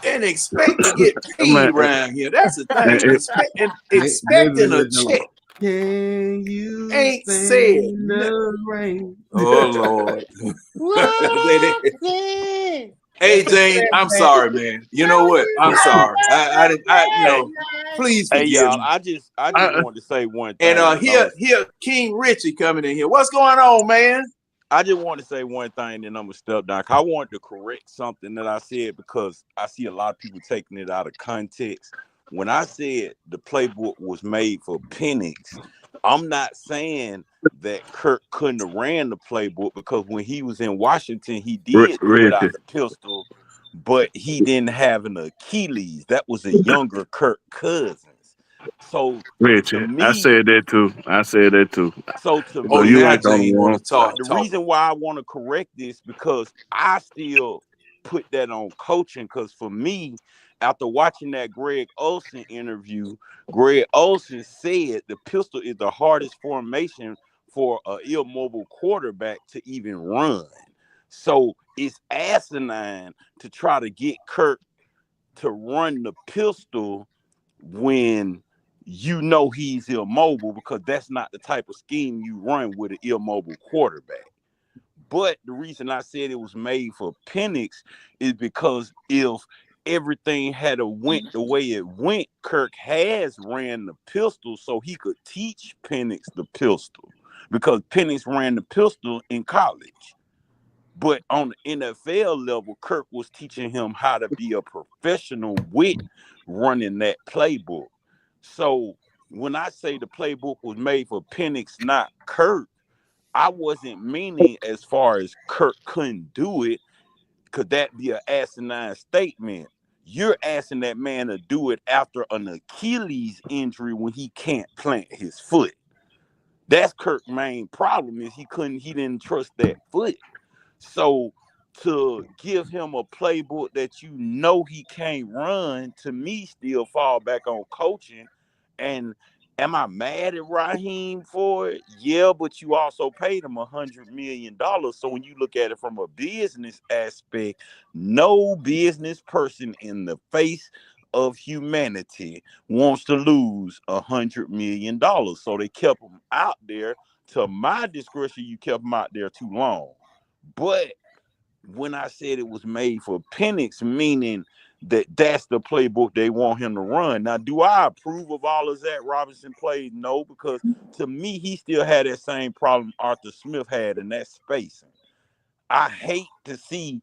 And expect to get paid around here. That's the thing. Expecting a check. Can you ain't said the rain? Oh Lord. Hey Jane, I'm sorry, man. You know what? I'm sorry. I please forgive y'all. me. I just wanted to say one thing. And here King Richie coming in here. What's going on, man? I just want to say one thing, then I'm gonna step down. I wanted to correct something that I said because I see a lot of people taking it out of context. When I said the playbook was made for Penix, I'm not saying that Kirk couldn't have ran the playbook because when he was in Washington, he did throw it out the pistol, but he didn't have an Achilles. That was a younger Kirk Cousins. So Richard, I said that too. So to me, you ain't the one. The reason why I want to correct this because I still put that on coaching because for me, after watching that Greg Olsen interview, Greg Olsen said the pistol is the hardest formation for an immobile quarterback to even run. So it's asinine to try to get Kirk to run the pistol when you know he's immobile because that's not the type of scheme you run with an immobile quarterback. But the reason I said it was made for Penix is because if everything had went the way it went, Kirk has ran the pistol so he could teach Penix the pistol because Penix ran the pistol in college. But on the NFL level, Kirk was teaching him how to be a professional with running that playbook. So when I say the playbook was made for Penix, not Kirk, I wasn't meaning as far as Kirk couldn't do it. Could that be an asinine statement? You're asking that man to do it after an Achilles injury when he can't plant his foot. That's Kirk's main problem is he didn't trust that foot. So to give him a playbook that you know he can't run, to me, still fall back on coaching. And am I mad at Raheem for it? Yeah, but you also paid him $100 million. So when you look at it from a business aspect, no business person in the face of humanity wants to lose $100 million. So they kept him out there. To my discretion, you kept him out there too long. But when I said it was made for Penix, meaning that that's the playbook they want him to run. Now, do I approve of all of Zach Robinson plays? No, because to me, he still had that same problem Arthur Smith had, and that's spacing. I hate to see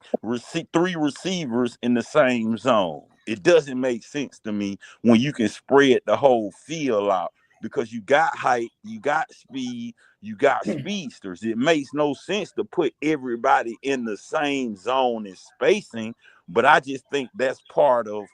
three receivers in the same zone. It doesn't make sense to me when you can spread the whole field out because you got height, you got speed, you got speedsters. It makes no sense to put everybody in the same zone and spacing, but I just think that's part of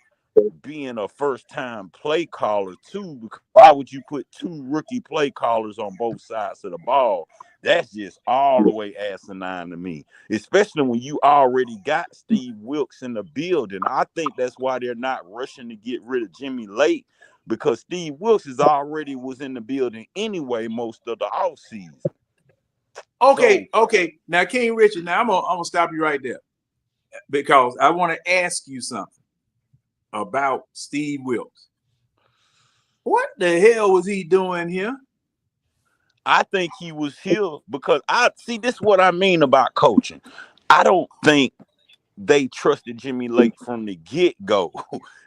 being a first-time play caller too. Because why would you put two rookie play callers on both sides of the ball? That's just all the way asinine to me, especially when you already got Steve Wilkes in the building. I think that's why they're not rushing to get rid of Jimmy Lake, because Steve Wilkes was in the building anyway most of the offseason. Okay. Now, King Richard, now I'm gonna stop you right there because I want to ask you something about Steve Wilkes. What the hell was he doing here? I think he was here because this is what I mean about coaching. I don't think they trusted Jimmy Lake from the get-go,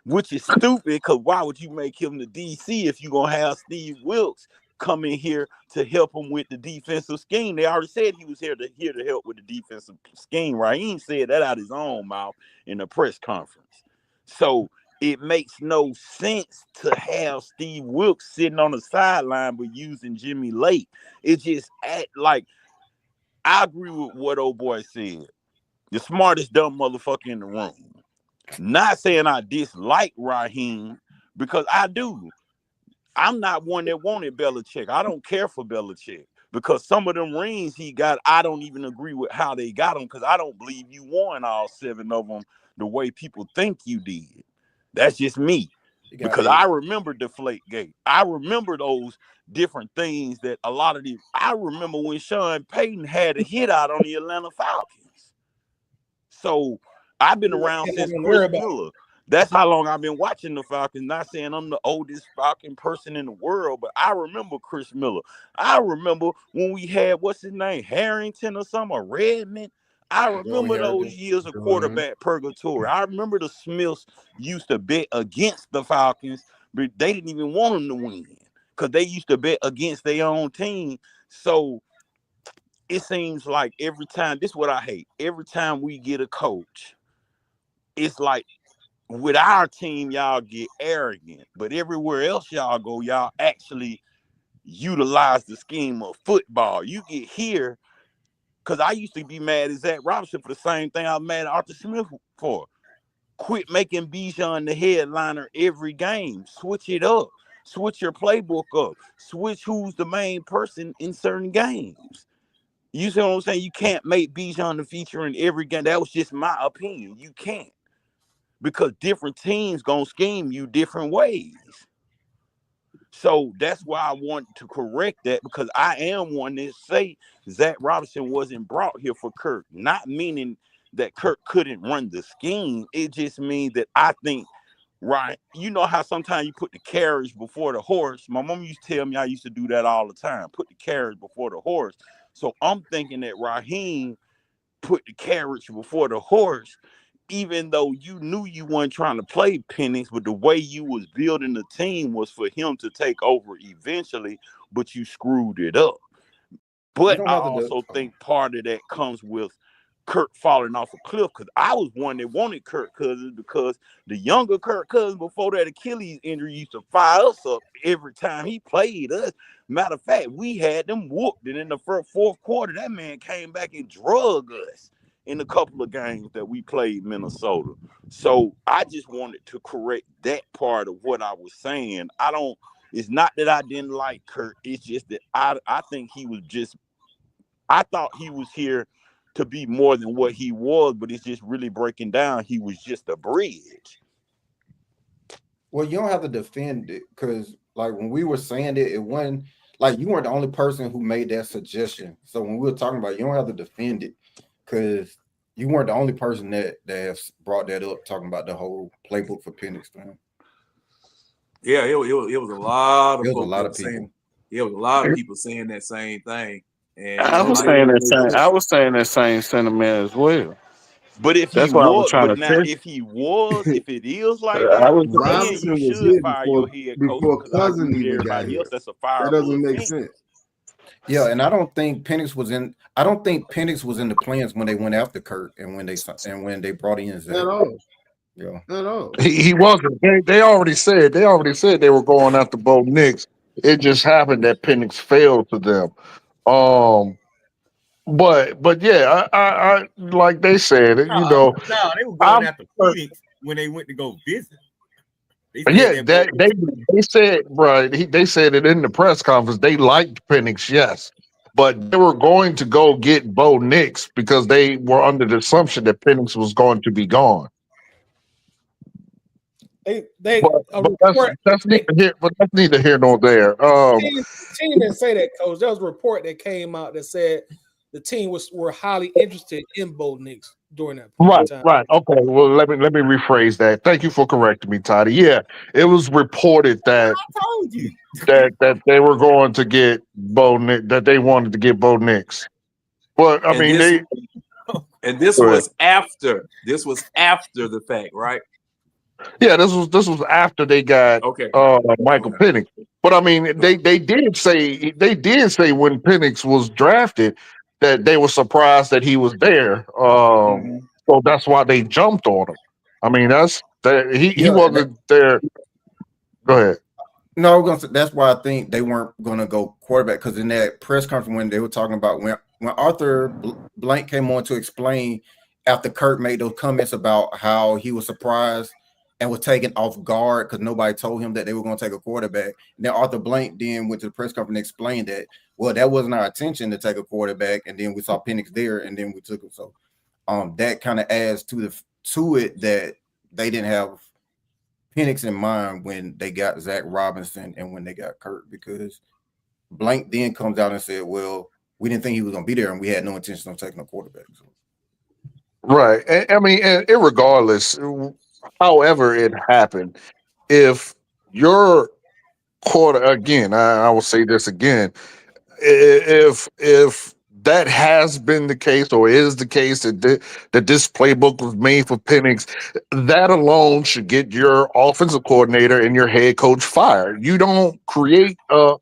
which is stupid because why would you make him the DC if you're going to have Steve Wilkes come in here to help him with the defensive scheme? They already said he was here to help with the defensive scheme, right? He ain't said that out of his own mouth in the press conference. So it makes no sense to have Steve Wilkes sitting on the sideline but using Jimmy Lake. It just like I agree with what old boy said. The smartest dumb motherfucker in the room. Not saying I dislike Raheem because I do. I'm not one that wanted Belichick. I don't care for Belichick because some of them rings he got, I don't even agree with how they got them because I don't believe you won all 7 of them the way people think you did. That's just me. Because I remember Deflategate. I remember those different things that a lot of these. I remember when Sean Payton had a hit out on the Atlanta Falcons. So I've been around since Chris Miller. That's how long I've been watching the Falcons. Not saying I'm the oldest Falcon person in the world, but I remember Chris Miller. I remember when we had, what's his name, Harrington or something, or Redmond. I remember those years of quarterback purgatory. I remember the Smiths used to bet against the Falcons, but they didn't even want them to win because they used to bet against their own team. So it seems like every time, this is what I hate, every time we get a coach, it's like with our team, y'all get arrogant, but everywhere else y'all go, y'all actually utilize the scheme of football. You get here, because I used to be mad at Zach Robinson for the same thing I was mad at Arthur Smith for. Quit making Bijan the headliner every game. Switch it up. Switch your playbook up. Switch who's the main person in certain games. You see what I'm saying? You can't make Bijan the feature in every game. That was just my opinion. You can't. Because different teams gonna scheme you different ways. So that's why I want to correct that, because I am one that say Zach Robinson wasn't brought here for Kirk. Not meaning that Kirk couldn't run the scheme. It just means that I think, right, you know how sometimes you put the carriage before the horse. My mom used to tell me I used to do that all the time. Put the carriage before the horse. So I'm thinking that Raheem put the carriage before the horse, even though you knew you weren't trying to play Penix, but the way you was building the team was for him to take over eventually, but you screwed it up. But I also think part of that comes with Kirk falling off a cliff, because I was one that wanted Kirk Cousins, because the younger Kirk Cousins before that Achilles injury used to fire us up every time he played us. Matter of fact, we had them whooped, and in the fourth quarter, that man came back and drug us in a couple of games that we played Minnesota. So I just wanted to correct that part of what I was saying. It's not that I didn't like Kirk. It's just that I think he was just, I thought he was here to be more than what he was, but it's just really breaking down. He was just a bridge. Well, you don't have to defend it, because like when we were saying it, it wasn't like you weren't the only person who made that suggestion. So when we were talking about it, you don't have to defend it, because you weren't the only person that has brought that up, talking about the whole playbook for Penix thing. Yeah, it was a lot of It was a folks lot that of people. saying, it was a lot of people saying that same thing. And I was like, saying that same. I was saying that same sentiment as well. But if he That's why I was was, trying but to now say. if it is like I that, was. then you Robinson was should here fire before your head coach, because I agree Cousin with even got everybody here. else. That's a That fireable doesn't make offense. sense. Yeah, and I don't think Penix was in. I don't think Penix was in the plans when they went after Kurt and when they brought in Zach. At all. Yeah, At all. He wasn't. They already said they were going after Bo Nix. It just happened that Penix failed to them. Um, but yeah, I like they said, No, they were going I'm after Phoenix when they went to go visit. They said yeah, that that they said right. They said it in the press conference. They liked Penix, yes, but they were going to go get Bo Nix because they were under the assumption that Penix was going to be gone. They But, a but report. that's neither here. But that's neither here nor there. Team didn't say that, coach. There was a report that came out that said the team were highly interested in Bo Nix during that point in Right, time. right. Okay. Well, let me rephrase that. Thank you for correcting me, Toddy. Yeah, it was reported that I told you. that they were going to get Bo Nix, that they wanted to get Bo Nix. But I and mean, this go ahead. was after the fact, right? Yeah, this was after they got Okay. Michael Okay. Penix. But I mean, they did say when Penix was drafted that they were surprised that he was there. Mhm. So that's why they jumped on him. I mean, that's that he yeah. wasn't there. Go ahead. No, I was gonna say, that's why I think they weren't gonna go quarterback, because in that press conference when they were talking about when Arthur Blank came on to explain after Kurt made those comments about how he was surprised and was taken off guard because nobody told him that they were going to take a quarterback. And then Arthur Blank then went to the press conference and explained that, well, that wasn't our intention to take a quarterback, and then we saw Penix there, and then we took him. So that kind of adds to it that they didn't have Penix in mind when they got Zach Robinson and when they got Kurt, because Blank then comes out and said, well, we didn't think he was going to be there, and we had no intention of taking a quarterback. So. Right. I mean, and irregardless, however it happened, if your quarter again, I will say this again, if that has been the case or is the case that that this playbook was made for Penix, that alone should get your offensive coordinator and your head coach fired. You don't create a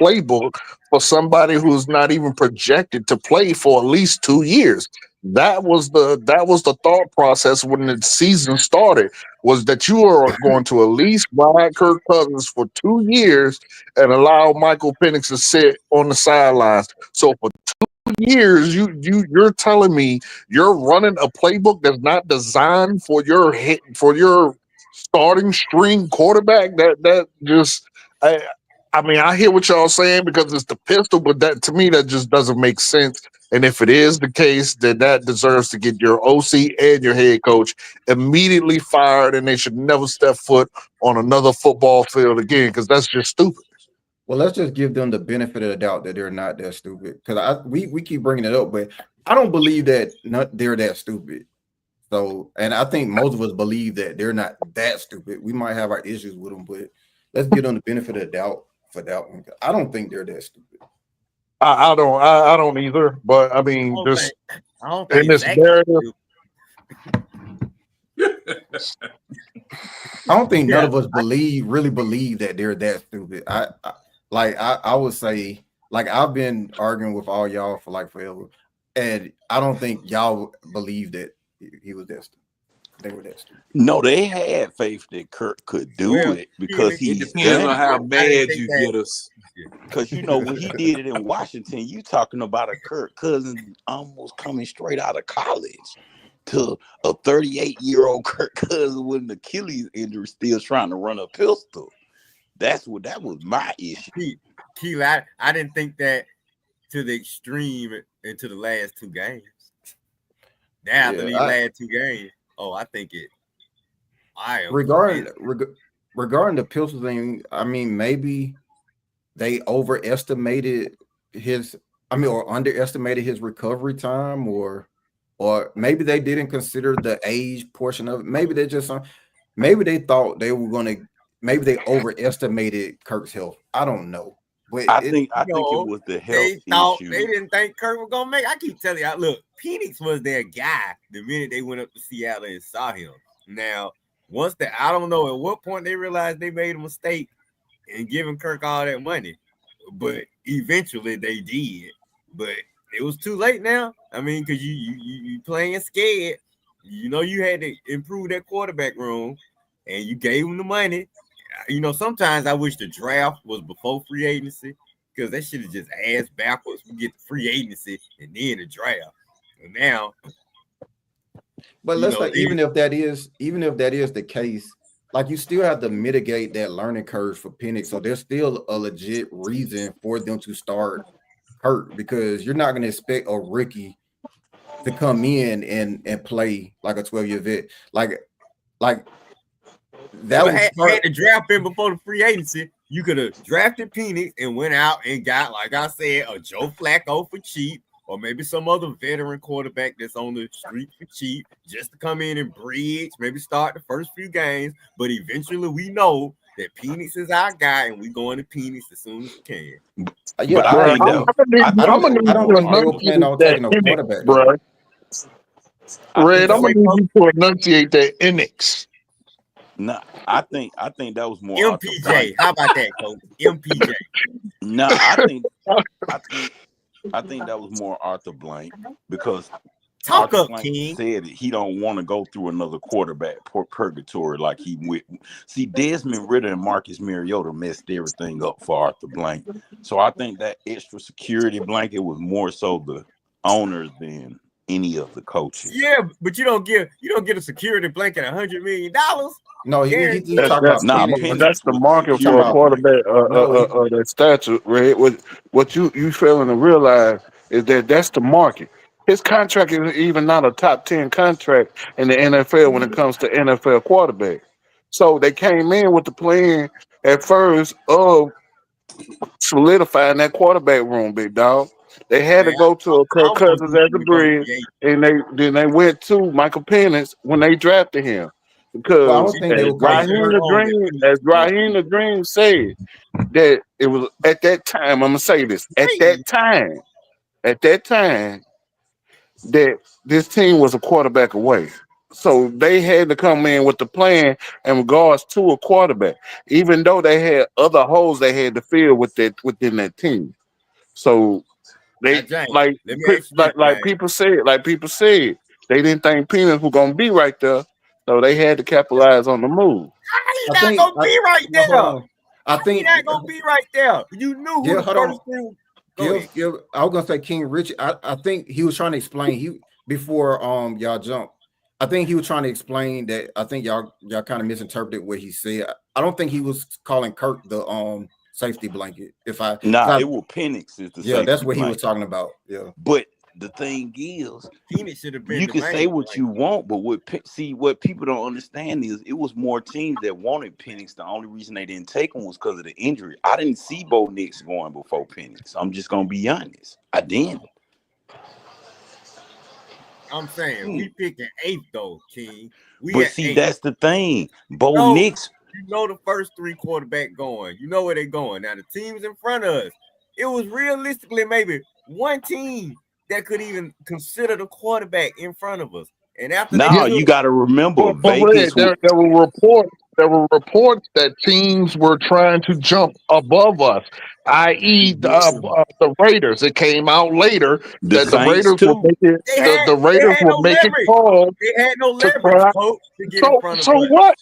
playbook for somebody who's not even projected to play for at least 2 years. That was the thought process when the season started, was that you are going to at least ride Kirk Cousins for 2 years and allow Michael Penix to sit on the sidelines. So for 2 years, you're telling me you're running a playbook that's not designed for your starting string quarterback. That just I mean, I hear what y'all saying because it's the pistol, but that to me that just doesn't make sense. And if it is the case, then that deserves to get your OC and your head coach immediately fired, and they should never step foot on another football field again, because that's just stupid. Well, let's just give them the benefit of the doubt that they're not that stupid, because we keep bringing it up, but I don't believe that they're that stupid. So, and I think most of us believe that they're not that stupid. We might have our issues with them, but let's give them the benefit of the doubt for that one. I don't think they're that stupid. I don't either. But I mean, just I don't in think this Zach narrative, I don't think none Yeah, of us really believe that they're that stupid. I would say, like, I've been arguing with all y'all for like forever. And I don't think y'all believe that he was destined. They were destined. No, they had faith that Kirk could do it because It he's depends done on how it. mad you get us. Because when he did it in Washington, you talking about a Kirk Cousins almost coming straight out of college to a 38-year-old Kirk Cousins with an Achilles injury, still trying to run a pistol. That was my issue. Keely, I didn't think that to the extreme into the last two games. Now after these last two games, I think it. Regarding the pistol thing, I mean, maybe they overestimated or underestimated his recovery time, or maybe they didn't consider the age portion of it. Maybe they thought they were gonna. Maybe they overestimated Kirk's health. I don't know. But I think it was the health issue. They didn't think Kirk was gonna make. I keep telling you, look, Penix was their guy the minute they went up to Seattle and saw him. Now, I don't know at what point they realized they made a mistake in giving Kirk all that money, but eventually they did. But it was too late now. I mean, because you playing scared. You know you had to improve that quarterback room, and you gave them the money. Sometimes I wish the draft was before free agency because they should have just asked backwards. We get the free agency and then the draft. And now, but let's even if that is the case, like you still have to mitigate that learning curve for Penix. So there's still a legit reason for them to start Kirk, because you're not going to expect a rookie to come in and play like a 12-year vet. Like that was had to draft him before the free agency. You could have drafted Penix and went out and got, like I said, a Joe Flacco for cheap, or maybe some other veteran quarterback that's on the street for cheap, just to come in and bridge, maybe start the first few games. But eventually we know that Penix is our guy, and we going to Penix as soon as we can. Yeah, I don't plan on taking a quarterback, bro. Red, I'm gonna need you to enunciate that Penix. No, I think that was more MPJ. How about that, coach? MPJ. No, I think that was more Arthur Blank, because Arthur Blank said he don't want to go through another quarterback purgatory like he went. See, Desmond Ridder and Marcus Mariota messed everything up for Arthur Blank. So I think that extra security blanket was more so the owners than any of the coaches. Yeah, but you don't get a security blanket $100 million. No, he's talking about that's the market for a quarterback. That statue, Red. What you failing to realize is that's the market. His contract is even not a top 10 contract in the NFL when it comes to NFL quarterback. So they came in with the plan at first of solidifying that quarterback room, big dog. They had to go to a Kirk Cousins as a bridge, and they went to Michael Penix when they drafted him. Because as Raheem the Dream said, that it was at that time, I'm gonna say this, at that time that this team was a quarterback away. So they had to come in with the plan in regards to a quarterback, even though they had other holes they had to fill within that team. So they like people said, they didn't think Penix was gonna be right there. So they had to capitalize on the move. He's not gonna be right there. I think he's not gonna be right there. You knew who the first thing. I was gonna say King Richard. I think he was trying to explain before y'all jump. I think he was trying to explain that. I think y'all kind of misinterpreted what he said. I don't think he was calling Kirk the safety blanket. It was Penix is the safety that's what blanket. He was talking about. Yeah, but the thing is, you can say what you want, but what people don't understand is it was more teams that wanted Penix. The only reason they didn't take him was because of the injury. I didn't see Bo Nix going before Penix. I'm just gonna be honest. I didn't. I'm saying we picking 8th though, King. That's the thing. Bo Nix. You know the first 3 quarterback going. You know where they're going. Now the teams in front of us. It was realistically maybe one team that could even consider the quarterback in front of us. And after you got to remember, there were reports there were reports that teams were trying to jump above us, i.e., the Raiders. It came out later The that the Saints Raiders were too. making the They Raiders had were no making leverage. calls They had no to leverage, try. coach, to get in So front of so us. what?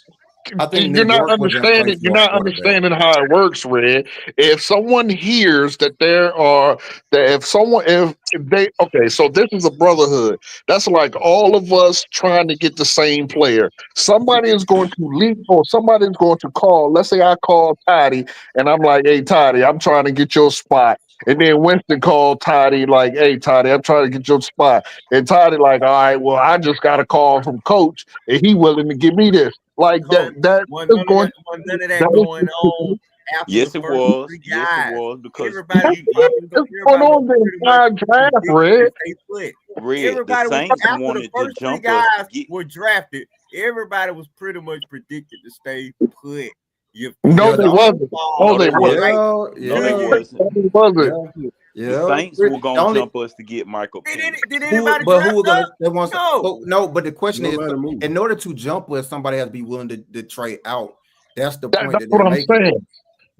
I think You're New not York was in play understanding. You're for a not quarterback. understanding how it works, Red. If someone hears that there are that if they okay, so this is a brotherhood. That's like all of us trying to get the same player. Somebody is going to leap or somebody is going to call. Let's say I call Toddy and I'm like, "Hey, Toddy, I'm trying to get your spot." And then Winston called Toddy like, "Hey, Toddy, I'm trying to get your spot." And Toddy like, "All right, well, I just got a call from Coach, and he willing to give me this." Like Coach, that is going. wasn't none of that That going is on after the Yes, it first was. three Yes, it guys. was because Everybody, it's going everybody was on the pretty much entire draft, predicted Red. to stay put. Red, the Everybody was Saints after the wanted to first three jump us to guys get. were drafted. Everybody was pretty much predicted to stay put. You No, Yeah, feel they me? the, wasn't. No, No, they they wasn't. wasn't. yeah, No, they yeah, wasn't. No, they wasn't. yeah, The yeah. Saints The were gonna only jump us to get Michael Penix. Did who, anybody but who draft were gonna us? they want No. no, but the question is, Nobody moved. in order to jump us, somebody has to be willing to trade out. That's the point That's that what they're I'm making. saying.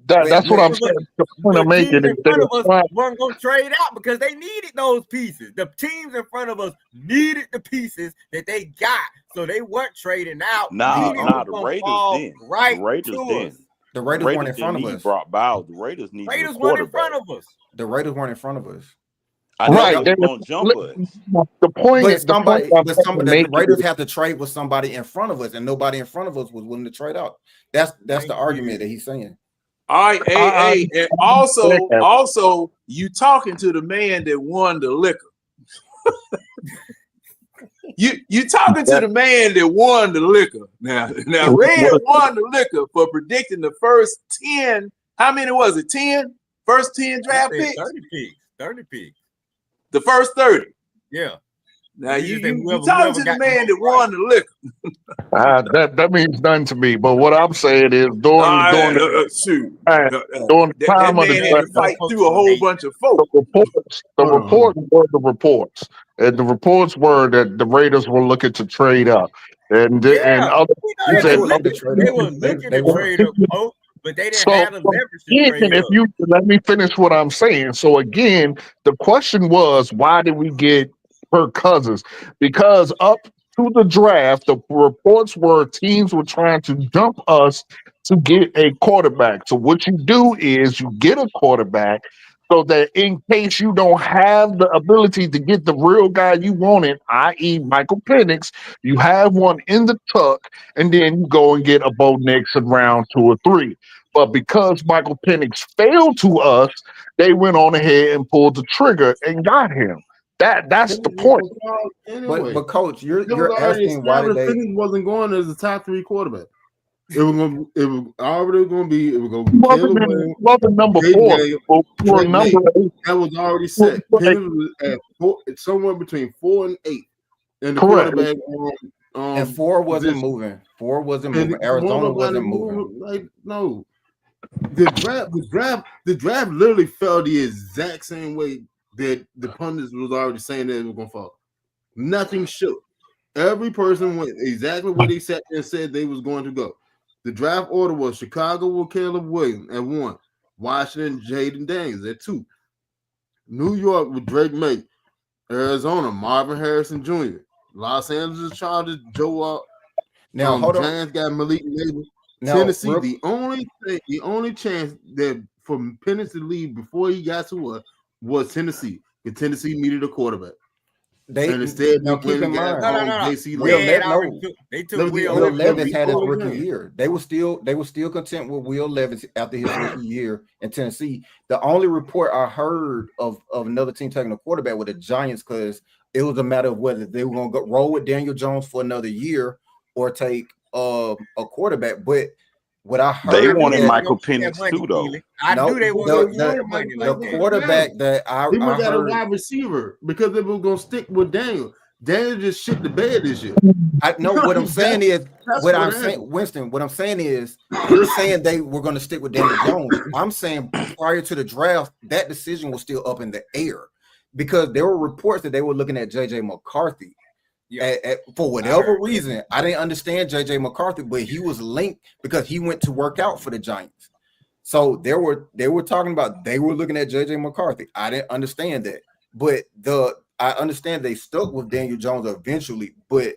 When, That's what when, I'm saying. The point I'm The teams making is in they front were of us trying. weren't going to trade out because they needed those pieces. The teams in front of us needed the pieces that they got, so they weren't trading out. Nah, Phoenix nah, was the going to Raiders fall didn't. The right Raiders to us. didn't. the The Raiders weren't Raiders in didn't front of need us. Brock Bowers. The Raiders needed a Raiders weren't in front quarterback. of us. The Raiders weren't in front of us. I know Right. they were gonna jump us. The point But I'm the making Raiders is have to trade with somebody in front of us, and nobody in front of us was willing to trade out. That's Thank the argument you. that he's saying. All right, I and understand that. also, you talking to the man that won the liquor. You talking to the man that won the liquor. Now Red won the liquor for predicting the first 10. How many was it? 10? First 10 draft picks? 30 picks. 30 picks. The first 30. Yeah. Now You you just say you talking to the got man the that most won the liquor. That means nothing to me. But what I'm saying is All right, shoot. during the That time of the man had draft, to fight through a whole bunch of folks. the Hold on. reports were the reports, and the reports were that the Raiders were looking to trade up, and Yeah, other we know Yeah, they they were were looking to looking. trade They up. were looking They to were. trade up, oh, but they didn't So, have the leverage to again, trade if up. you let me finish what I'm saying. So again, the question was, why did we get Kirk Cousins? Because up to the draft, the reports were teams were trying to dump us to get a quarterback. So what you do is you get a quarterback so that in case you don't have the ability to get the real guy you wanted, i.e. Michael Penix, you have one in the tuck, and then you go and get a Bo Nix in round 2 or 3. But because Michael Penix failed to us, they went on ahead and pulled the trigger and got him. That's the point. Anyway, But coach, it was you're already asking why did established they? Penix wasn't going as a top 3 quarterback. It was already going to be. It was going to He be Caleb Williams, wasn't number Jay 4, Daniels, but we were Drake number May. 8. That was already set. Correct. Penix was at 4, somewhere between 4 and 8, and the Correct. quarterback And 4 wasn't position. moving. 4 wasn't And moving. Arizona wasn't moving. like no. The draft literally fell the exact same way that the pundits was already saying that it was gonna fall. Nothing shook. Every person went exactly where they sat and said they was going to go. The draft order was Chicago with Caleb Williams at 1, Washington Jaden Daniels at 2, New York with Drake May, Arizona Marvin Harrison Jr., Los Angeles Chargers Joe. Now hold on. Giants got Malik Nabel. Now, Tennessee, real- the only chance that for Penix to leave before he got to us was Tennessee. Because Tennessee needed a quarterback. And instead now they keep in mind. JC Will Levis. They took Will Levis had his only rookie game. year. They were still content with Will Levis after his rookie year in Tennessee. The only report I heard of another team taking a quarterback were the Giants, because it was a matter of whether they were going to roll with Daniel Jones for another year or take a quarterback. But what I heard, they wanted Michael Penix too, though. I knew they were the quarterback that I He got a heard. wide receiver because they were going to stick with Daniel. Daniel just shit the bed this year. I know what I'm saying is what I'm happened. saying, Winston. What I'm saying is you're saying they were going to stick with Daniel Jones. I'm saying prior to the draft, that decision was still up in the air because there were reports that they were looking at JJ McCarthy. For whatever reason, I didn't understand JJ McCarthy, but he was linked because he went to work out for the Giants. So they were talking about they were looking at JJ McCarthy. I didn't understand that, but I understand they stuck with Daniel Jones eventually, but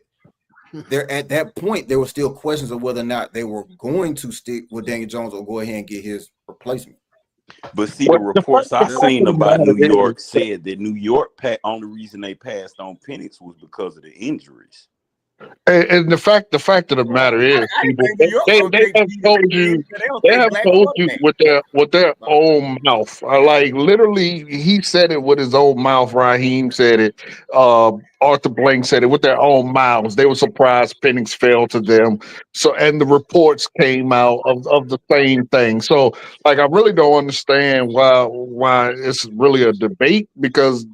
there at that point there were still questions of whether or not they were going to stick with Daniel Jones or go ahead and get his replacement. But see, the reports I seen about New York said that New York only reason they passed on Penix was because of the injuries. And the fact of the matter is, people, they have told you with their own mouth. Like literally, he said it with his own mouth. Raheem said it. Arthur Blank said it with their own mouths. They were surprised Penix fell to them. So, and the reports came out of the same thing. So, like, I really don't understand why it's really a debate, because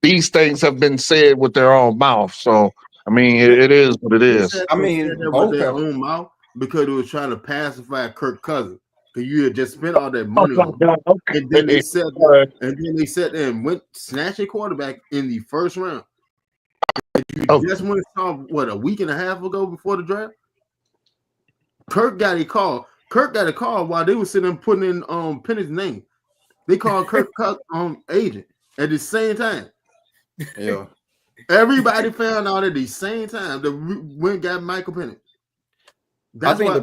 these things have been said with their own mouth. So, I mean, it is what it is. I mean, with their own mouth because it was trying to pacify Kirk Cousins, because you had just spent all that money on him. And then they said and went snatch a quarterback in the first round. And you just went and saw what, a week and a half ago before the draft. Kirk got a call. While they were sitting there putting in Penix's name. They called Kirk agent at the same time. Yeah. Everybody found out at the same time that went got Michael Penix. That's why.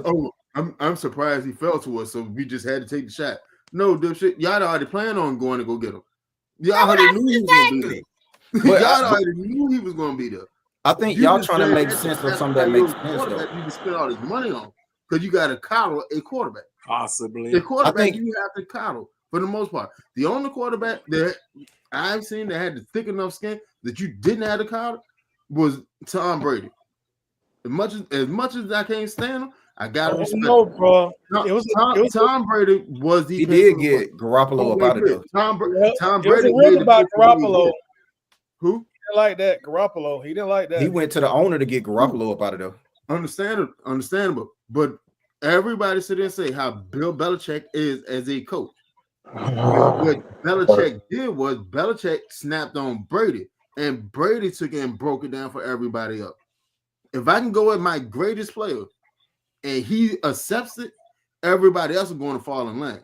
I'm surprised he fell to us, so we just had to take the shot. No, dipshit, y'all already planned on going to go get him. Y'all already knew he was going to be there. Y'all already knew he was going to be there. I think y'all trying to make sense of something that makes sense though. You can spend all this money on because you got to coddle a quarterback. Possibly, the quarterback you have to coddle for the most part. The only quarterback that I've seen that had the thick enough skin that you didn't have to coddle was Tom Brady. As much as I can't stand him, I gotta respect. No, bro. Tom Brady was the. He did get Garoppolo up out of there. Tom Brady. It was a rumor about Garoppolo. Who? He didn't like that. Garoppolo. He didn't like that. He went to the owner to get Garoppolo up out of there. Understandable. But everybody sit there and say how Bill Belichick is as a coach. What Belichick did was Belichick snapped on Brady, and Brady took it and broke it down for everybody else. If I can go with my greatest player and he accepts it, everybody else is going to fall in line.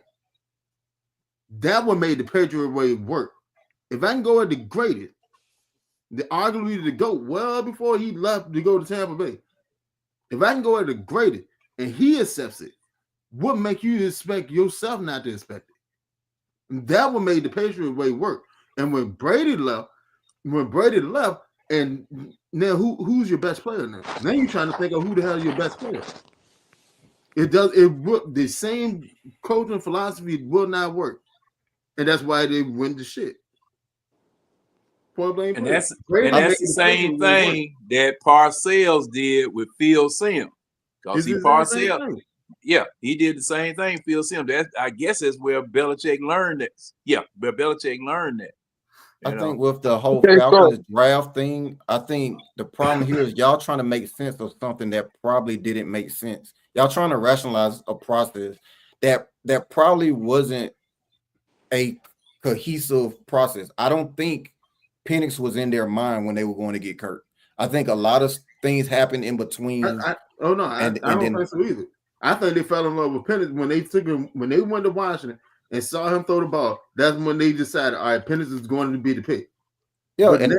That what made the Patriot way work. If I can go with the greatest, arguably the GOAT, well before he left to go to Tampa Bay. If I can go with the greatest and he accepts it, what make you expect yourself not to expect it? That what made the Patriot way work. And when Brady left, and now who's your best player now? Now you're trying to think of who the hell is your best player. The same coaching philosophy will not work. And that's why they win the shit. Point blank. And that's the same thing that Parcells did with Phil Simms. Because Parcells, yeah, he did the same thing. Phil Simms. I guess that's where Belichick learned that. Yeah, where Belichick learned that. I think with the whole Falcons draft thing, I think the problem here is y'all trying to make sense of something that probably didn't make sense. Y'all trying to rationalize a process that probably wasn't a cohesive process. I don't think Penix was in their mind when they were going to get Kirk. I think a lot of things happened in between. I don't think so either. I think they fell in love with Penix when they took him, when they went to Washington and saw him throw the ball. That's when they decided, all right, Penix is going to be the pick. Yeah, and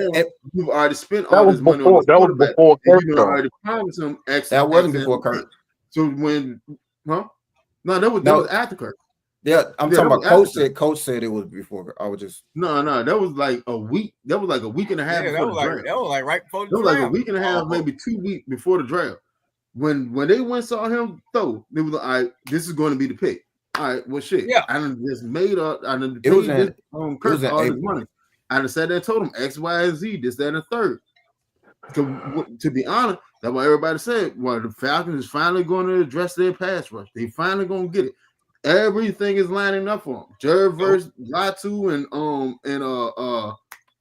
you've already spent all this money on this quarterback. That was before Kirk. You already promised him X. That wasn't before Kirk. So when, No, that was after Kirk. Yeah, I'm talking about Coach said it was before. I was just no. That was like a week. That was like a week and a half before the draft. That was like right before the draft. That was like a week and a half, maybe 2 weeks before the draft. When they went saw him throw, they was like, all right, this is going to be the pick. All right, well, shit. Yeah, I done just made up. I done paid this Kirk all his money. I done said that, told him X, Y, and Z, this, that, and the third. To be honest, that's what everybody said. Well, the Falcons is finally going to address their pass rush. They finally going to get it. Everything is lining up for them. Jared versus Latu and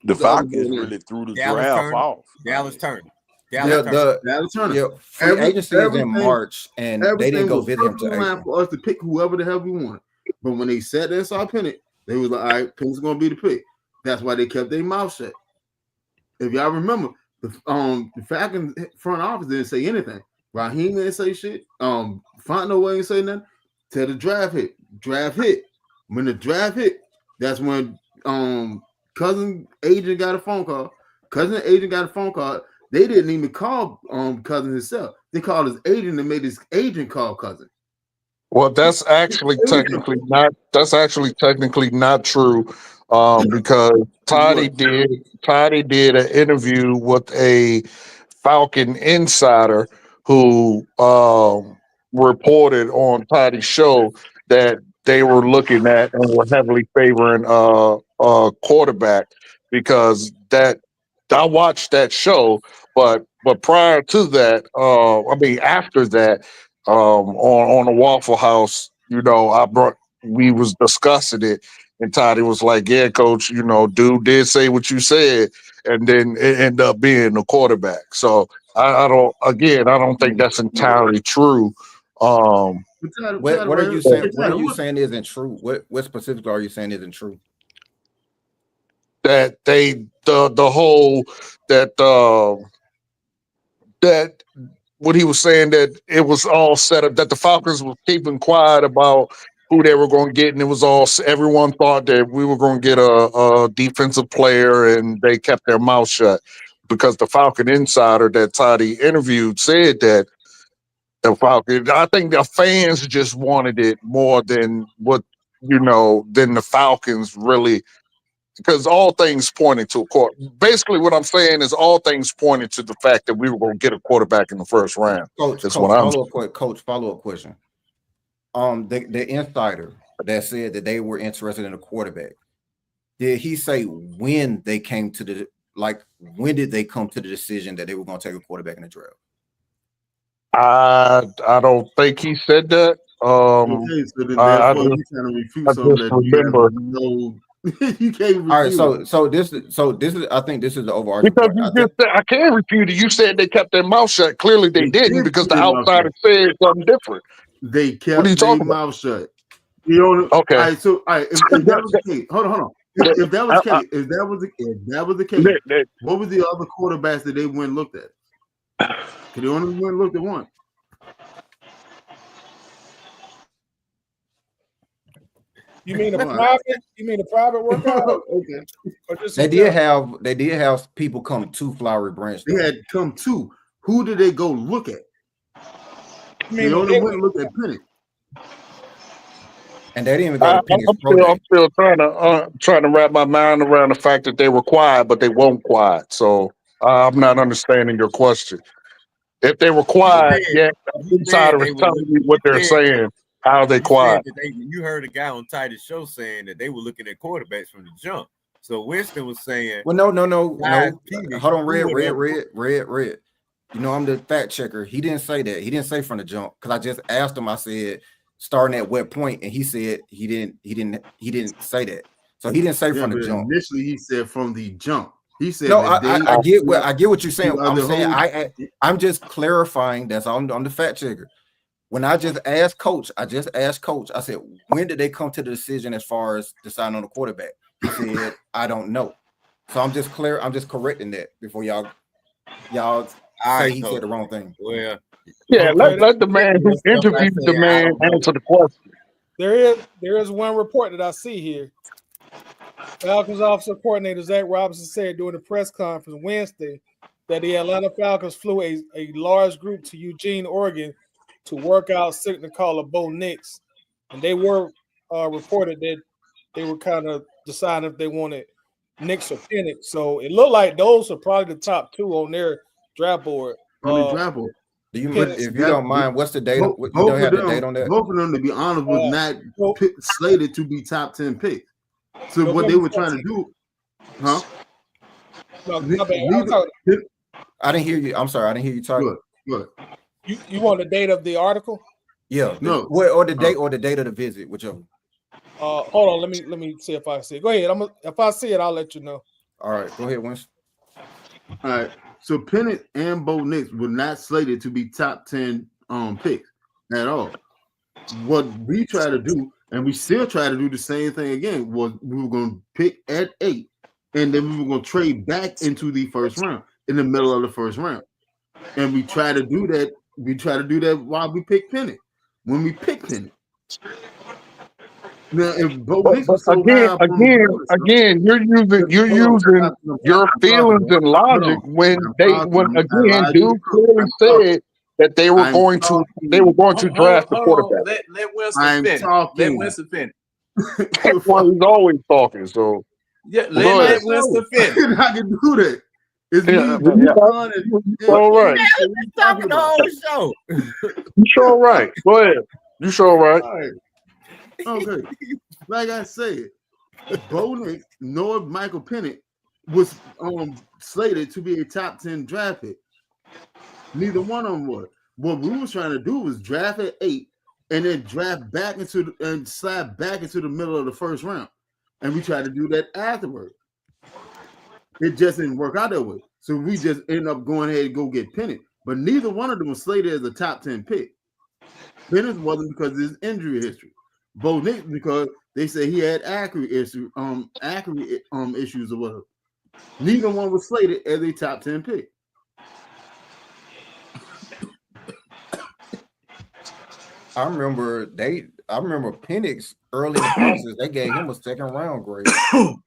the Falcons really threw the draft off. Dallas Turner. Dallas Turner. Yeah, free agency is in March, and they didn't go visit him to April. For us to pick whoever the hell we wanted. But when they sat there and saw Penix, they was like, all right, Penix is going to be the pick. That's why they kept their mouth shut. If y'all remember, The Falcons front office didn't say anything. Raheem didn't say shit. Fontenot ain't say nothing. Till the draft hit. Draft hit. When the draft hit, that's when Cousin agent got a phone call. Cousin agent got a phone call. They didn't even call Cousin himself. They called his agent and made his agent call Cousin. Well, that's actually technically not. That's actually technically not true, because Toddy did an interview with a Falcon insider who reported on Toddy's show that they were looking at and were heavily favoring quarterback because that I watched that show, but prior to that, I mean after that, on the Waffle House, we was discussing it, and Toddy was like, "Yeah, coach, dude did say what you said, and then it ended up being the quarterback." So I don't think that's entirely true. What are you saying? What are you saying isn't true? What specifically are you saying isn't true? That the whole that what he was saying, that it was all set up, that the Falcons were keeping quiet about who they were going to get, and it was all, everyone thought that we were going to get a defensive player, and they kept their mouth shut because the Falcon insider that Toddy interviewed said that the Falcon. I think the fans just wanted it more than than the Falcons really, because all things pointing to a court. Basically, what I'm saying is all things pointing to the fact that we were going to get a quarterback in the first round. Coach, follow up question. The insider that said that they were interested in a quarterback, did he say when they came to when did they come to the decision that they were going to take a quarterback in the draft? I don't think he said that. Okay, so then therefore you kind of refute something that remember. You can't refute. All right, so this is I think this is the overarching because point. I can't refute it. You said they kept their mouth shut. Clearly they didn't, because the outsider said something different. They kept their mouth shut. You know, okay. All right, so if that was the case, hold on. If that was the case, what was the other quarterbacks that they went and looked at? Because they only went and looked at one. You mean a private? You mean a private workout? Okay. They did have people come to Flowery Branch. They had come to. Who did they go look at? They only went and looked at Penny. And they didn't even go to Penny's I'm still trying to wrap my mind around the fact that they were quiet, but they weren't quiet. So I'm not understanding your question. If they were quiet, the insider is telling me what they're saying. How are they quiet? You heard a guy on Titus show saying that they were looking at quarterbacks from the jump. So Winston was saying, "Well, no. Hold on, red. You know, I'm the fact checker. He didn't say that. He didn't say from the jump, because I just asked him. I said, starting at what point, and he said he didn't say that. So he didn't say from the jump. Initially, he said from the jump. He said, "No, I get what you're saying. I'm just clarifying. That's I'm the fact checker. When I just asked Coach, I said, when did they come to the decision as far as deciding on the quarterback? He said, I don't know. So I'm just correcting that before y'all say he said the wrong thing. Well, yeah, let the man who interviewed the man answer the question. There is one report that I see here. Falcons offensive coordinator Zach Robinson said during the press conference Wednesday that the Atlanta Falcons flew a large group to Eugene, Oregon, to work out signature caller Bo Nix, and they were reported that they were kind of deciding if they wanted Nix or Penix. So it looked like those are probably the top two on their draft board. Draft board. Do you, if you don't mind, what's the date? You don't have the date on that? Both of them, to be honest, was not slated to be top 10 picks. So what they were trying to do, huh? No, my bad. I didn't hear you. I'm sorry, I didn't hear you talk. Good. You want the date of the article? Yeah. Or the date of the visit, whichever. Hold on. Let me see if I see it. Go ahead. If I see it, I'll let you know. All right. Go ahead, Winston. All right. So Penix and Bo Nix were not slated to be top 10 picks at all. What we try to do, and we still try to do the same thing again, was we were going to pick at 8, and then we were going to trade back into the first round. in the middle of the first round. And we try to do that. We try to do that while we pick Penny. When we pick Penny. Now, if Bo Nix But was so high up on the board, you're hold on, using your I'm talking, feelings bro. and Hold logic on. when I'm they talking. when I again allowed you to dude talk. clearly I'm talking. said that they were I'm going to draft the Hold on. quarterback. Let Winston I'm finish. Let talking. Winston finish. That's why he's always talking. So Yeah, well, go let ahead. Winston finish. I can do that. It's Yeah, me, yeah. John, You and sure right. Phoenix. What you talking Talking the about? whole show. You sure right. Go ahead. You sure right. All right. Okay. Like I said, Bo Nix nor Michael Penix was slated to be a top 10 draft pick. Neither one of them was. What we was trying to do was draft at 8 and then draft back and slide back into the middle of the first round. And we tried to do that afterward. It just didn't work out that way. So we just ended up going ahead and go get Penix. But neither one of them was slated as a top 10 pick. Penix wasn't because of his injury history. Bo Nix because they said he had accurate issues or whatever. Neither one was slated as a top 10 pick. I remember Penix early in the process, they gave him a second round grade.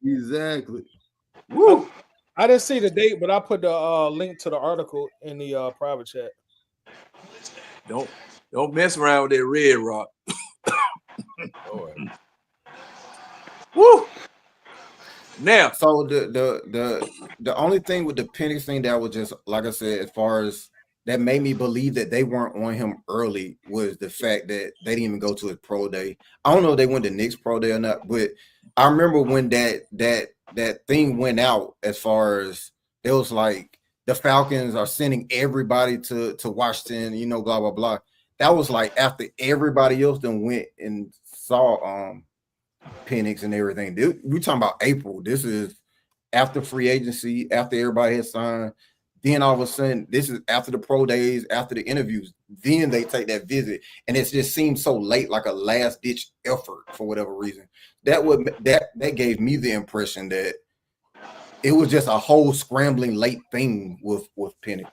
Exactly. Woo. I didn't see the date, but I put the link to the article in the private chat. Don't mess around with that Red Rock. Woo. Now, so the only thing with the Penix thing that was just like I said, as far as that made me believe that they weren't on him early was the fact that they didn't even go to his pro day. I don't know if they went to Knicks pro day or not, but I remember when that thing went out as far as it was like the Falcons are sending everybody to Washington, you know, blah blah blah. That was like after everybody else then went and saw Penix and everything. We're talking about April. This is after free agency, after everybody has signed. Then all of a sudden, this is after the pro days, after the interviews. Then they take that visit, and it just seems so late, like a last ditch effort for whatever reason. That gave me the impression that it was just a whole scrambling late thing with Penix.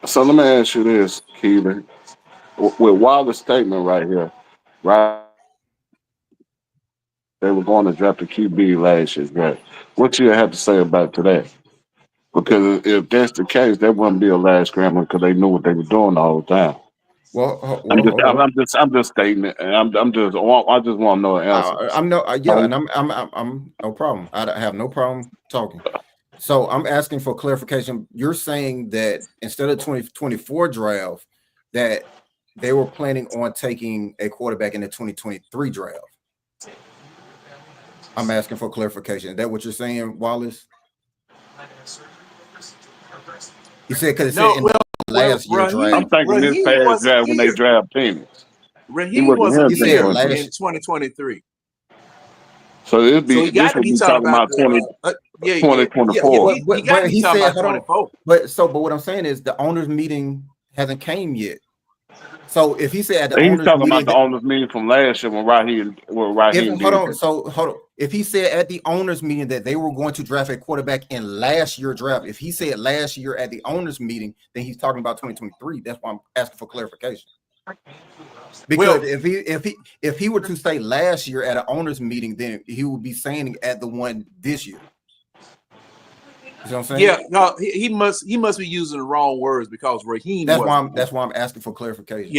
So let me ask you this, Keelan. With Wilder's statement right here, right? They were going to draft the QB last year, right? What you have to say about today? Because if that's the case, that wouldn't be a last scrambler because they knew what they were doing the whole time. Well, I'm just stating it, and I just want to know the answer. I'm no problem. I have no problem talking. So I'm asking for clarification. You're saying that instead of 2024 draft, that they were planning on taking a quarterback in the 2023 draft. I'm asking for clarification. Is that what you're saying, Wallace? You said because it said in the last year draft. I'm thinking this past draft when they draft Penix. Raheem wasn't here in last 2023. So this So he got to be talking about 2024. He got to be talking about 24. But what I'm saying is the owners' meeting hasn't came yet. So if he said at the he's owners' talking meeting, about the owners' meeting from last year when Raheem hold on. If he said at the owners' meeting that they were going to draft a quarterback in last year draft, if he said last year at the owners' meeting, then he's talking about 2023. That's why I'm asking for clarification. Because if he were to say last year at an owners' meeting, then he would be saying at the one this year. You know what I'm saying? Yeah, no, he must be using the wrong words because Raheem. That's why I'm asking for clarification.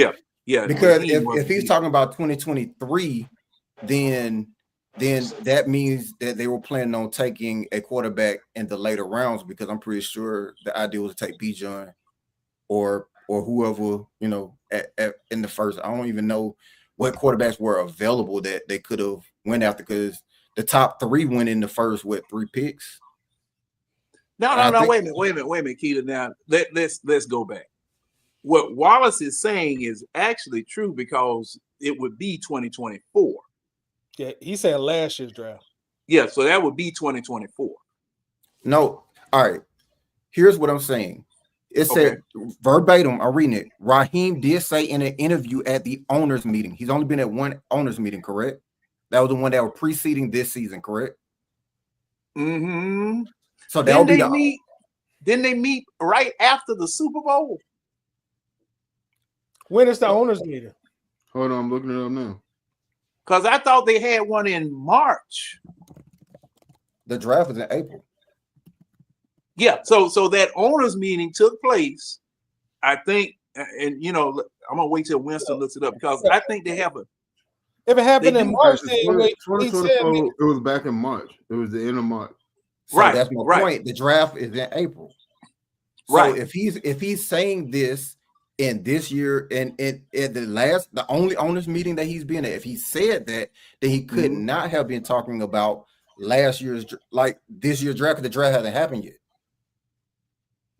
Yeah. Because if he's talking about 2023, then that means that they were planning on taking a quarterback in the later rounds. Because I'm pretty sure the idea was to take Bijan or whoever, you know, in the first. I don't even know what quarterbacks were available that they could have went after because the top 3 went in the first 3 picks. No, wait a minute, Keita. Now let's go back. What Wallace is saying is actually true because it would be 2024. Yeah, he said last year's draft. Yeah, so that would be 2024. No, all right. Here's what I'm saying. It said verbatim, I'm reading it. Raheem did say in an interview at the owners' meeting. He's only been at one owners' meeting, correct? That was the one that was preceding this season, correct? Mm-hmm. So that would be Didn't they meet right after the Super Bowl? When is the owners meeting? Hold on, I'm looking it up now. Because I thought they had one in March. The draft is in April. Yeah, so that owners meeting took place, I think, and you know, I'm gonna wait till Winston looks it up because I think they have a. If it happened They in do. March, Actually, then wait, he said 2024, it was back in March. It was the end of March. So Right, that's my right. point. The draft is in April. So Right. if he's saying this in this year and in the only owners meeting that he's been at, if he said that, then he could not have been talking about last year's this year's draft, because the draft hasn't happened yet.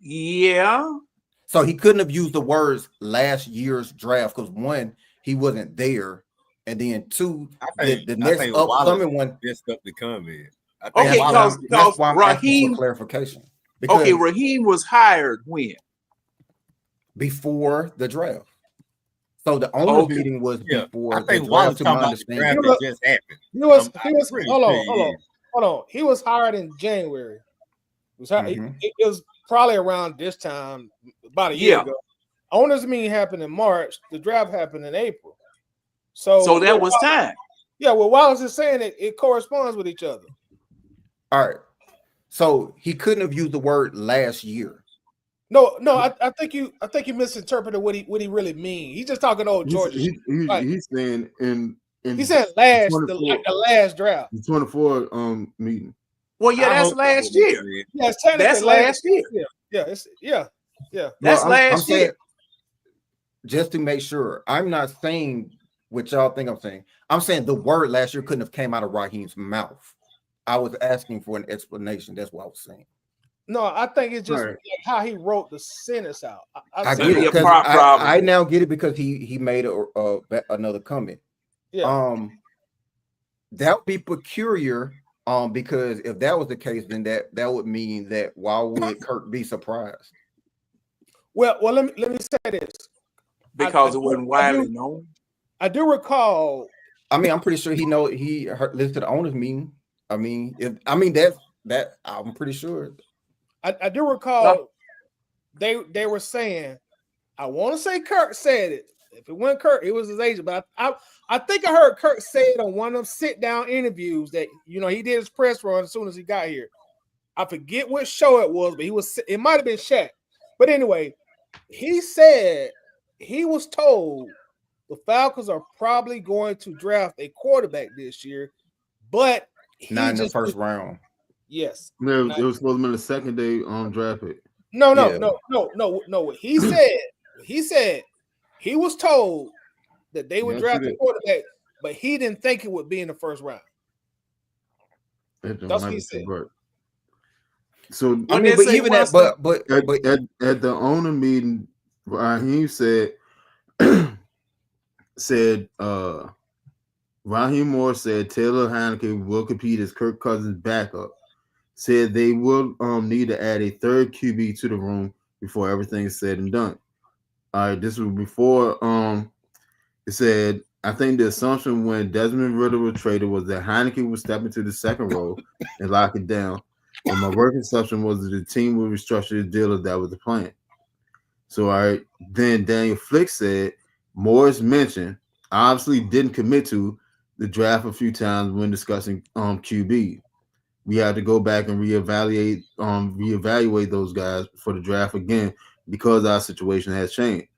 Yeah. So he couldn't have used the words last year's draft because one, he wasn't there, and then two, the next upcoming one. Just up to comment. Okay, because that's why I'm asking Raheem for clarification. Because okay, Raheem was hired when? Before the draft. So the owners meeting was before the draft. To my understanding, just happened. He was hold on. He was hired in January. It was probably around this time, about a year ago. Owners meeting happened in March. The draft happened in April. So that was time. Yeah, well, Wallace is saying it corresponds with each other. All right. So he couldn't have used the word last year. No, I think you misinterpreted what he really mean. He's just talking old Georgia. He's saying he said the last draft. The 24 meeting. Well, yeah, that's last year. Yeah, it's technically that's last year. Yeah. That's last year. Just to make sure, I'm not saying what y'all think I'm saying. I'm saying the word last year couldn't have came out of Raheem's mouth. I was asking for an explanation. That's what I was saying. No, I think it's just like how he wrote the sentence out. I get it because I now get it because he made another comment. Yeah. That would be peculiar. Because if that was the case, then that would mean that why would Kirk be surprised? Well, let me say this. Because it wasn't widely known. I do recall. I mean, I'm pretty sure he listened to the owners meeting. I mean, that I'm pretty sure. I do recall they were saying, I want to say Kirk said it. If it wasn't Kirk, it was his agent. But I think I heard Kirk say it on one of them sit-down interviews that he did his press run as soon as he got here. I forget what show it was, but it might have been Shaq. But anyway, he said he was told the Falcons are probably going to draft a quarterback this year, but not in the first round. Yes. No, it was supposed to be the second day draft pick. No. He said he was told that they would draft a quarterback, but he didn't think it would be in the first round. That's what he said. So I mean, but even at at the owner meeting, Raheem said Raheem Moore said Taylor Heineke will compete as Kirk Cousins' backup. Said they will need to add a third QB to the room before everything is said and done. All right, this was before it said, I think the assumption when Desmond Ritter was traded was that Heineke would step into the second role and lock it down. And my working assumption was that the team would restructure the deal if that was the plan. So, all right, then Daniel Flick said Morris mentioned, obviously didn't commit to the draft a few times when discussing QB. We had to go back and reevaluate those guys for the draft again because our situation has changed.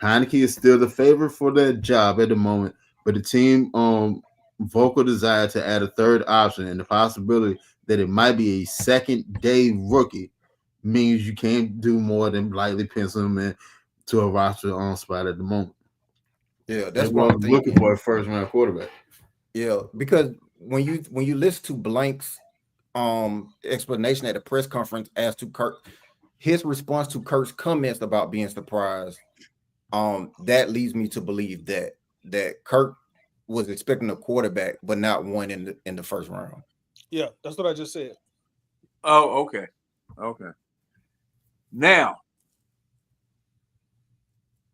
Heineke is still the favorite for that job at the moment, but the team vocal desire to add a third option and the possibility that it might be a second day rookie means you can't do more than lightly pencil him in to a roster spot at the moment. Yeah, that's what I'm looking for a first round quarterback. Yeah, because when you listen to Blank's explanation at the press conference as to Kirk, his response to Kirk's comments about being surprised, that leads me to believe that Kirk was expecting a quarterback, but not one in the first round. Yeah, that's what I just said. Oh, okay. Now,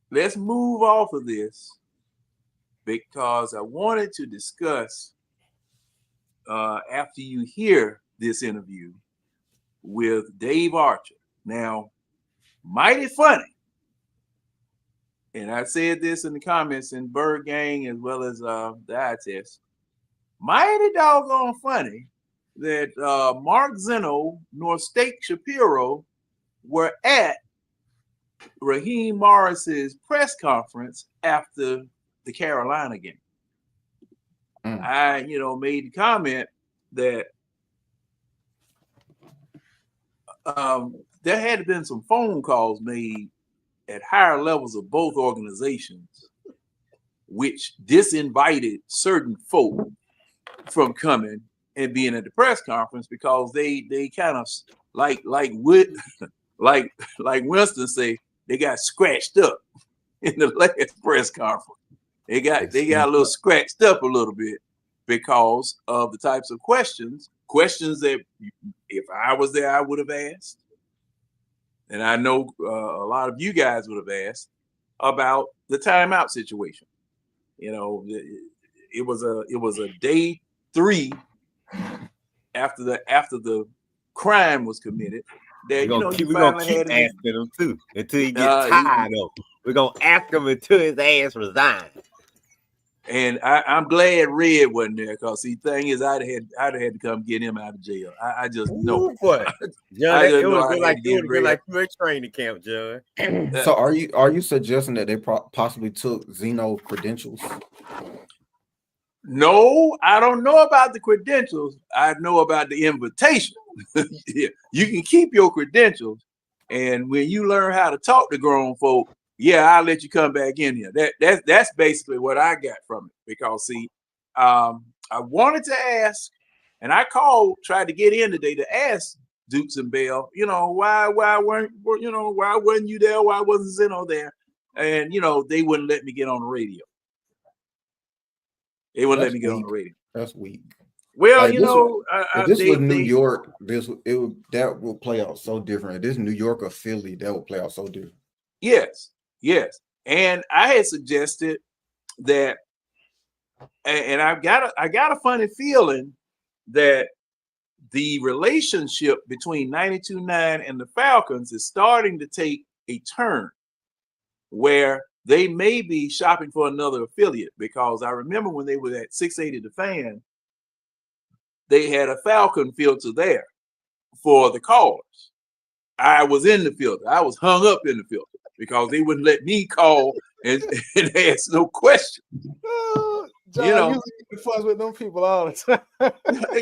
let's move off of this because I wanted to discuss after you hear this interview with Dave Archer Now, mighty funny. And I said this in the comments in Bird Gang as well as the eye test. Mighty doggone funny that Mark Zeno nor Steak Shapiro were at Raheem Morris's press conference after the Carolina game. I, made the comment that there had been some phone calls made at higher levels of both organizations, which disinvited certain folk from coming and being at the press conference because they kind of like Winston say, they got scratched up in the last press conference. They got a little scratched up a little bit because of the types of questions that if I was there, I would have asked. And I know a lot of you guys would have asked about the timeout situation. It was a day 3 after the crime was committed that we're gonna keep asking him too until he gets tired of it. We're gonna ask him until his ass resigns. And I'm glad Red wasn't there because the thing is, I'd have had to come get him out of jail. I just know. John, it would have been like you in training camp, John. So are you suggesting that they possibly took Zeno's credentials? No, I don't know about the credentials. I know about the invitation. Yeah, you can keep your credentials, and when you learn how to talk to grown folk, yeah, I'll let you come back in here. That's basically what I got from it. Because see, I wanted to ask, and I tried to get in today to ask Dukes and Bell, why wasn't you there? Why wasn't Zeno there? And they wouldn't let me get on the radio. They wouldn't let me get on the radio. That's weak. Well, if this was New York, that will play out so different. If this New York or Philly, that would play out so different. Yes. And I had suggested that, and I got a funny feeling that the relationship between 92.9 and the Falcons is starting to take a turn where they may be shopping for another affiliate, because I remember when they were at 680 The Fan, they had a Falcon filter there for the callers. I was in the filter. I was hung up in the filter because they wouldn't let me call and ask no questions. John, you fuss with them people all the time.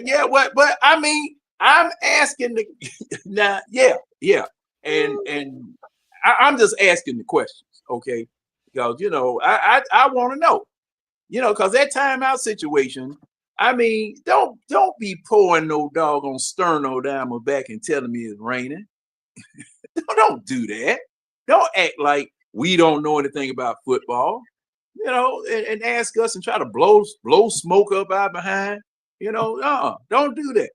Yeah, but I mean, I'm asking and I'm just asking the questions, okay? Because I want to know, because that timeout situation. I mean, don't be pouring no doggone sterno down my back and telling me it's raining. Don't do that. Don't act like we don't know anything about football, and ask us and try to blow smoke up our behind. Don't do that.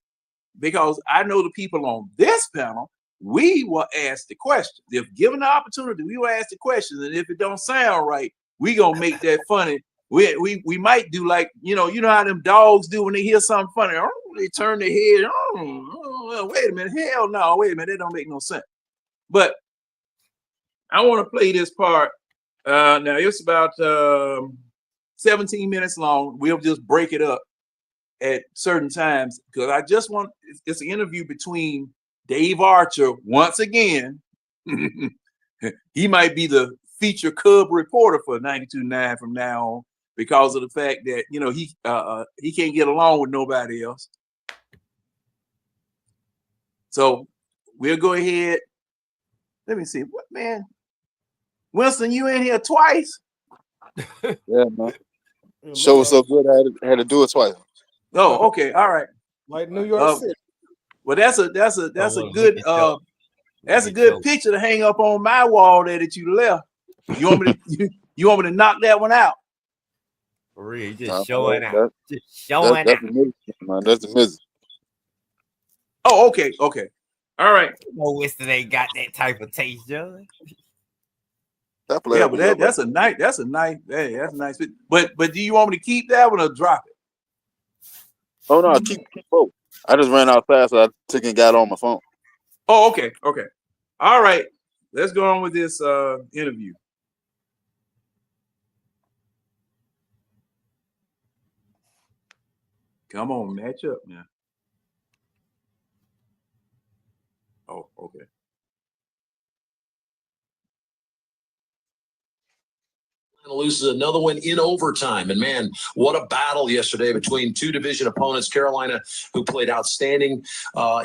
Because I know the people on this panel, we will ask the questions. If given the opportunity, we will ask the questions. And if it don't sound right, we gonna make that funny. We might do like, how them dogs do when they hear something funny. Oh, they turn their head. Oh, wait a minute. Hell no. Wait a minute. That don't make no sense. But I want to play this part. Now it's about 17 minutes long. We'll just break it up at certain times because I just want, it's an interview between Dave Archer once again. He might be the feature Cub reporter for 92.9 from now on, because of the fact that he can't get along with nobody else. So we'll go ahead. Let me see. What, man? Winston, you in here twice? Yeah, man. Show was so good, I had to do it twice. Oh, okay, all right. Like New York City. Well, that's a good picture to hang up on my wall there that you left. You want me to you want me to knock that one out? For real, just showing out. Just showing out. That's the music, man. That's the music. Oh, okay. All right. Winston ain't got that type of taste, John. Yeah, but that's a nice. That's a nice fit. But do you want me to keep that one or drop it? Oh no, keep both. I just ran out fast, so I took and got on my phone. Oh, okay. All right, let's go on with this interview. Come on, match up now. Oh, okay. Loses another one in overtime. And man, what a battle yesterday between two division opponents. Carolina, who played outstanding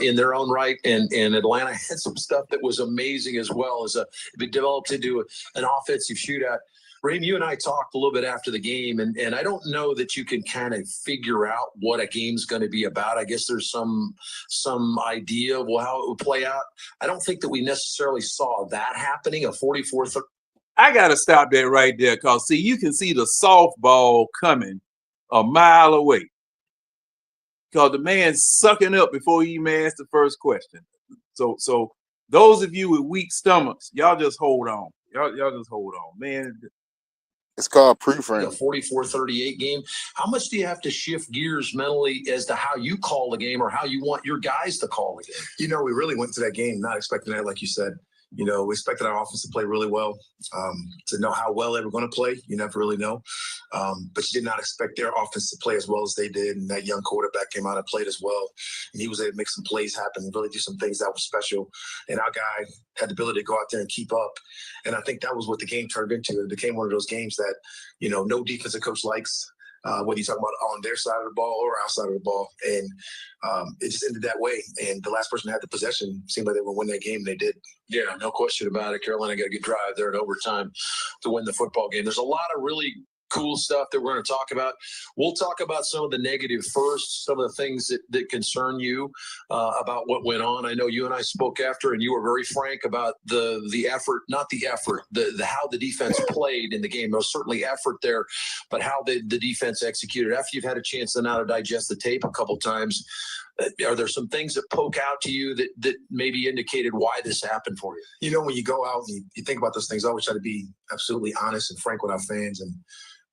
in their own right, and Atlanta had some stuff that was amazing as well. As it developed into an offensive shootout. Raheem, you and I talked a little bit after the game, and I don't know that you can kind of figure out what a game's going to be about. I guess there's some idea of how it would play out. I don't think that we necessarily saw that happening, a 44-30. I got to stop that right there because, see, you can see the softball coming a mile away because the man's sucking up before he even asked the first question. So those of you with weak stomachs, y'all just hold on. Y'all just hold on, man. It's called pre-frame. A 44-38 game. How much do you have to shift gears mentally as to how you call the game or how you want your guys to call the game? You know, we really went to that game not expecting that, like you said. You know, we expected our offense to play really well. To know how well they were going to play, you never really know. But you did not expect their offense to play as well as they did. And that young quarterback came out and played as well. And he was able to make some plays happen and really do some things that were special. And our guy had the ability to go out there and keep up. And I think that was what the game turned into. It became one of those games that, you know, no defensive coach likes. Whether you talk about on their side of the ball or outside of the ball. And it just ended that way. And the last person that had the possession seemed like they would win that game. They did. Yeah, no question about it. Carolina got a good drive there in overtime to win the football game. There's a lot of really cool stuff that we're going to talk about. We'll talk about some of the negative first, some of the things that concern you about what went on. I know you and I spoke after, and you were very frank about the effort, not the effort, the how the defense played in the game. There was certainly effort there, but how the defense executed. After you've had a chance to now to digest the tape a couple times, are there some things that poke out to you that maybe indicated why this happened for you? You know, when you go out and you think about those things, I always try to be absolutely honest and frank with our fans and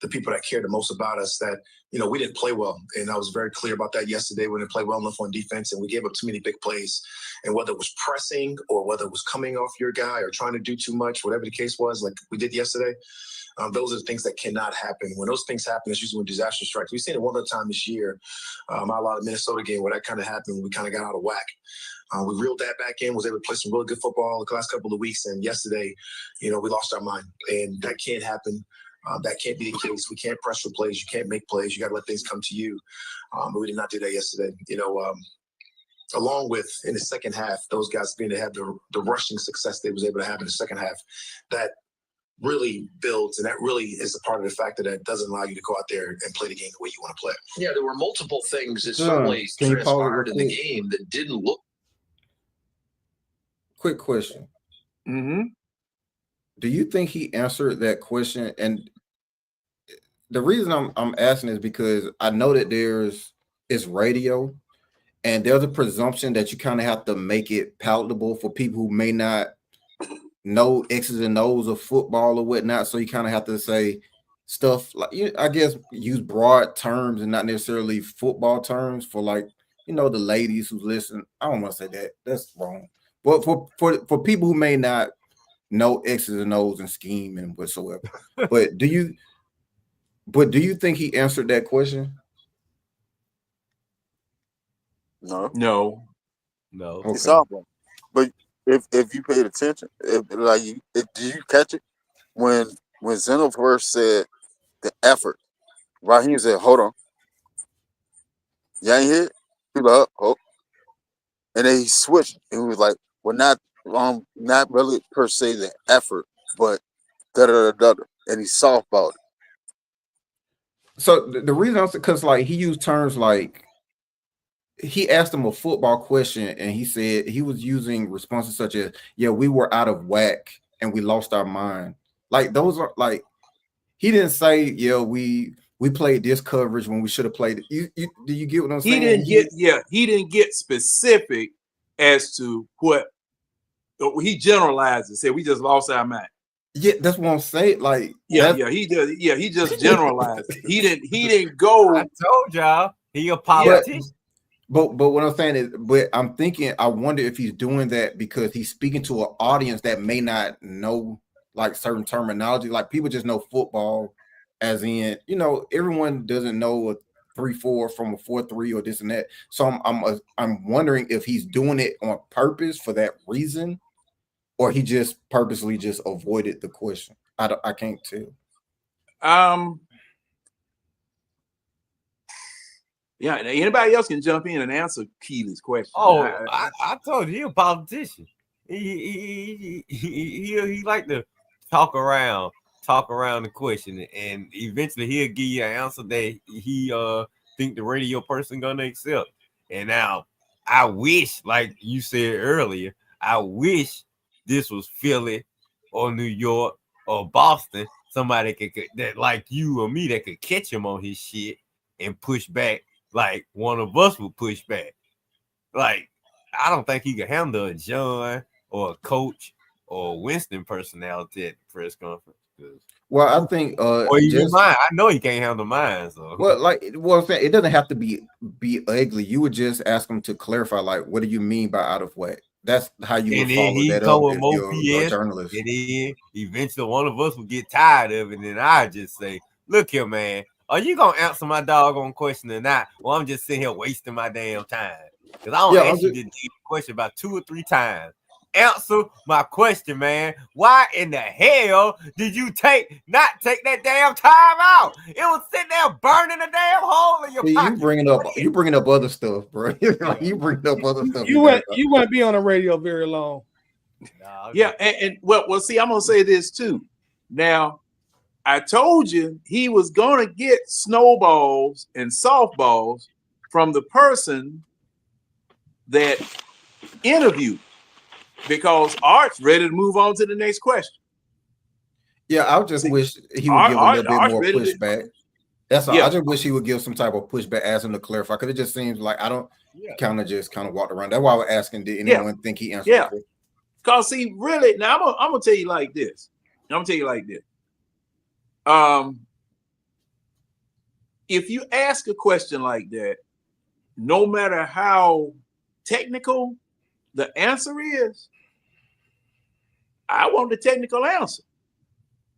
the people that care the most about us, that, you know, we didn't play well. And I was very clear about that yesterday. We didn't play well enough on defense, and we gave up too many big plays. And whether it was pressing or whether it was coming off your guy or trying to do too much, whatever the case was, like we did yesterday, those are the things that cannot happen. When those things happen, it's usually when disaster strikes. We've seen it one other time this year. I allowed a Minnesota game where that kind of happened. We kind of got out of whack. We reeled that back in, was able to play some really good football the last couple of weeks. And yesterday, you know, we lost our mind. And that can't happen. That can't be the case. We can't press for plays. You can't make plays. You got to let things come to you. But we did not do that yesterday. You know, along with in the second half, those guys being to have the rushing success they was able to have in the second half, that really builds, and that really is a part of the factor that doesn't allow you to go out there and play the game the way you want to play. Yeah, there were multiple things that certainly transpired in the game that didn't look. Quick question. Mm-hmm. Do you think he answered that question? And the reason I'm asking is because I know that it's radio, and there's a presumption that you kind of have to make it palatable for people who may not know X's and O's of football or whatnot. So you kind of have to say stuff like, I guess, use broad terms and not necessarily football terms for, like, you know, the ladies who listen. I don't want to say that. That's wrong. But for people who may not know X's and O's and scheme and whatsoever. But do you think he answered that question? No. Okay. It's softball. But if you paid attention, did you catch it when Zeno first said the effort? Raheem said, "Hold on, you ain't hit." He was like, "Oh," and then he switched and he was like, "Well, not really per se the effort, but da da da da," and he softballed it. So the reason I'm, because like he used terms like, he asked him a football question and he said he was using responses such as, "Yeah, we were out of whack and we lost our mind." Like those are like, he didn't say, "Yeah, we played this coverage when we should have played it." Do you get what I'm saying? He didn't get specific as to what he generalized and said we just lost our mind. Yeah, that's what I'm saying. Like, he just generalized. He didn't go. I told y'all he a politician. But what I'm saying is, but I'm thinking, I wonder if he's doing that because he's speaking to an audience that may not know like certain terminology. Like people just know football, as in, everyone doesn't know a 3-4 from a 4-3 or this and that. So I'm wondering if he's doing it on purpose for that reason, or he just purposely just avoided the question. I can't tell. Yeah, anybody else can jump in and answer Keely's question. Oh, I told you, he a politician. He like to talk around the question, and eventually he'll give you an answer that he think the radio person gonna accept. And now, I wish, like you said earlier, I wish this was Philly or New York or Boston. Somebody that like you or me that could catch him on his shit and push back like one of us would push back. Like, I don't think he could handle a John or a Coach or Winston personality at the press conference. Well, I think or even mine. I know he can't handle mine. So it doesn't have to be ugly. You would just ask him to clarify, like, what do you mean by out of whack? That's how you would follow that up if you're a journalist. And then eventually one of us would get tired of it, and then I just say, look here, man, are you gonna answer my doggone question or not? Well, I'm just sitting here wasting my damn time. Because I don't ask you this question about 2 or 3 times. Answer my question, man. Why in the hell did you not take that damn time out? It was sitting there burning a damn hole in your pocket. You bringing up other stuff, bro. Like you bringing up other stuff. You wouldn't be on the radio very long. Yeah, and well, see, I'm gonna say this too. Now, I told you he was gonna get snowballs and softballs from the person that interviewed, because Art's ready to move on to the next question. Yeah, I just wish he would give a little bit more pushback. That's all. Yeah. I just wish he would give some type of pushback, ask him to clarify, because it just seems like I don't kind of walked around. That's why I was asking, did anyone think he answered? Yeah, because see, really, now I'm gonna tell you like this. If you ask a question like that, no matter how technical the answer is, I want the technical answer.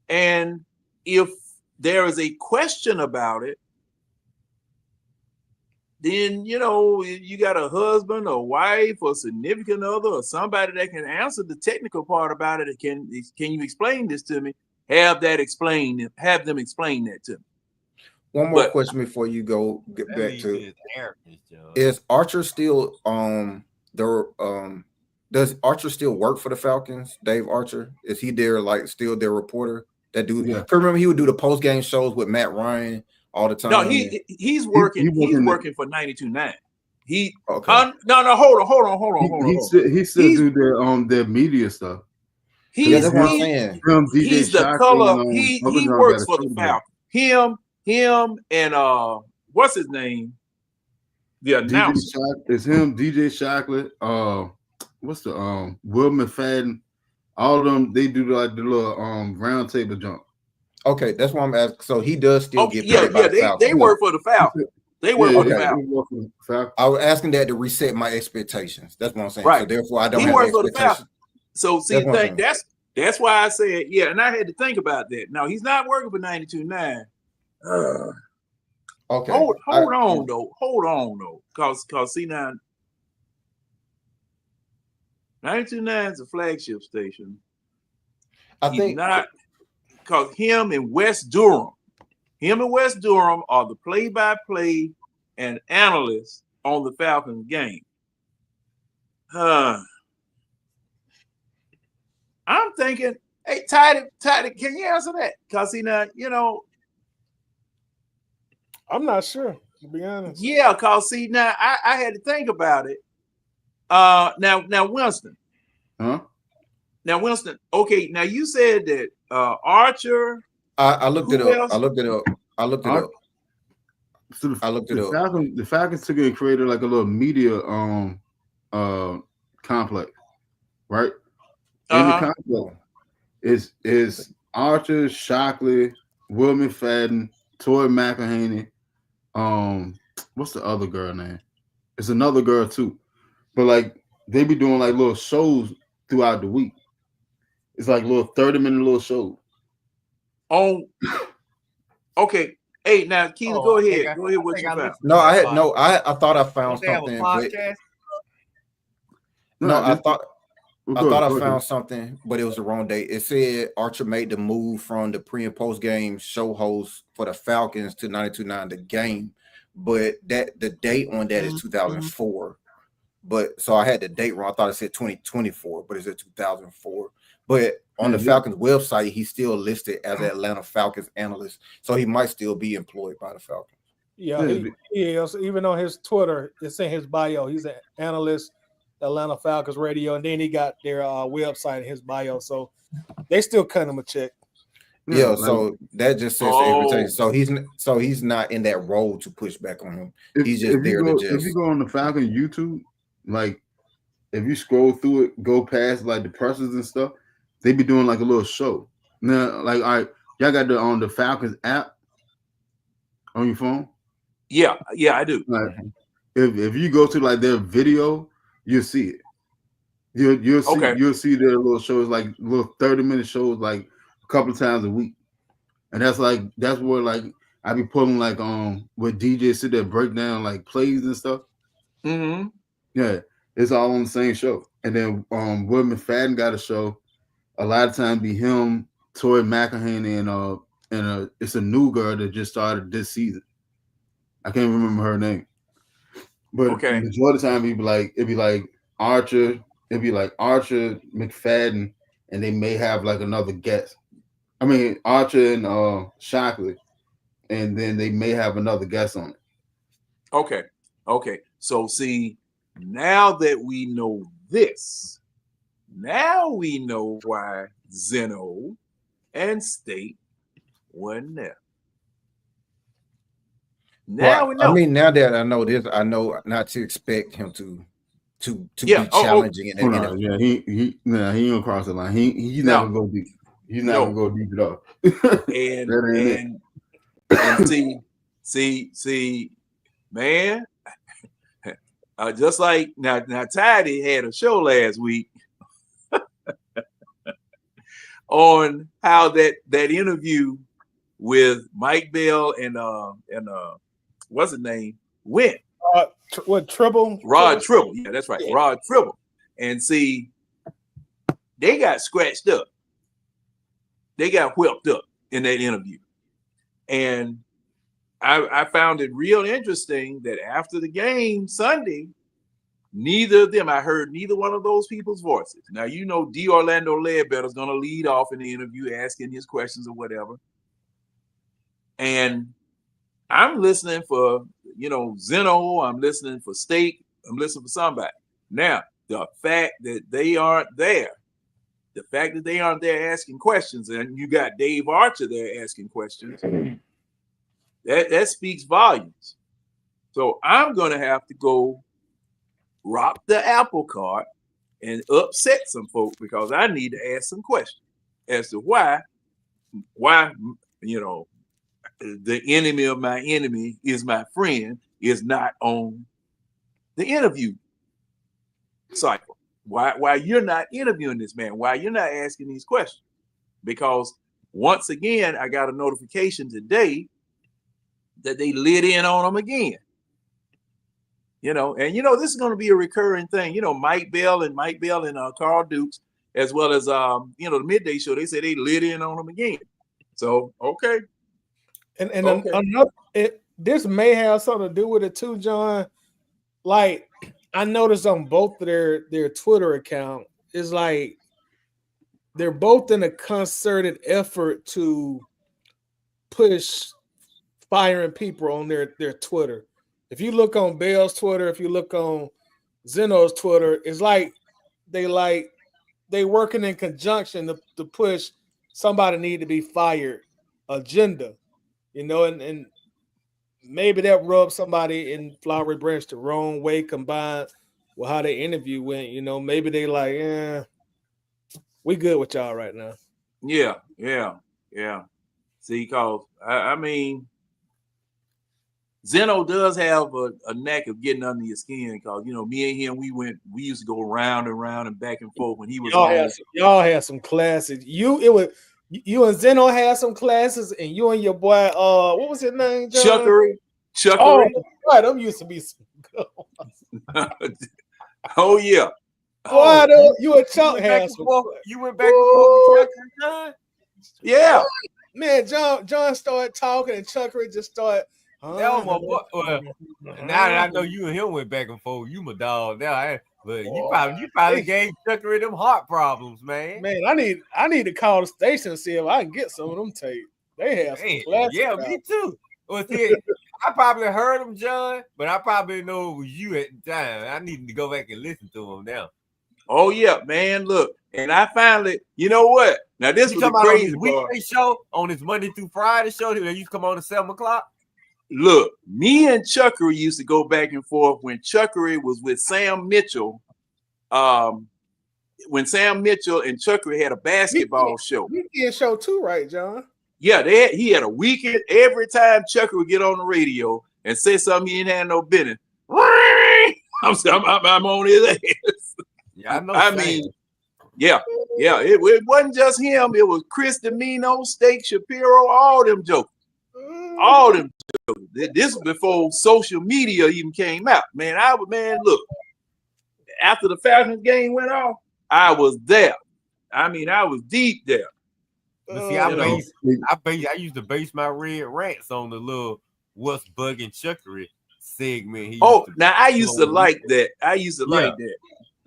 And if there is a question about it, then you got a husband or wife or significant other or somebody that can answer the technical part about it. Can you explain this to me? Have them explain that to me. One more question before you get back to is Archer still does Archer still work for the Falcons? Dave Archer, is he still their reporter? That dude. Yeah. Cause remember he would do the post game shows with Matt Ryan all the time. No, he's working. He's working for 92.9. No, hold on. He still do their media stuff. He's the color. He works for the Falcons. Him and what's his name? The announcer. It's him, DJ Chocolate. What's the Will McFadden? All of them, they do like the little round table jump. Okay, that's why I'm asking. So he does still get paid by the Falcons. They work for the Falcons. They work for the Falcons. I was asking that to reset my expectations. That's what I'm saying. Right. So therefore, I don't have expectations. So see, that's why I said and I had to think about that. No, he's not working for 92.9. Okay. Hold on though, cause see now, 92.9 is a flagship station. I think not, because him and West Durham are the play-by-play and analysts on the Falcons game. I'm thinking, hey, Tidy, can you answer that? Because I'm not sure, to be honest. Yeah, because see now I had to think about it. Now Winston. Huh? Now Winston. Okay, now you said that Archer. I looked it up. I looked it up. So the Falcons took it and created like a little media complex, right? In the complex is Archer, Shockley, Will McFadden, Toy McElhaney. What's the other girl name? It's another girl too, but like they be doing like little shows throughout the week. It's like little 30-minute little shows. On okay. Hey, now Keela, go ahead. Go ahead. What you found? No, I thought I found Don't they have a something, but podcast? no, I this- thought go I ahead. found something, but it was the wrong date. It said Archer made the move from the pre and post game show host for the Falcons to 92.9 the game, but that the date on that is 2004. But so I had the date wrong. I thought it said 2024, but it's at 2004. But on the Falcons website, he's still listed as an Atlanta Falcons analyst, so he might still be employed by the Falcons. Yeah, he is. Even on his Twitter, it's in his bio. He's an analyst, Atlanta Falcons radio, and then he got their website in his bio. So they still cut him a check. Yeah, so that just says Oh. invitation. So he's not in that role to push back on him. He's just there to just. If you go on the Falcon YouTube, like if you scroll through it, go past like the pressers and stuff, they be doing like a little show. Now, like, all right, y'all got the Falcons app on your phone? Yeah, I do. Like, if you go to like their video, you'll see it. You'll see you'll see their little shows, like little 30-minute shows, like a couple of times a week. And that's where like I be pulling like where DJs sit there break down like plays and stuff. Mm-hmm. Yeah, it's all on the same show. And then Will McFadden got a show. A lot of times be him, Tori McElhaney, and it's a new girl that just started this season. I can't remember her name. But the majority of the time it'd be like Archer, McFadden, and they may have like another guest. I mean Archer and Shockley, and then they may have another guest on it. Okay. So see, now that we know this, now we know why Zeno and State weren't there. Now we know. I mean, now that I know this, I know not to expect him to be challenging in the NFL. Yeah, he ain't gonna cross the line. He's not gonna go deep. He's not gonna go deep at all. and see, man. Just like now Tidy had a show last week on how that interview with Mike Bell and what's his name went. Tribble? Rod Tribble. Yeah, that's right. Yeah. Rod Tribble. And see, they got scratched up. They got whipped up in that interview. And I found it real interesting that after the game Sunday, neither of them, I heard neither one of those people's voices. Now, you know, D. Orlando Ledbetter is going to lead off in the interview, asking his questions or whatever. And I'm listening for, Zeno. I'm listening for State. I'm listening for somebody. Now, the fact that they aren't there, asking questions, and you got Dave Archer there asking questions, that speaks volumes. So I'm going to have to go rock the apple cart and upset some folks because I need to ask some questions as to why, the enemy of my enemy is my friend is not on the interview cycle. Why you're not interviewing this man? Why you're not asking these questions? Because once again, I got a notification today that they lit in on him again. This is going to be a recurring thing. Mike Bell and Carl Dukes, as well as the midday show, they say they lit in on him again. So okay. And another, this may have something to do with it too, John. Like I noticed on both of their Twitter account, is like they're both in a concerted effort to push firing people on their Twitter. If you look on Bell's Twitter, if you look on Zeno's Twitter, it's like they working in conjunction to push somebody need to be fired agenda, and maybe that rubs somebody in Flowery Branch the wrong way combined with how they interview went. Maybe they like, we good with y'all right now. Yeah. See, cause I mean, Zeno does have a knack of getting under your skin because me and him we used to go round and round and back and forth when he was on. Y'all had some classes. You and Zeno had some classes, and you and your boy, what was his name, John? Chuckery. Oh, boy, them used to be some good ones. Oh yeah. Boy, you and Chuck had some. You went back and forth with Chuck and John? Yeah. Man, John started talking, and Chuckery just started. That was my boy. Now that I know you and him went back and forth, you my dog now. But you probably gave Chuckery them heart problems, man. Man, I need to call the station and see if I can get some of them tapes. They have some classics. Yeah, me too. Well, see, I probably heard them, John, but I probably know it was you at the time. I need to go back and listen to them now. Oh yeah, man. Look, and I finally, you know what? Now this was the crazy part. Weekday show on this Monday through Friday show that used to come on at 7 o'clock. Look, me and Chuckery used to go back and forth when Chuckery was with Sam Mitchell. When Sam Mitchell and Chuckery had a basketball show. Weekend show too, right, John? Yeah, he had a weekend. Every time Chuckery would get on the radio and say something he didn't have no business, I'm on his ass. Yeah, I know. I mean, yeah. It wasn't just him. It was Chris Domino, Steak Shapiro, all them jokers. All them jokers. This was before social media even came out. Man, look. After the Falcons game went off, I was there. I mean, I was deep there. But see, I used to base my red rants on the little "What's Bugging Chuckery" segment. Now I used to like that. I used to like that.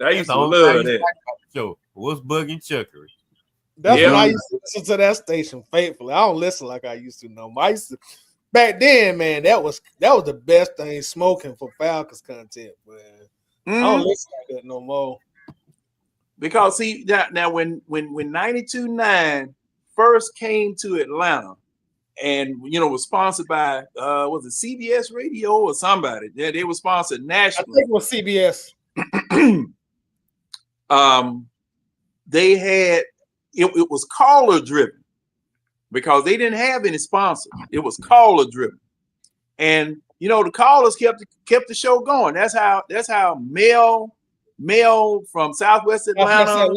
I used to love that. Show "What's Bugging Chuckery." That's when I used to listen to that station faithfully. I don't listen like I used to no more. Back then, man, that was the best thing smoking for Falcons content, man. I don't listen like that no more. Because see now when 92.9 first came to Atlanta and was sponsored by was it CBS Radio or somebody? Yeah, they were sponsored nationally. I think it was CBS. They had it was caller driven because they didn't have any sponsors. It was caller driven. And the callers kept the show going. That's how Mel from Southwest Atlanta,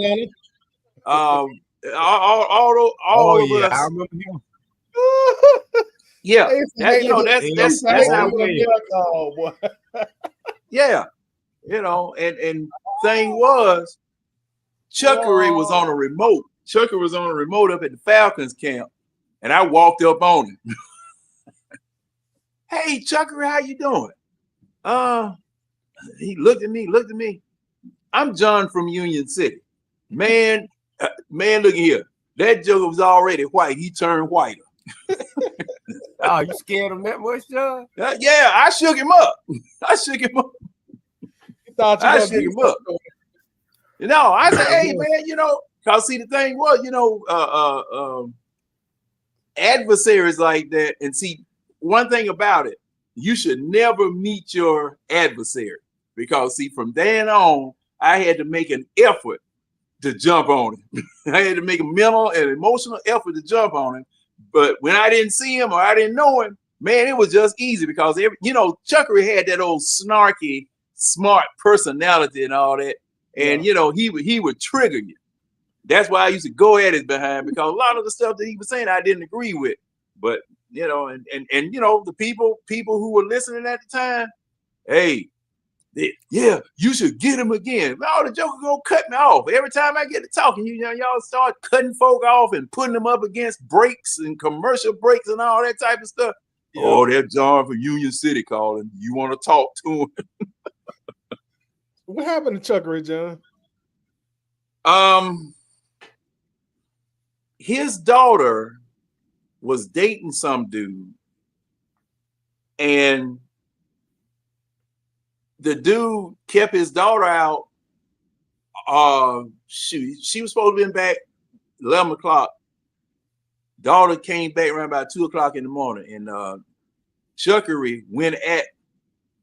all of us. I remember him. Yeah, that's how we. Yeah, and thing was, Chuckery was on a remote. Chuckery was on a remote up at the Falcons camp, and I walked up on him. Hey, Chuckery, how you doing? He looked at me. I'm John from Union City. Man, look here. That joker was already white. He turned whiter. Oh, you scared him that much, John? Yeah, I shook him up. I shook him up. I said, hey, man, because see, the thing was, adversaries like that, and see, one thing about it, you should never meet your adversary because see, from then on, I had to make an effort to jump on him. I had to make a mental and emotional effort to jump on him. But when I didn't see him or I didn't know him, man, it was just easy because Chuckery had that old snarky, smart personality and all that, and he would trigger you. That's why I used to go at his behind because a lot of the stuff that he was saying I didn't agree with. But the people who were listening at the time, hey, you should get him again. No, the joker gonna cut me off every time I get to talking. Y'all start cutting folk off and putting them up against breaks and commercial breaks and all that type of stuff. Yeah. Oh, that John from Union City calling. You want to talk to him? What happened to Chuckery, John? His daughter was dating some dude, and the dude kept his daughter out. She was supposed to be back 11 o'clock. Daughter came back around about 2 o'clock in the morning, and Chuckery went at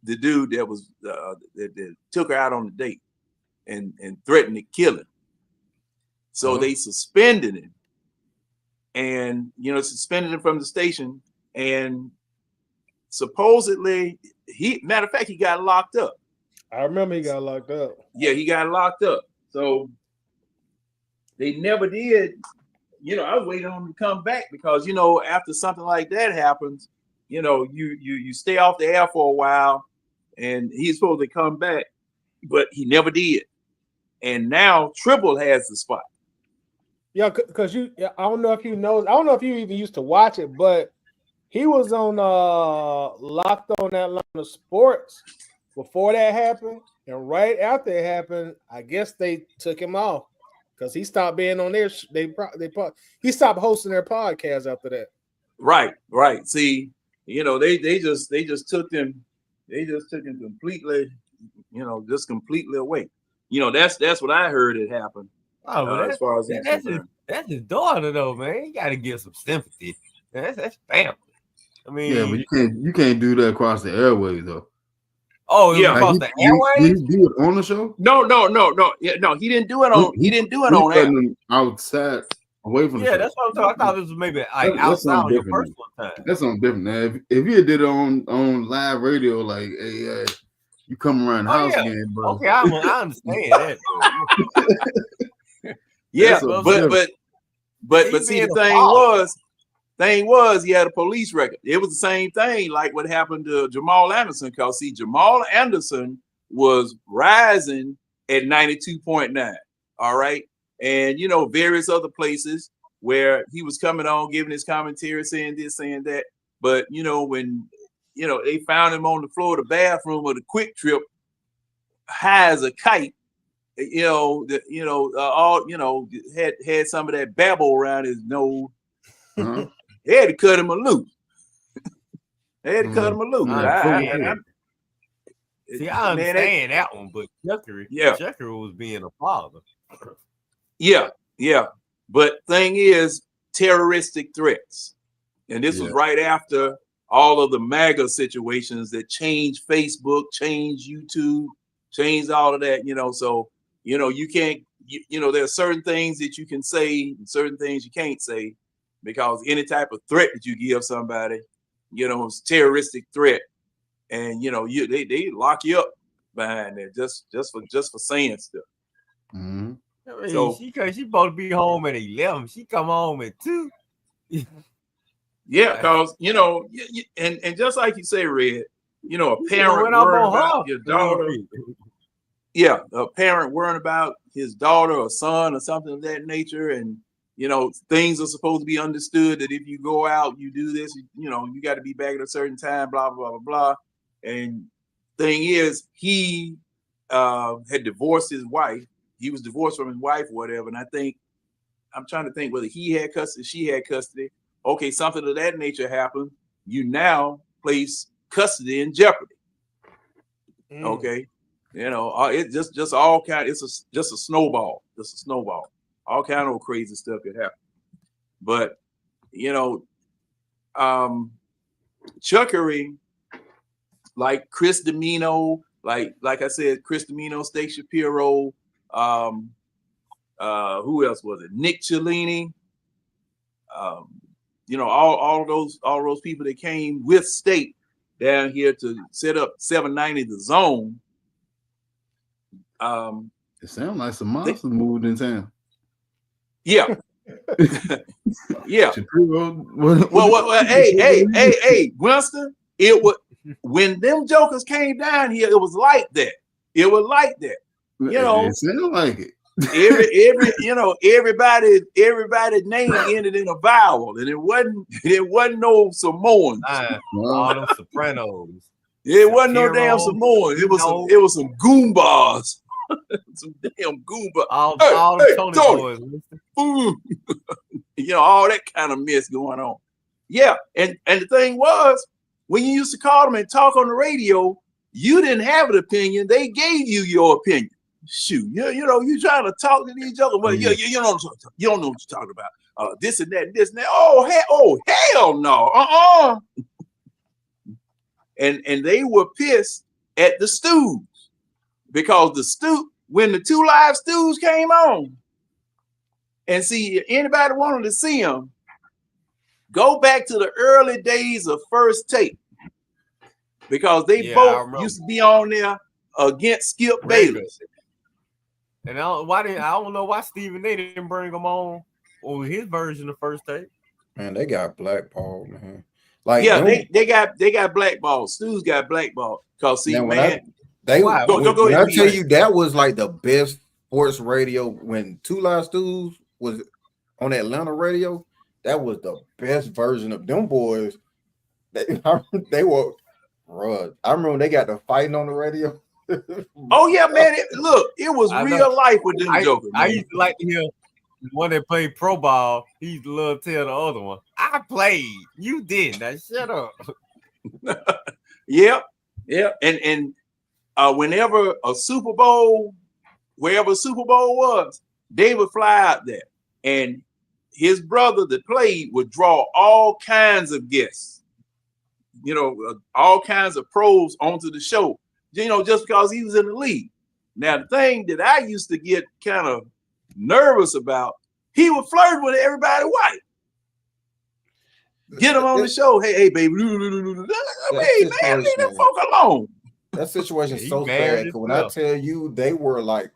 the dude that was that took her out on the date and threatened to kill him. So they suspended him, and suspended him from the station. And supposedly matter of fact, he got locked up. I remember he got locked up. Yeah, he got locked up. So they never did. I was waiting on him to come back because after something like that happens, you stay off the air for a while, and he's supposed to come back, but he never did. And now Triple has the spot. Yeah, because I don't know if you know. I don't know if you even used to watch it, but he was on Locked On Atlanta Sports before that happened, and right after it happened, I guess they took him off because he stopped being on there. He stopped hosting their podcast after that. Right. See, they just took him. They just took him completely, just completely away. That's what I heard it happened. Oh, but as far as that's his daughter though, man. You got to give some sympathy. That's family. I mean, yeah, but you can't do that across the airways though. Oh, yeah, across the airways. Did he do it on the show? No. Yeah, no, he didn't do it on. He didn't do it on air. Outside, away from the show. Yeah, that's what I'm talking. I thought this was maybe like outside on your personal time. That's something different. Now, if you did it on live radio, like, hey, you come around the house again, bro. Okay, I understand that. Yeah, but see, the thing was he had a police record. It was the same thing like what happened to Jamal Anderson, because see, Jamal Anderson was rising at 92.9. All right. And various other places where he was coming on, giving his commentary, saying this, saying that. But when they found him on the floor of the bathroom of the Quick Trip, high as a kite, had some of that babble around his nose. Uh-huh. They had to cut him loose. They had to cut him loose. See, I understand that one, but Chucker was being a father. Yeah. But thing is, terroristic threats. And this was right after all of the MAGA situations that changed Facebook, changed YouTube, changed all of that, so you can't, there are certain things that you can say and certain things you can't say, because any type of threat that you give somebody, it's a terroristic threat. And they lock you up behind that just for saying stuff. Mm-hmm. I mean, so she supposed to be home at 11. She come home at 2. Yeah, because and just like you say, Red, a parent worrying about your daughter. Yeah, a parent worrying about his daughter or son or something of that nature, and things are supposed to be understood that if you go out, you do this, you got to be back at a certain time, blah blah blah blah. And thing is, he had divorced his wife. He was divorced from his wife or whatever, and I'm trying to think whether he had custody, she had custody. Okay, something of that nature happened. You now place custody in jeopardy. Okay, it just all kind. It's just a snowball. Just a snowball. All kind of crazy stuff could happen. But chuckery, like Chris Domino, like I said, Chris Domino, State Shapiro. Who else was it? Nick Cellini. All those people that came with State down here to set up 790 The Zone. It sounds like some monsters moved in town. Yeah. Yeah. Well, hey, Winston, it was when them jokers came down here, it was like that. It was like that. It sounded like it. Everybody's name ended in a vowel, and it wasn't no Samoans. All them Sopranos. It wasn't no damn Samoans. It was some Goombas. Some damn Goomba. All Tony boys. All that kind of mess going on. Yeah, and the thing was, when you used to call them and talk on the radio, you didn't have an opinion. They gave you your opinion. Shoot, you trying to talk to these jokers, but you don't know what you're talking about. This and that, and this and that. Oh hell no. And they were pissed at the stews, because when the 2 Live stews came on, and see, if anybody wanted to see them, go back to the early days of First Take. because they Yeah, I both remember. used to be on there against Skip Regular. Bayless. And I don't know why Stephen A didn't bring him on his version of First Take. Man, they got blackballed, man. Like Yeah, them, they got blackballed. Stu's got blackballed. Cause see, now man, Why? go when ahead, I D. tell you that was like the best sports radio when Two Live Stews was on Atlanta radio. That was the best version of them boys. They were, bruh. I remember when they got the fighting on the radio. Oh yeah, man. Look, it was I know. real life with them jokers, I man. used to like to hear the one that played pro ball. He used to love to tell the other one, I played, you didn't. Now shut up. Yeah. And whenever a Super Bowl, wherever Super Bowl was, they would fly out there. And his brother that played would draw all kinds of guests, all kinds of pros onto the show, just because he was in the league. Now, the thing that I used to get kind of nervous about, he would flirt with everybody white. Get him on the show. Hey, baby. Hey, man, leave them folk alone. That situation is so married sad. Because when I tell you, they were like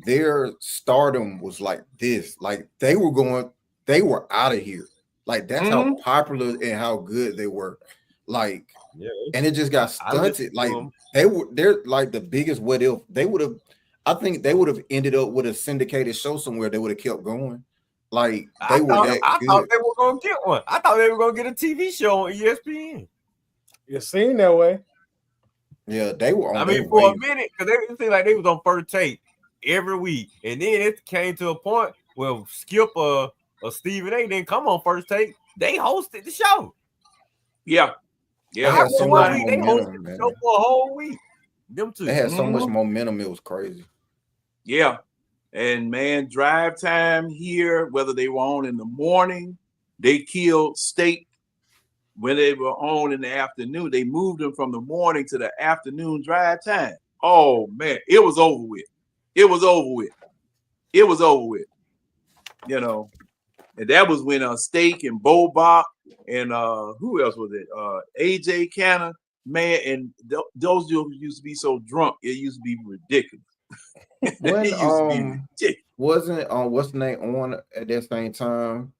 their stardom was like this. Like they were out of here. Like that's how popular and how good they were. Like, and it just got stunted. Like they're like the biggest what if. I think they would have ended up with a syndicated show somewhere. They would have kept going. Like they were that I good. thought they were gonna get one. I thought they were gonna get a TV show on ESPN. It seemed that way. Yeah, they were on. I mean, for a minute, because it seemed like they was on First Take every week, and then it came to a point where Skip or Stephen A didn't come on First Take. They hosted the show. Yeah. They had so much They hosted momentum, the man. show for a whole week. Them two. They had so much momentum. It was crazy. Yeah. And man, drive time here, whether they were on in the morning, they killed State when they were on in the afternoon. They moved them from the morning to the afternoon drive time. Oh man, it was over with. It was over with. It was over with. And that was when Steak and Bo Bach and who else was it? AJ Cannon, man, and those jokers used to be so drunk, it used to be ridiculous. When wasn't what's the name on at that same time?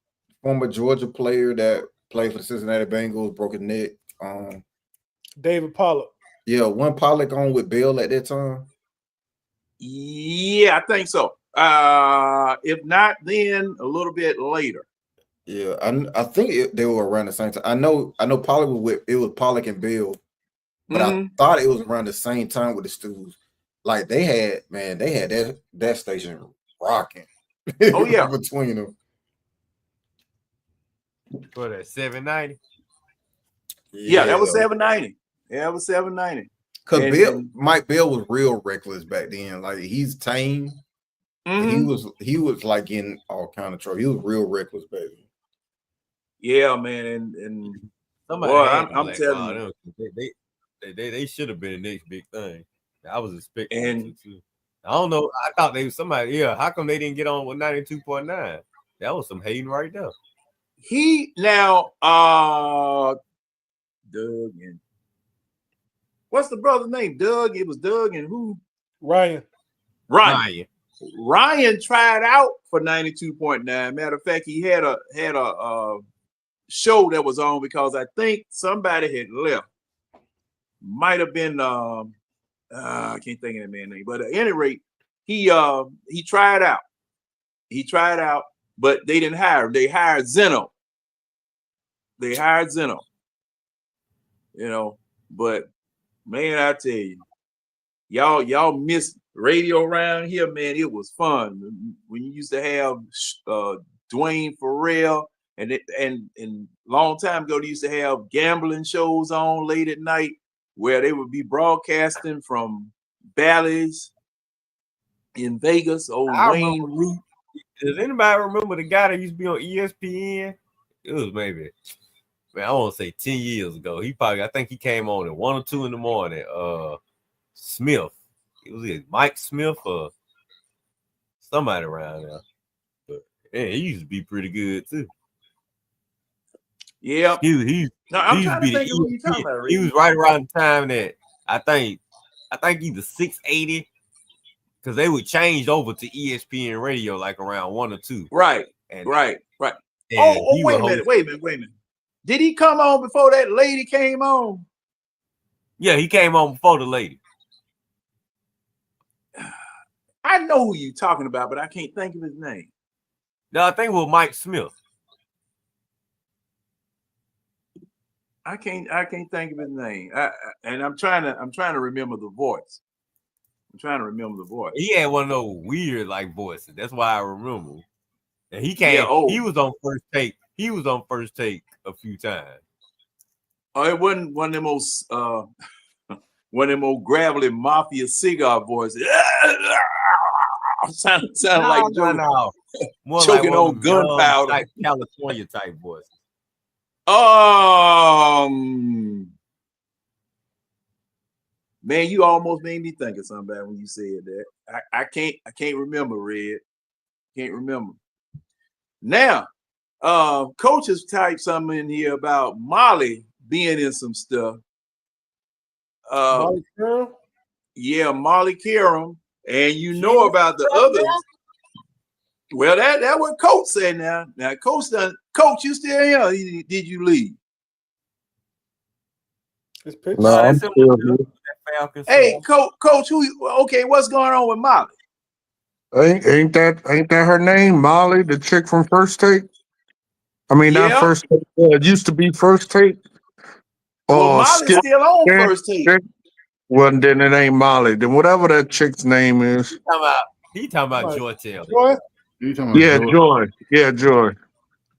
Former Georgia player that played for the Cincinnati Bengals broke his neck. David Pollock. Yeah, one Pollock on with Bill at that time. Yeah, I think so. If not, then a little bit later. Yeah, I think they were around the same time. I know Pollock was with Pollock and Bill, but I thought it was around the same time with the Stews. Like they had that station rocking. Oh yeah, between them. For that 790. Yeah, that was 790. Yeah, it was 790. Because Mike Bill was real reckless back then. Like he's tame. He was like in all kind of trouble. He was real reckless back then. Yeah, man, and I'm telling you, they should have been the next big thing. I was expecting too. I don't know. I thought they was somebody. Yeah, how come they didn't get on with 92.9? That was some hating right there. He now Doug and what's the brother's name? Doug. It was Doug and who? Ryan tried out for 92.9. Matter of fact, he had a show that was on because I think somebody had left. Might have been I can't think of that man's name, but at any rate, he tried out. He tried out, but they didn't hire him. They hired Zeno. But man, I tell you, y'all miss radio around here, man. It was fun when you used to have Dwayne Farrell, and long time ago they used to have gambling shows on late at night where they would be broadcasting from Bally's in Vegas. Wayne Root. Does anybody remember the guy that used to be on ESPN? It was maybe, I want to say 10 years ago. I think he came on at 1 or 2 in the morning. Smith. It was Mike Smith or somebody around there. But he used to be pretty good too. Yeah. He No, I'm used to trying to be the think of who you're talking ESPN. about, He Ray. was right around the time that I think either 680 because they would change over to ESPN radio like around 1 or 2. Right. And Right. he Wait would a host. minute. Did he come on before that lady came on? Yeah, he came on before the lady. I know who you're talking about, but I can't think of his name. No, I think it was Mike Smith. I can't think of his name. And I'm trying to remember the voice. He had one of those weird like voices. That's why I remember. And he came. Yeah. Oh, He was on First Take. He was on First Take a few times. Oh, it wasn't one of them most one of them old gravelly mafia cigar voices. sound like no. More choking like on gunpowder. Type California type voice. Man, you almost made me think of somebody when you said that. I can't remember, Red. Can't remember. Now, Coach has typed something in here about Molly being in some stuff. Molly Carroll? Yeah, Molly Karam. And you know about the others. Well, that what Coach said now. Now, Coach, you still here? Did you leave? No, I'm still here. Hey, Coach, okay, what's going on with Molly? Ain't that her name, Molly, the chick from First Take? I mean, not First Take. It used to be First Take. Well, Molly's Skip. still on First Take. Well, then it ain't Molly. Then whatever that chick's name is. He talking about Joy Taylor. Joy? Yeah, Joy. Yeah, Joy.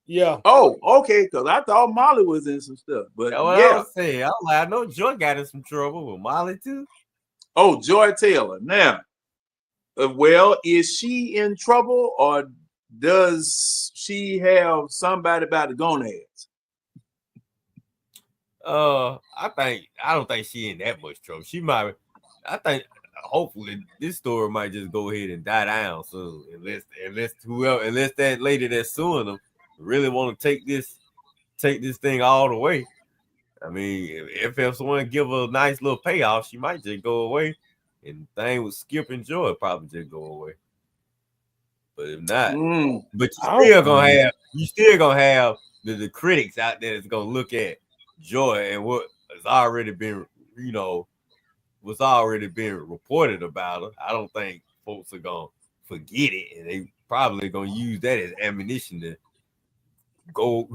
Yeah. Oh, okay. Because I thought Molly was in some stuff, but That's what I was saying. I know Joy got in some trouble with Molly too. Oh, Joy Taylor. Now, well, is she in trouble or does she have somebody by the gonads? I don't think she in that much trouble. She might. I think hopefully this story might just go ahead and die down soon, unless that lady that's suing them really want to take this thing all the way. I mean, if someone give her a nice little payoff, she might just go away, and the thing with Skip and Joy probably just go away. But if not, but you still gonna have the critics out there that's gonna look at Joy and what has already been, what's already been reported about her. I don't think folks are gonna forget it, and they probably gonna use that as ammunition to go,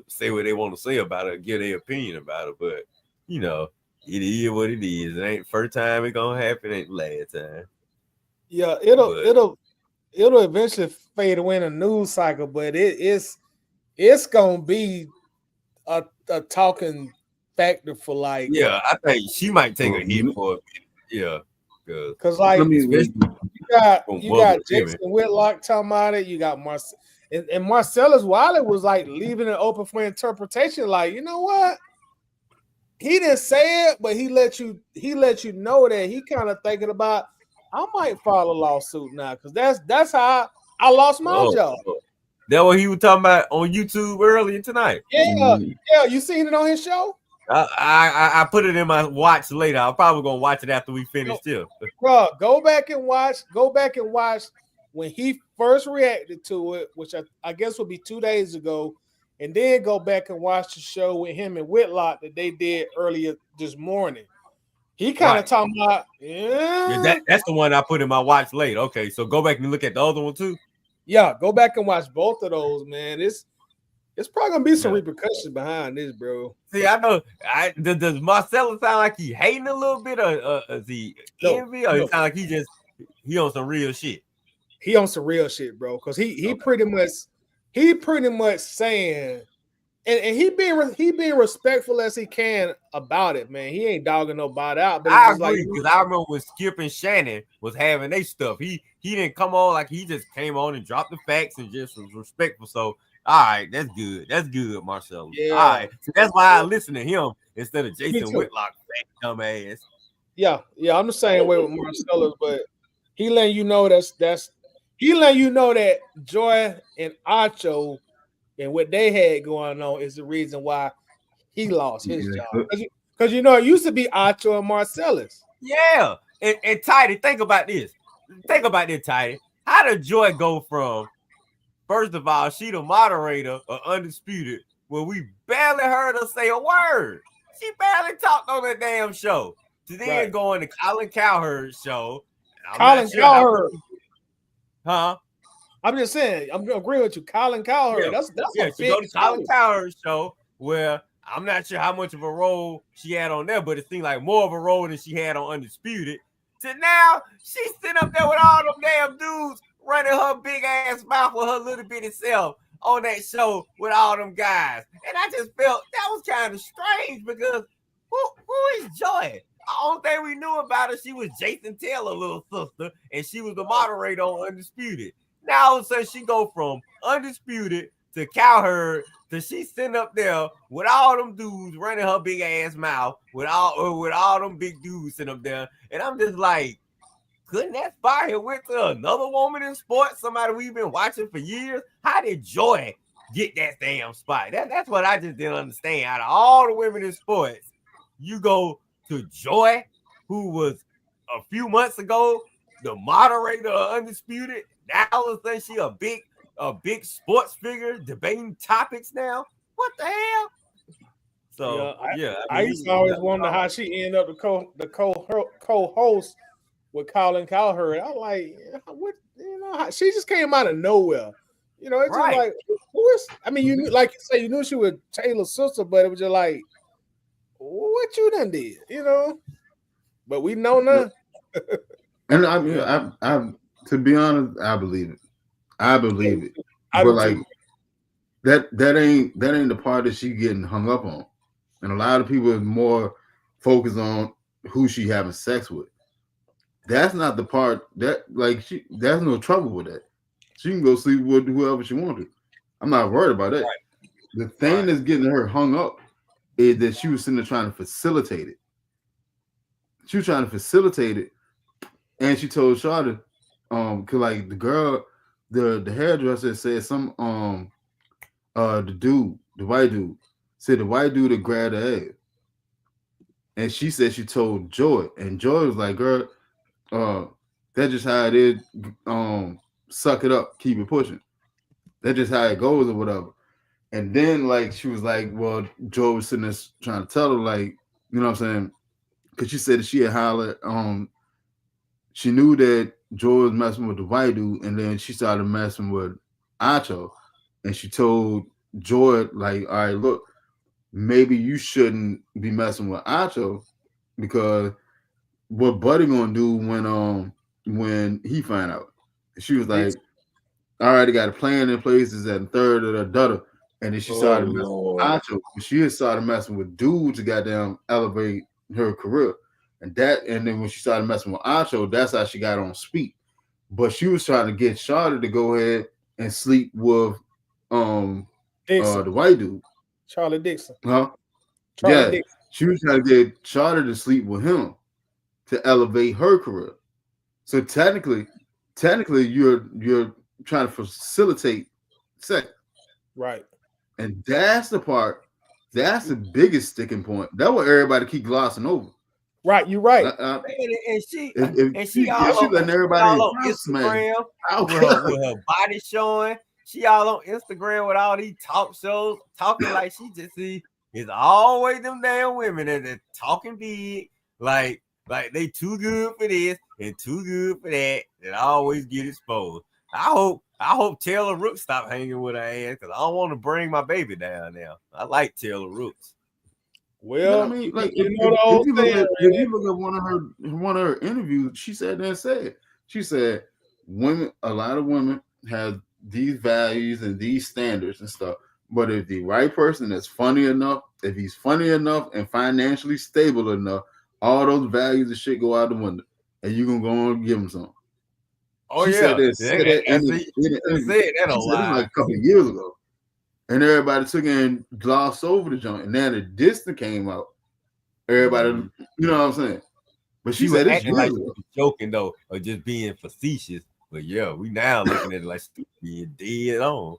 say what they want to say about her, give their opinion about her. But it is what it is. It ain't first time it gonna happen, ain't last time. Yeah, it'll eventually fade away in a news cycle, but it's gonna be a talking factor for like. Yeah, I think she might take a hit for it. Yeah, because like you got Jason Whitlock talking about it. You got and Marcellus Wiley was like leaving it open for interpretation. Like, you know what? He didn't say it, but he let you know that he kind of thinking about, I might file a lawsuit now because that's how I lost my job. That what he was talking about on YouTube earlier tonight. Yeah, you seen it on his show? I put it in my watch later. I'm probably gonna watch it after we finish too. Bro, go back and watch when he first reacted to it, which I guess would be 2 days ago, and then go back and watch the show with him and Whitlock that they did earlier this morning. He kind of talking about, that's the one I put in my watch later. Okay, so go back and look at the other one too. Yeah, go back and watch both of those, man. It's probably gonna be some repercussions behind this, bro. See, I know. Does Marcelo sound like he hating a little bit, or is he envy, or he sound like he on some real shit? He on some real shit, bro. Because he pretty much saying, and he being respectful as he can about it, man. He ain't dogging nobody out. But I agree, because I remember when Skip and Shannon was having their stuff. He didn't come on like he just came on and dropped the facts and just was respectful. So all right, that's good. That's good, Marcelo. Yeah. All right. So that's why I listen to him instead of Jason Whitlock, dumb ass. Yeah, I'm the same way with Marcelo, but he letting you know he letting you know that Joy and Acho and what they had going on is the reason why he lost his Yeah, job. Because you know, it used to be Acho and Marcellus. Yeah. And Tidy, think about this. Think about this, Tidy. How did Joy go from, first of all, she the moderator of Undisputed, where we barely heard her say a word. She barely talked on that damn show. To then going to Colin Cowherd's show. Colin Cowherd. Huh? I'm just saying, I'm agreeing with you. Colin Cowherd. Yeah. That's Yeah, a she big go to Colin show. Cowherd's show, where I'm not sure how much of a role she had on there, but it seemed like more of a role than she had on Undisputed. To now, she's sitting up there with all them damn dudes running her big ass mouth with her little bitty self on that show with all them guys. And I just felt that was kind of strange because who is Joy? The only thing we knew about her, she was Jason Taylor's little sister, and she was the moderator on Undisputed. Now all of a sudden she go from Undisputed to Cowherd to she sitting up there with all them dudes running her big ass mouth with all them big dudes sitting up there. And I'm just like, couldn't that spot have went to another woman in sports, somebody we've been watching for years? How did Joy get that damn spot? That's what I just didn't understand. Out of all the women in sports, you go to Joy, who was a few months ago the moderator of Undisputed. Now all of a sudden she a big sports figure debating topics now. What the hell? So I used to always wonder how she ended up the co-host with Colin Cowherd. I'm like, what? You know, she just came out of nowhere. You know, it's just like, who is? I mean, you knew, like you say, you knew she was Taylor's sister, but it was just like, what you done did? You know, but we know now. And I mean, I to be honest, I believe it. I believe it. I But do like too. that ain't the part that she getting hung up on. And a lot of people are more focused on who she having sex with. That's not the part that like there's no trouble with that. She can go sleep with whoever she wants to. I'm not worried about that. Right. The thing that's getting her hung up is that she was sitting there trying to facilitate it. She was trying to facilitate it, and she told Shada, cause like the girl, the hairdresser said some the white dude said the white dude that grabbed her ass. And she said she told Joy, and Joy was like, girl, that's just how it is. Suck it up, keep it pushing. That's just how it goes or whatever. And then like she was like, well, Joy was sitting there trying to tell her, like, you know what I'm saying? Because she said that she had hollered, she knew that Joy was messing with the white dude, and then she started messing with Acho, and she told Joy, like, all right, look, maybe you shouldn't be messing with Acho because what Buddy gonna do when he find out? And she was like, all right, I got a plan in place, is that third of the dutter. And then she started messing with Acho. She had started messing with dudes to goddamn elevate her career. And then when she started messing with Acho, that's how she got on Speak. But she was trying to get Charlotte to go ahead and sleep with the white dude. Charlie Dixon. Huh? Charlie Dixon. She was trying to get Charlotte to sleep with him to elevate her career. So technically you're trying to facilitate sex. Right. And that's the part, that's the biggest sticking point. That's what everybody keep glossing over. Right, you're right. And she letting everybody on Instagram with her body showing. She all on Instagram with all these talk shows, talking like she just is always them damn women and they're talking big, like they too good for this and too good for that, and always get exposed. I hope Taylor Rooks stop hanging with her ass because I don't want to bring my baby down now. I like Taylor Rooks. Well, but I mean, like if you look at one of her interviews, she said women, a lot of women have these values and these standards and stuff. But if the right person is funny enough, if he's funny enough and financially stable enough, all those values and shit go out the window, and you gonna go and give him some. Oh, she yeah. said that a lot. Like a couple of years ago. And everybody took it and glossed over the joint. And then the distance came out. Everybody, you know what I'm saying? But she said it's acting like she was joking though, or just being facetious. But yeah, we now looking at it like she being dead on.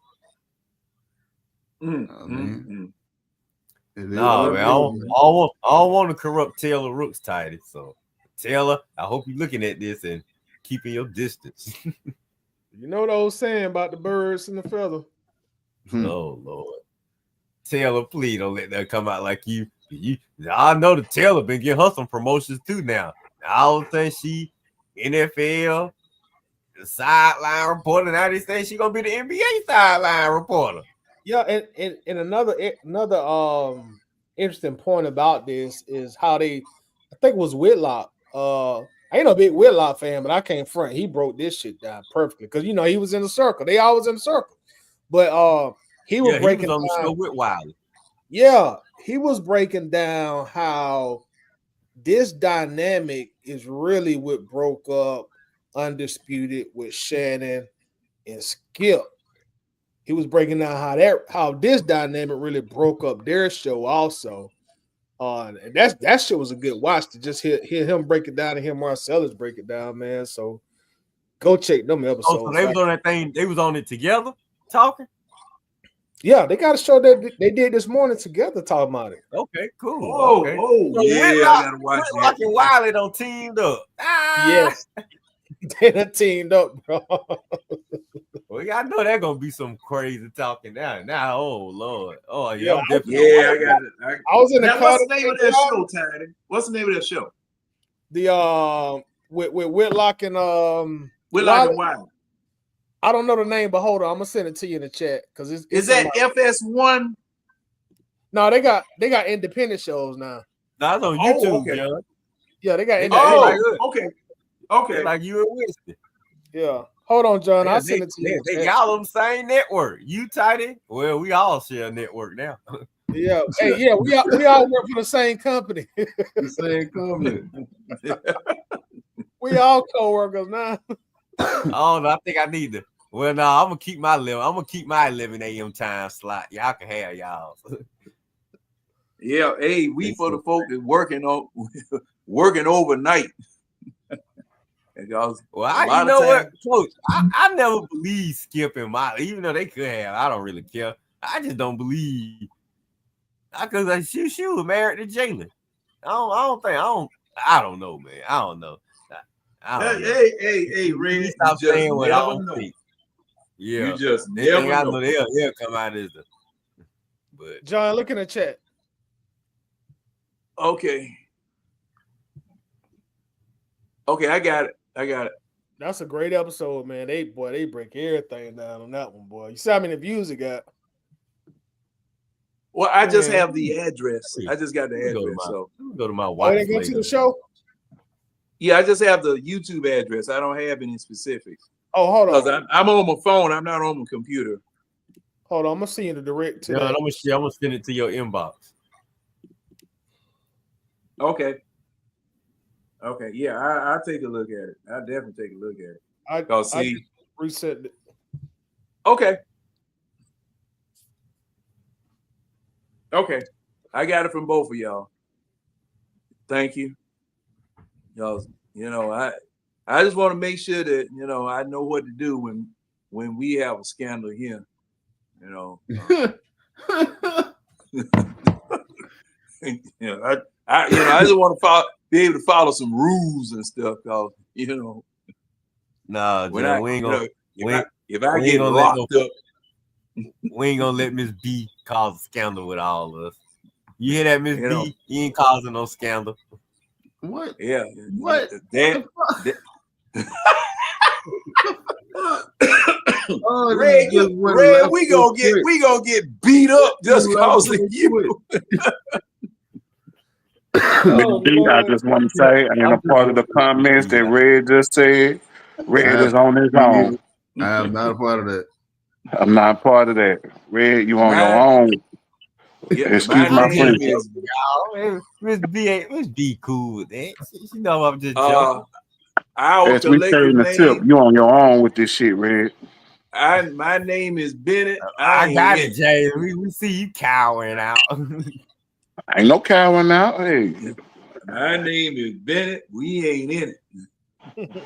Man, No, man, I don't want to corrupt Taylor Rooks title. So, Taylor, I hope you're looking at this and keeping your distance. You know what I was saying about the birds and the feather. Oh Lord, Taylor, please don't let that come out like you. I know the Taylor been getting her some promotions too now. I don't think she NFL the sideline reporter. Now they say she gonna be the NBA sideline reporter. Yeah, and another interesting point about this is how I think it was Whitlock. I ain't no big Whitlock fan, but I can't front. He broke this shit down perfectly because he was in the circle. They always in the circle, but he was breaking on the down, show with Wiley. Yeah, he was breaking down how this dynamic is really what broke up Undisputed with Shannon and Skip. He was breaking down how this dynamic really broke up their show also. And that shit was a good watch to just hear him break it down and hear Marcellus break it down, man. So go check them episodes. Oh, so they was on that thing. They was on it together talking. Yeah, they got a show that they did this morning together talking about it. Okay, cool. Oh, okay. so Yeah, I gotta watch Whitlock and Wiley don't teamed up. Yes, they done teamed up, bro. Well, I know they're gonna be some crazy talking now. Now, oh Lord, oh yeah, I'm I definitely. got it. I was in the car. What's the name of that show, Tiny? What's the name of that show? The with Whitlock and Whitlock and Wiley. I don't know the name, but hold on, I'm gonna send it to you in the chat because it's is that FS1? No, they got independent shows now. That's on YouTube, okay. John. Yeah, they got okay. Okay. Like you and Winston. Yeah. Hold on, John. I'll send it to you. They y'all on the same network. You tighty? Well, we all share a network now. Yeah. Hey, yeah, we all work for the same company. The same company. We all co-workers now. Oh no, I think I need to. Well, no, I'm gonna keep my 11 a.m. time slot. Y'all can have y'all. Yeah, hey, we for the folk that working overnight. Well, you know what, Coach? I never believe Skip and Molly, even though they could have. I don't really care. I just don't believe. Because she was married to Jalen. I don't know, man. I don't know. Hey, Red, stop saying what I don't know. think. Yeah, you just they never think I know. know they'll come out as the. But John, look in the chat. Okay, I got it. That's a great episode, man. They break everything down on that one, boy. You see how many views it got? Well, I just have the address. I just got the address. So go to my wife. Oh, they go to the show? Yeah, I just have the YouTube address. I don't have any specifics. Oh, hold on. Because I'm on my phone. I'm not on my computer. Hold on. I'm gonna see you the direct to I'm gonna send it to your inbox. Okay. Yeah, I'll take a look at it. I'll definitely take a look at it. I reset it. Okay, I got it from both of y'all. Thank you. Y'all, I just want to make sure that I know what to do when we have a scandal here. I just want to be able to follow some rules and stuff, cause Nah, when John, we ain't gonna. If I get locked up, we ain't gonna let Miss B cause a scandal with all of us. You hear that, Miss B? You ain't causing no scandal. What? Yeah. What? Red, we gonna get beat up just cause of you. I just want to say, and a part of the comments that Red just said, Red is on his own. I am not a part of that. I'm not part of that. Red, you on your own. Yeah, excuse my French. Miss B cool with that. You know I'm just joking. As we say in the tip, you on your own with this shit, Red. My name is Bennett. I got it, Jay. We see you cowering out. Ain't no cowering out. Hey. My name is Bennett. We ain't in it.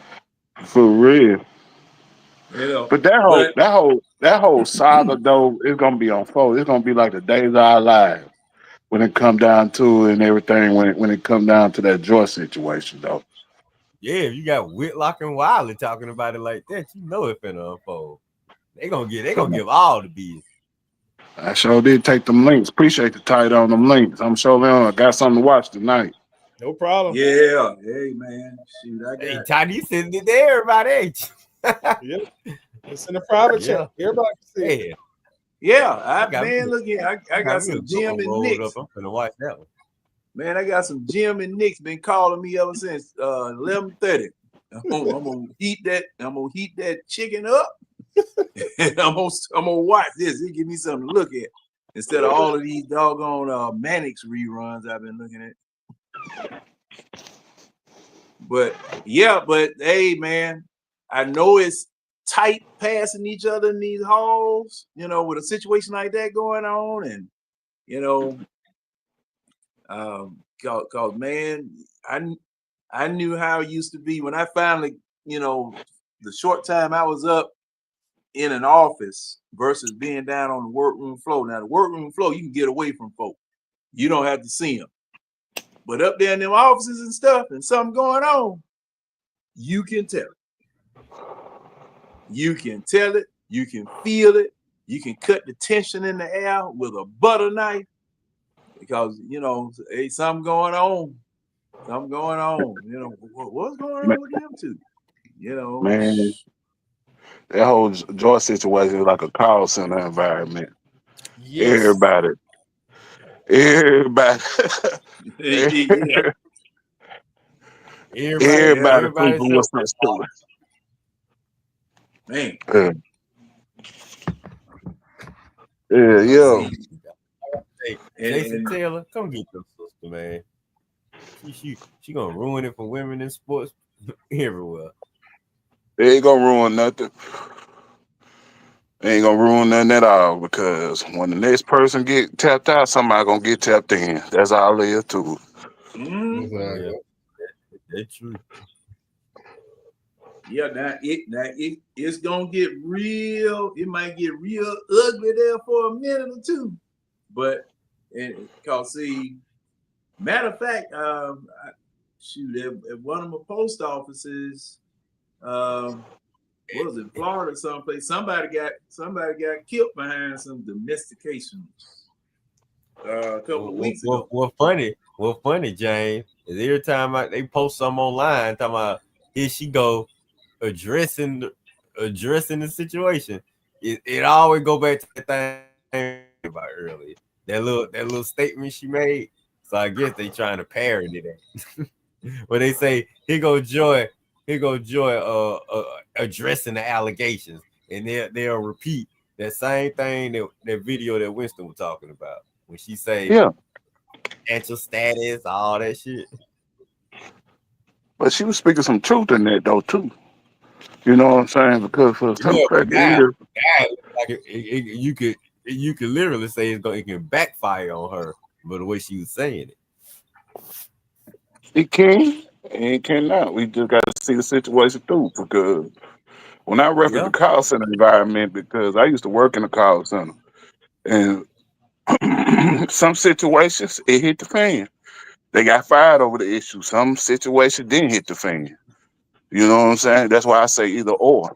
For real. You know, But but that whole saga though is gonna be on fold. It's gonna be like the days of our lives when it come down to it and everything. When it come down to that joy situation though. Yeah, if you got Whitlock and Wiley talking about it like that, you know it finna unfold. They gonna give all the bees. I sure did take them links. Appreciate the tight on them links. I'm sure I got something to watch tonight. No problem. yeah, hey man, shoot, I Hey, got Tiny sending it to everybody. Yep. It's in a private Yeah. chat. Everybody can see. Yeah, yeah. I got Man, me, look here, I I got got me a some good Jim one and rolled up. Nick's. I'm finna watch that one. Man, I got some Jim and Nick's been calling me ever since 11:30. I'm gonna heat that chicken up, and I'm gonna watch this. It give me something to look at instead of all of these doggone Mannix reruns I've been looking at. But yeah, hey man, I know it's tight passing each other in these halls, you know, with a situation like that going on, and you know, cause man, I knew how it used to be when I finally, you know, the short time I was up in an office versus being down on the workroom floor. Now the workroom floor, you can get away from folk. You don't have to see them. But up there in them offices and stuff, and something going on, you can tell it. You can tell it. You can feel it. You can cut the tension in the air with a butter knife because, you know, hey, something going on. Something going on. You know, what's going Ma- on with them two? You know, Man, that whole joy situation is like a call center environment. Yes. Everybody, everybody, yeah, yeah, everybody Everybody's sleeping with some selfish. story. man. Yeah, yeah, You know, yeah. see, Hey, Jason and Taylor, come get your sister, man. She gonna ruin it for women in sports everywhere. They ain't gonna ruin nothing. They ain't gonna ruin nothing at all because when the next person get tapped out, somebody gonna get tapped in. That's all there is to it. Yeah, Exactly. that's true. yeah, it's gonna get real. It might get real ugly there for a minute or two, but and cause see, matter of fact, at one of my post offices, what was it, Florida, someplace? Somebody got killed behind some domestication a couple of weeks ago. What funny, James, is every time they post something online talking about here she go addressing the situation, it always go back to the thing about earlier. That little statement she made. So I guess they trying to parody that. Where they say, here go Joy addressing the allegations. And they'll repeat that same thing, that video that Winston was talking about. When she say Yeah, financial status, all that shit. but she was speaking some truth in that though too. You know what I'm saying? Because for some Yeah, but crack now years, it looks like you could literally say it can backfire on her, but the way she was saying it. it can and it cannot. We just got to see the situation through. Because when I reference Yeah. the call center environment, because I used to work in a call center, and some situations it hit the fan. They got fired over the issue. Some situations didn't hit the fan. You know what I'm saying? That's why I say either or.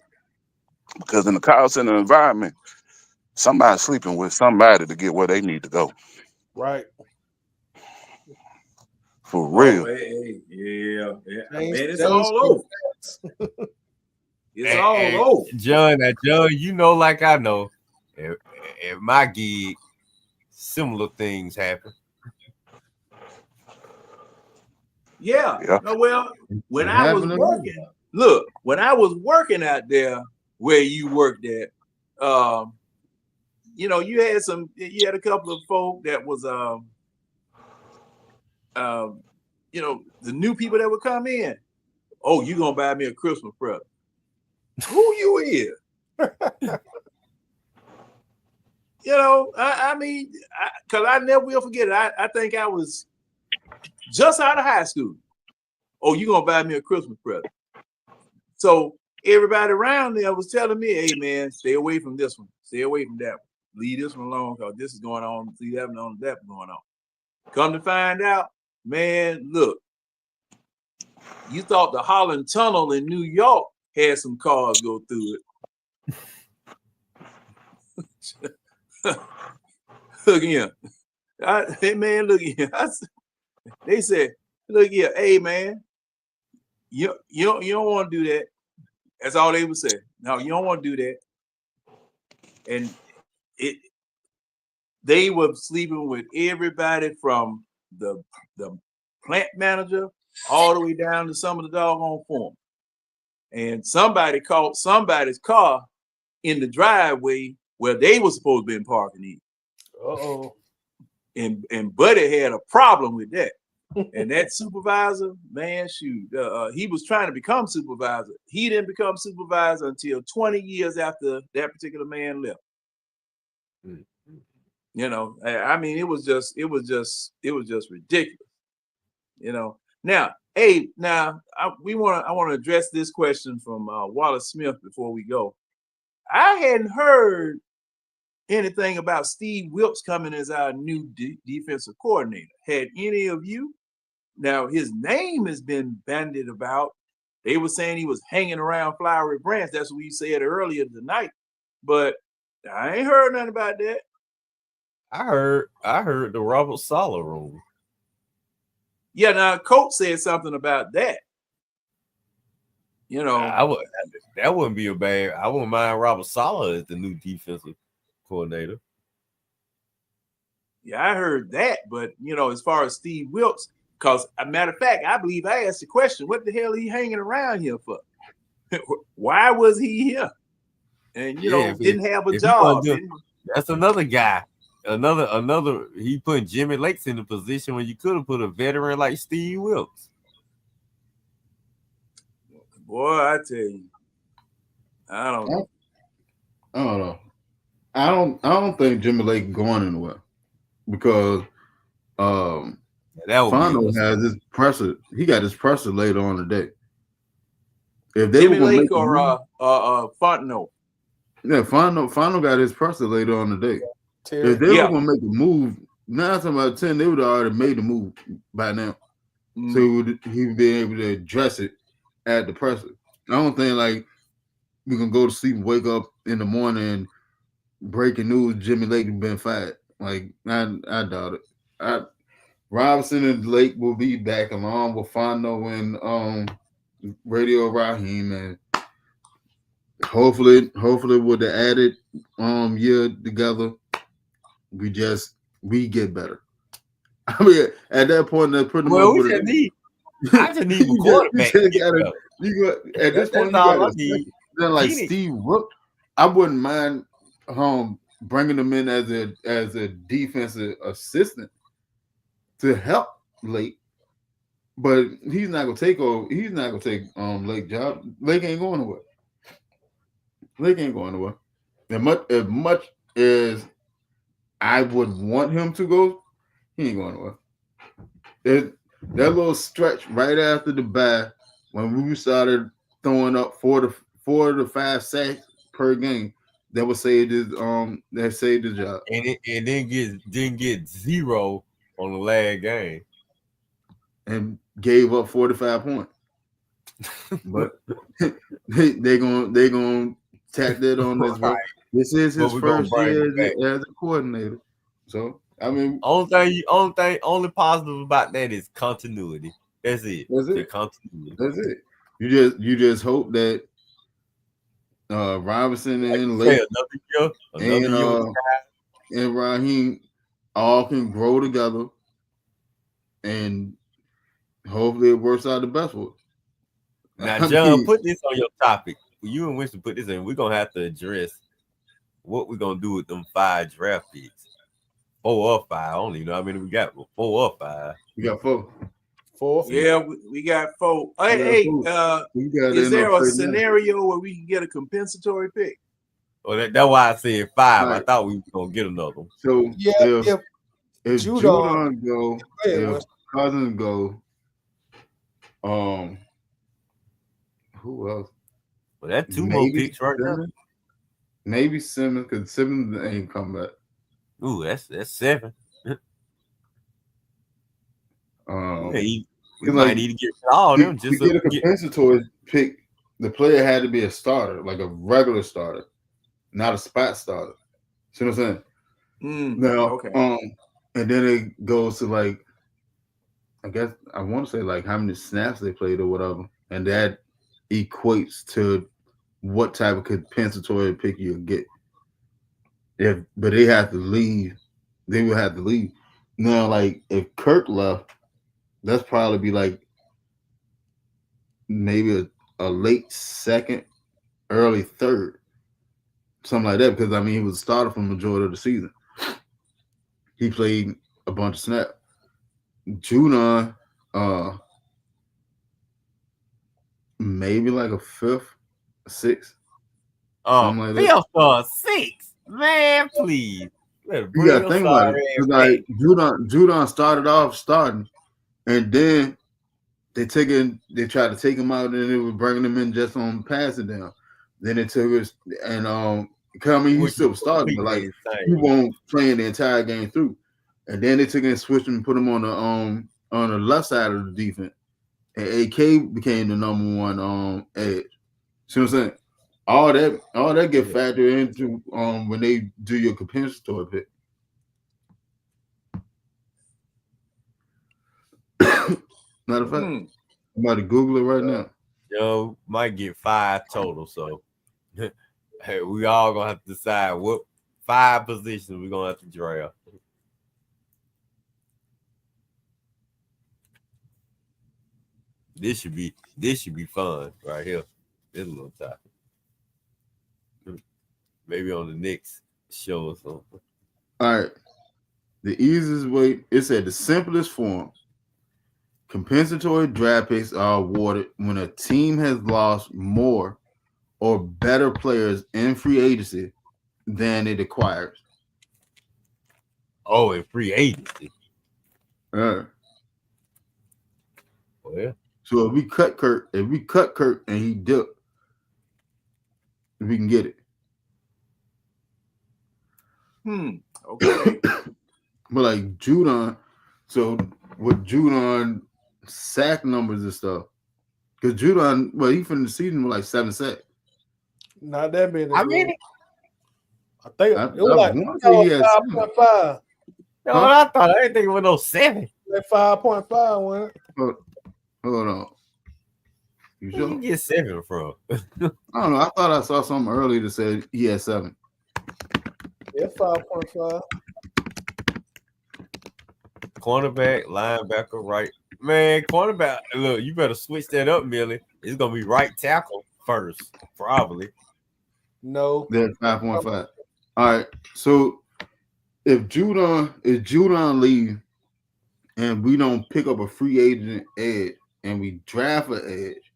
Because in the call center environment, somebody's sleeping with somebody to get where they need to go. Right. For Oh, real. yeah. James, Man, it's James all speaks over. facts. It's all And over. John, you know, like I know, at my gig, similar things happen. Yeah. Yeah. No, well, when It I was happened to me. working, look, when I was working out there where you worked at, you know, you had a couple of folk that was you know, the new people that would come in. Oh, you gonna buy me a Christmas present. Who you is? You know, I mean, because I never will forget it. I think I was just out of high school. Oh, you gonna buy me a Christmas present? So everybody around there was telling me, hey man, stay away from this one, stay away from that one, leave this one alone because this is going on, see that one on, that one going on. Come to find out, man, look, you thought the Holland Tunnel in New York had some cars go through it. Look here. Hey man, look here. They said, look here, hey man, you don't want to do that. That's all they would say. No, you don't want to do that. And they were sleeping with everybody from the plant manager all the way down to some of the doggone foremen. And somebody caught somebody's car in the driveway where they were supposed to be parking in. Uh-oh. And Buddy had a problem with that. And that supervisor, man, shoot, he was trying to become supervisor. He didn't become supervisor until 20 years after that particular man left. You know, I mean, it was just ridiculous. You know. Now, hey, I want to address this question from Wallace Smith before we go. I hadn't heard anything about Steve Wilkes coming as our new defensive coordinator. Had any of you? Now, his name has been bandied about. They were saying he was hanging around Flowery Branch. That's what we said earlier tonight. But I ain't heard nothing about that. I heard the Robert Saleh rule. Yeah, now Coach said something about that. You know, that wouldn't be a bad. I wouldn't mind Robert Saleh as the new defensive coordinator. Yeah, I heard that, but you know, as far as Steve Wilkes, because a matter of fact, I believe I asked the question, what the hell are he hanging around here for? Why was he here? And you know, didn't have a job. That's another guy. Another he put Jimmy Lakes in the position where you could have put a veteran like Steve Wilkes. Boy, I tell you, I don't know. I don't think Jimmy Lake going anywhere because Fondo has his presser. He got his presser later on today. If they Jimmy were Lake or Fontenot. Yeah, Fondo got his presser later on today. If they were gonna make a move, 9 times out of 10, they would have already made the move by now. So he would be able to address it at the presser. I don't think like we can go to sleep and wake up in the morning and breaking news Jimmy Lake has been fired. Like I doubt it. Robinson and Lake will be back along with Fondo and Radio Raheem, and hopefully with the added year together, we get better. I mean, at that point, that's pretty much what it is. I just need a quarterback. At this point, you got then like Steve Wilkes. I wouldn't mind bringing him in as a defensive assistant to help Lake, but he's not gonna take over. He's not gonna take Lake job. Lake ain't going nowhere. Lake ain't going nowhere. As much as I would want him to go, he ain't going nowhere. That little stretch right after the bye when we started throwing up 4 to 5 sacks per game, that would save his that saved the job. And didn't get 0 on the last game. And gave up 45 points. But they gonna tack that on this. Right. This is his first year as a coordinator. So I mean, only positive about that is continuity. That's it. That's it. The continuity. That's it. You just hope that Robinson and Lake and Raheem all can grow together, and hopefully it works out the best for us. Now, John, put this on your topic. You and Winston put this in. We're gonna have to address what we're gonna do with them 5 draft picks. 4 or 5. I don't even know how many we got. 4 or 5. We got 4. 4. Yeah, we got 4. Hey, is there a scenario where we can get a compensatory pick? Well, that's why I said 5. Right. I thought we were gonna get another one. So if Judon go, if Cousins go, who else? Well, that's 2 more Maybe picks right there. Simmons. Maybe Simmons, because Simmons ain't come back. Ooh, that's 7. We might need to get all of them just to get a compensatory pick. The player had to be a starter, like a regular starter, not a spot starter. See what I'm saying? Now, okay. And then it goes to like, I guess I want to say like how many snaps they played or whatever, and that equates to what type of compensatory pick you'll get. But they have to leave. They will have to leave. Now, like if Kirk left, that's probably be like maybe a late second, early third, something like that. Because I mean, he was a starter for the majority of the season. He played a bunch of snaps. Judon, maybe like a fifth, a sixth, something like that. Fifth, 6, man, please. You gotta think about it. Like Judon started off starting, and then they tried to take him out, and they were bringing him in just on passing down. Then it took us, and he still started, but like he won't play the entire game through. And then they took him and switched him and put him on the left side of the defense. And AK became the number one edge. See what I'm saying? All that get factored into when they do your compensatory pick. Matter of fact, I'm about to Google it right now. Yo, might get 5 total. So hey, we all gonna have to decide what 5 positions we're gonna have to draft. This should be fun right here. This little topic. Maybe on the next show or something. All right. The easiest way, it said the simplest form. Compensatory draft picks are awarded when a team has lost more or better players in free agency than it acquires. Oh, in free agency. Well, so if we cut Kirk and he dipped, we can get it. Okay. But like Judon, so with Judon sack numbers and stuff, because Judon, well, he finished the season with like 7 sacks. Not that many. I mean, I think it was like 5.5. No, I thought I didn't think it was no 7. That 5.5 one. Hold on. You sure? You get 7 from? I don't know. I thought I saw something earlier that said he had 7. Yeah, 5.5. Cornerback, linebacker, right. Man, cornerback. Look, you better switch that up, Millie. It's gonna be right tackle first, probably. No. That's 5.5. All right. So if Judon leaves and we don't pick up a free agent edge and we draft an edge,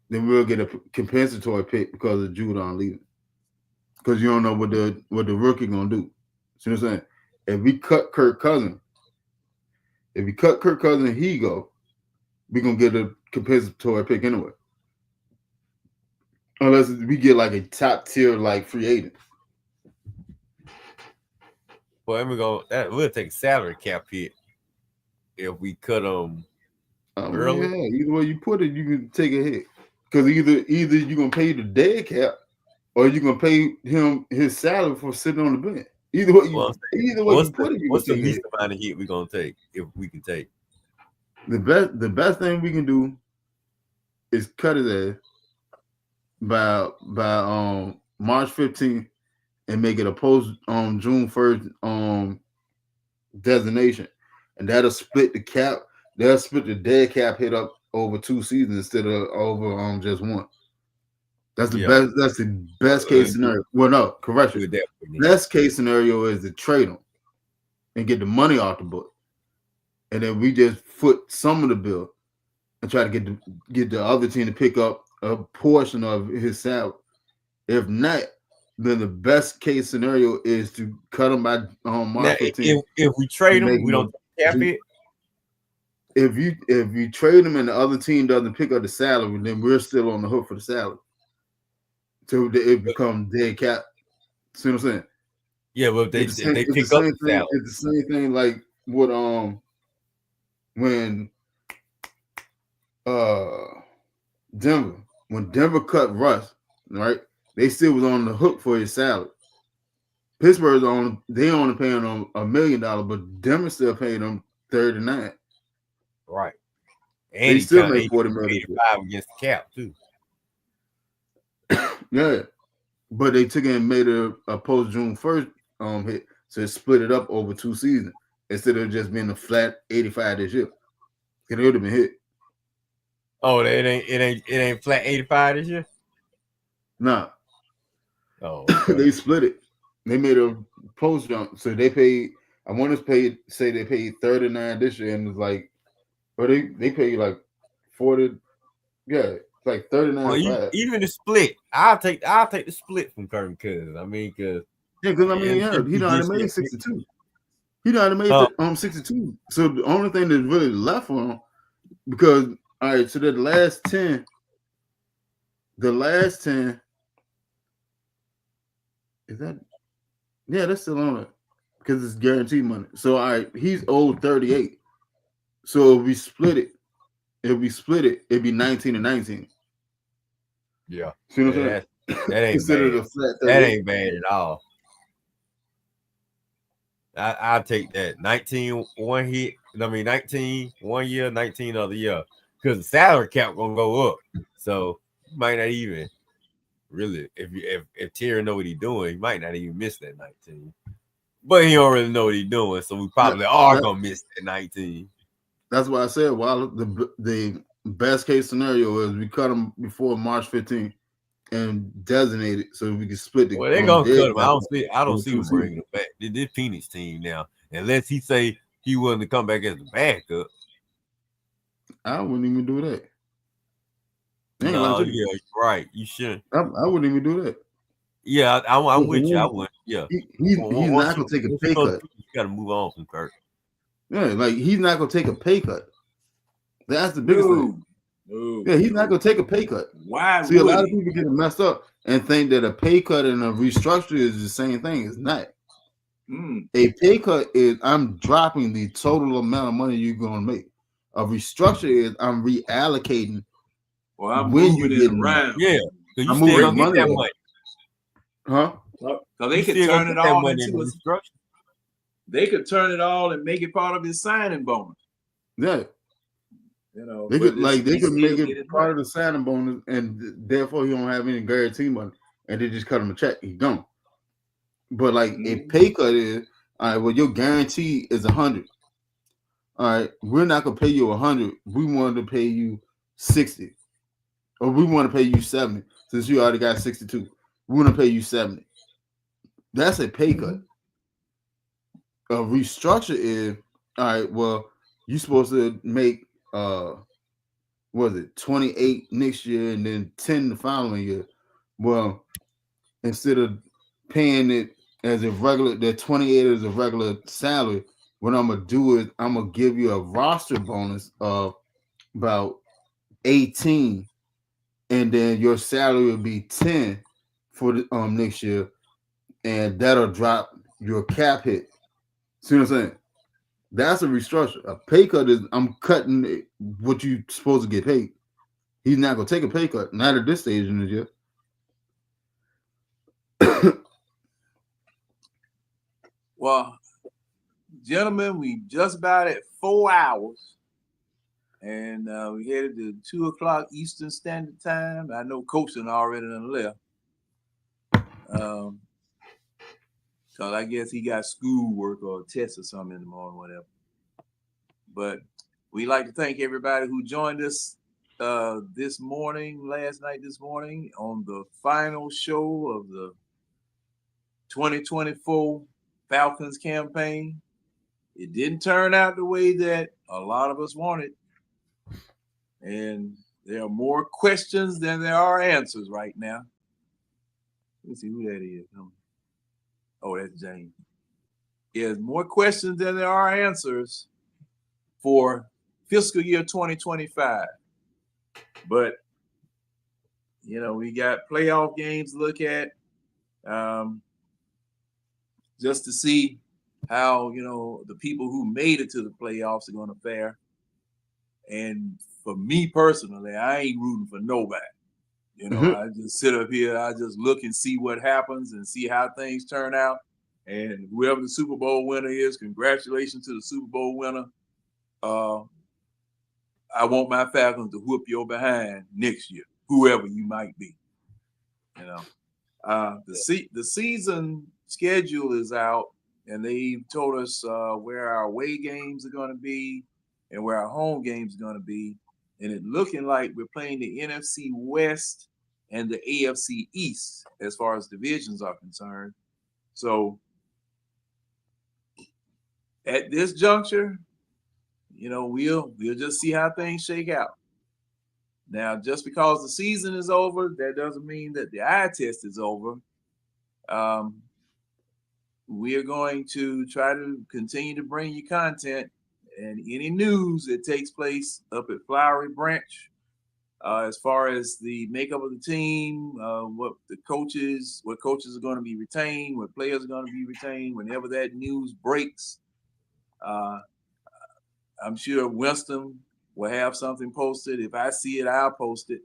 then we'll get a compensatory pick because of Judon leaving. Because you don't know what the rookie gonna do. See what I'm saying? If we cut Kirk Cousins, and he go, we gonna get a compensatory pick anyway. Unless we get like a top tier like free agent. Well, we'll take salary cap hit if we cut them early. Yeah, either way you put it, you can take a hit. Because either you're gonna pay the dead cap or you're gonna pay him his salary for sitting on the bench. Either way you put it, what's the least amount of hit we're gonna take if we can take? The best thing we can do is cut his ass by March 15th and make it a post June 1st designation, and that'll split the cap. They'll split the dead cap hit up over 2 seasons instead of over just one. That's the best. That's the best case scenario. Well, no, correction. Best case scenario is to trade them and get the money off the book, and then we just foot some of the bill and try to get the other team to pick up a portion of his salary. If not, then the best case scenario is to cut him by March 15th. If we trade him, we don't cap it. If you trade him and the other team doesn't pick up the salary, then we're still on the hook for the salary. So that it become dead cap. See what I'm saying? Yeah, well, if they It's the same, pick up the salary. it's the same thing like what when Denver cut Russ, right? They still was on the hook for his salary. Pittsburgh's they only paying him $1 million, but Denver still paid him 39. Right. And They he still count made 40 million. 85 against the cap too. Yeah. But they took it and made a post June 1st hit. So it split it up over 2 seasons instead of just being a flat 85 this year. It would have been hit. Oh, it ain't flat 85 this year? Nah. Oh, okay. They split it. They made a post jump. So they paid, I want to say they paid 39 this year, and it's like, but they paid like 40. Yeah, it's like 39. Well, even the split, I'll take the split from Kirk Cousins. I mean, because he done already made 62. He done already made 62. So the only thing that's really left for him, because all right, so the last 10 is that, yeah, that's still on it because it's guaranteed money. So all right, he's owed 38. So if we split it, it'd be 19 and 19. Yeah. See what I'm saying? That ain't bad. That ain't bad at all. I'll take that. 19 one hit. I mean 19 1 year, 19 other year. Because the salary cap gonna go up. So you might not even really, if Terry know what he's doing, he might not even miss that 19. But he don't really know what he's doing, so we probably are gonna miss that 19. That's why I said while the best case scenario is we cut him before March 15th and designate it so we can split the. Well, they're gonna cut him. I don't see him bringing him back. This Phoenix team now, unless he say he willing to come back as a backup. I wouldn't even do that. No, yeah, you're right. You shouldn't. I wouldn't even do that. Yeah, I'm with you. I would. Yeah, he's not gonna take a pay cut. You got to move on from Kirk. Yeah, like he's not gonna take a pay cut. That's the biggest thing. Yeah, he's not gonna take a pay cut. Why? See, a lot of people get messed up and think that a pay cut and a restructure is the same thing. It's not. A pay cut is I'm dropping the total amount of money you're gonna make. A restructure is I'm reallocating. Well, I'm moving it around. Yeah, because you still gonna get that money. Huh? So they could turn it all into a structure. They could turn it all and make it part of his signing bonus. Yeah. You know, they could make it part of the signing bonus, and therefore he don't have any guarantee money, and they just cut him a check. He don't. But like a pay cut is all right. Well, your guarantee is 100. All right, we're not gonna pay you 100. We wanted to pay you 60, or we want to pay you 70 since you already got 62. We want to pay you 70. That's a pay cut. A restructure is all right. Well, you're supposed to make was it 28 next year and then 10 the following year. Well, instead of paying it as a regular, that 28 is a regular salary, what I'm gonna do is I'm gonna give you a roster bonus of about 18, and then your salary will be 10 for the next year, and that'll drop your cap hit. See what I'm saying? That's a restructure. A pay cut is I'm cutting what you're supposed to get paid. He's not gonna take a pay cut, not at this stage in the year. Well, gentlemen, we just about at 4 hours, and we headed to 2 o'clock Eastern Standard Time. I know Coach done already done left, because I guess he got schoolwork or a test or something in the morning, whatever. But we'd like to thank everybody who joined us this morning, last night, this morning, on the final show of the 2024 Falcons campaign. It didn't turn out the way that a lot of us wanted. And there are more questions than there are answers right now. Let's see who that is. Oh, that's James. There's more questions than there are answers for fiscal year 2025. But We got playoff games to look at, just to see how the people who made it to the playoffs are going to fare. And for me personally, I ain't rooting for nobody. I just sit up here, I just look and see what happens and see how things turn out. And whoever the Super Bowl winner is, congratulations to the Super Bowl winner. I want my Falcons to whoop your behind next year, whoever you might be. The season schedule is out, and they've told us where our away games are going to be and where our home games are going to be. And it's looking like we're playing the NFC West and the AFC East as far as divisions are concerned. So at this juncture, we'll just see how things shake out. Now, just because the season is over, that doesn't mean that the eye test is over. We are going to try to continue to bring you content and any news that takes place up at Flowery Branch, as far as the makeup of the team, what coaches are going to be retained, what players are going to be retained. Whenever that news breaks, I'm sure Winston will have something posted. If I see it, I'll post it.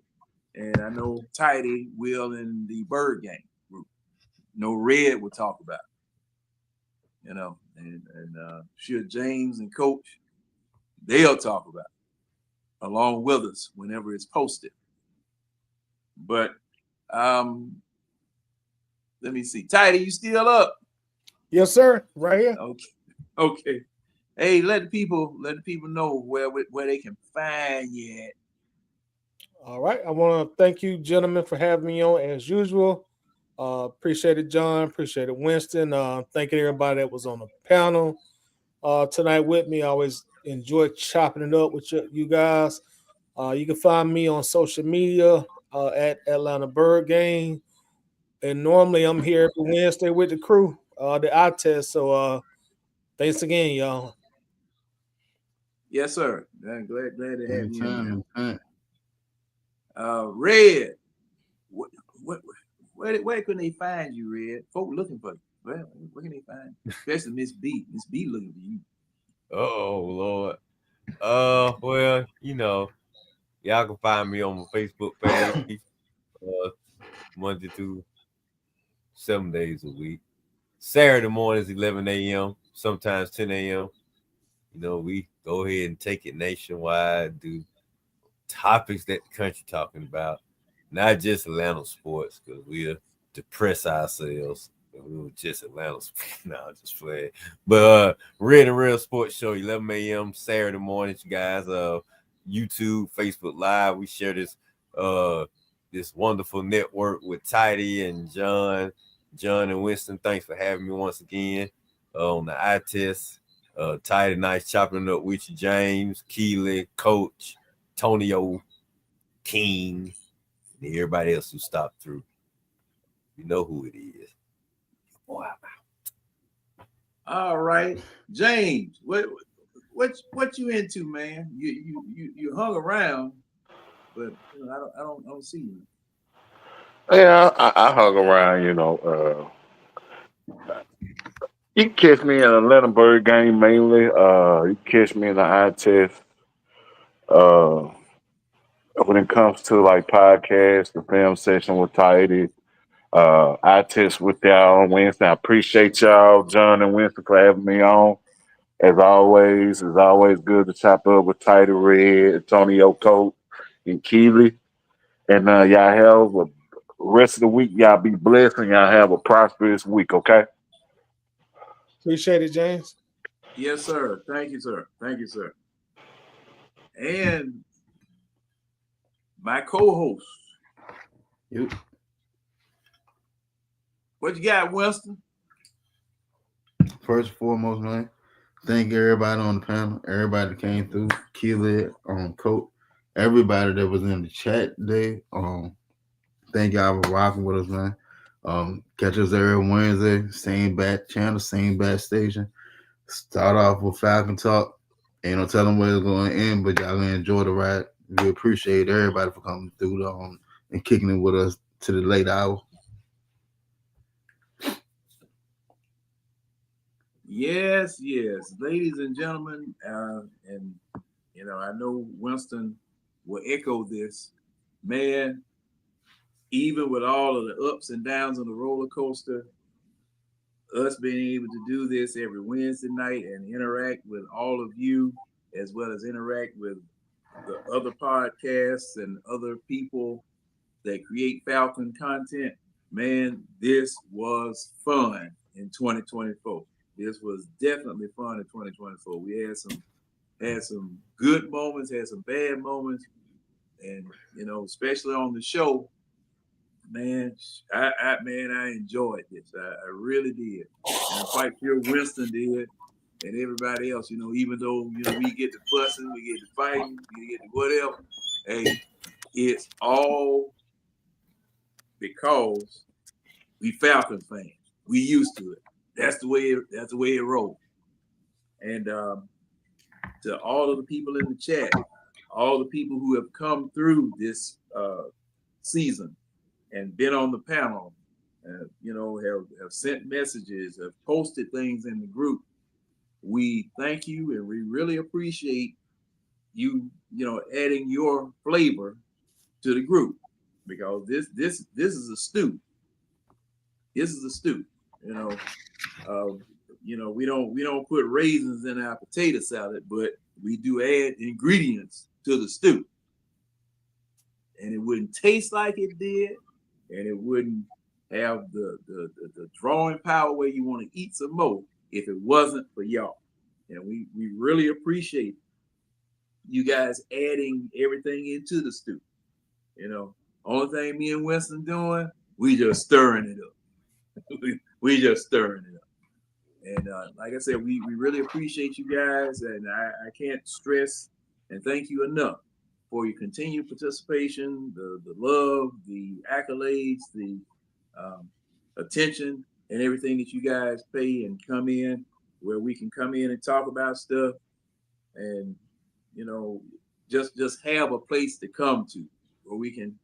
And I know Tidy will in the Bird Game group. Red will talk about it. And sure James and Coach, they'll talk about it along with us whenever it's posted. But let me see. Tidy, you still up? Yes, sir. Right here. Okay. Hey, let the people know where they can find you at. All right. I want to thank you, gentlemen, for having me on as usual. Appreciate it, John. Appreciate it, Winston. Thanking everybody that was on the panel tonight with me. I always enjoy chopping it up with you guys. You can find me on social media at Atlanta Bird Game. And normally I'm here every Wednesday with the crew, the eye test. So thanks again, y'all. Yes, sir. I'm glad to have you in Anytime. there. Red, where can they find you, Red? Folk looking for you. Where can they find you? Especially Miss B. Miss B looking for you. Oh Lord. Well, y'all can find me on my Facebook page, Monday through 7 days a week. Saturday mornings, 11 a.m., sometimes 10 a.m. We go ahead and take it nationwide, do topics that the country talking about, not just Atlanta sports, because we'll depress ourselves. We were just Atlanta sports. No, just playing. But Red and Real Sports Show, 11 a.m. Saturday mornings, you guys. YouTube, Facebook Live. We share this wonderful network with Tidy and John and Winston. Thanks for having me once again on the eye test. Tidy, nice chopping up with you, James, Keely, Coach, Tonio, King, and everybody else who stopped through. You know who it is. Boy, I'm out. All right, James, what you into, man? You hung around, but I don't see you. Yeah, I hung around. You can catch me in a Atlanta Bird Game mainly. You can catch me in the eye test. Uh, when it comes to like podcasts, the film session with Tidy, eye test with y'all on Wednesday. I appreciate y'all, John and Winston, for having me on. As always, it's always good to chop up with Tidy Red, Antonio Coat, and Keely. And y'all have a rest of the week. Y'all be blessed and y'all have a prosperous week, okay? Appreciate it, James. Yes, sir. Thank you, sir. Thank you, sir. And my co-host. Yep. What you got, Winston? First and foremost, man, thank everybody on the panel, everybody that came through, Keely, Coach, everybody that was in the chat today. Thank y'all for rocking with us, man. Catch us every Wednesday, same bat channel, same bat station. Start off with Falcon Talk. Ain't no telling where it's going to end, but y'all gonna enjoy the ride. We appreciate everybody for coming through and kicking it with us to the late hour. Yes, ladies and gentlemen, and I know Winston will echo this. Man, even with all of the ups and downs on the roller coaster, us being able to do this every Wednesday night and interact with all of you, as well as interact with the other podcasts and other people that create Falcon content, man, this was fun in 2024. This was definitely fun in 2024. We had some good moments, had some bad moments, and especially on the show, man, I enjoyed this. I really did, and I'm quite sure Winston did, and everybody else. Even though we get to fussing, we get to fighting, we get to whatever. Hey, it's all because we Falcons fans. We used to it. That's the way it rolls. And to all of the people in the chat, all the people who have come through this season and been on the panel, have sent messages, have posted things in the group. We thank you, and we really appreciate you, adding your flavor to the group, because this is a stew. This is a stew. We don't put raisins in our potato salad, but we do add ingredients to the stew, and it wouldn't taste like it did, and it wouldn't have the drawing power where you want to eat some more if it wasn't for y'all. And we really appreciate you guys adding everything into the stew. Only thing me and Winston doing, we just stirring it up. we just stirring it up. And like I said, we really appreciate you guys, and I can't stress and thank you enough for your continued participation, the love, the accolades, the attention, and everything that you guys pay and come in, where we can come in and talk about stuff, and just have a place to come to where we can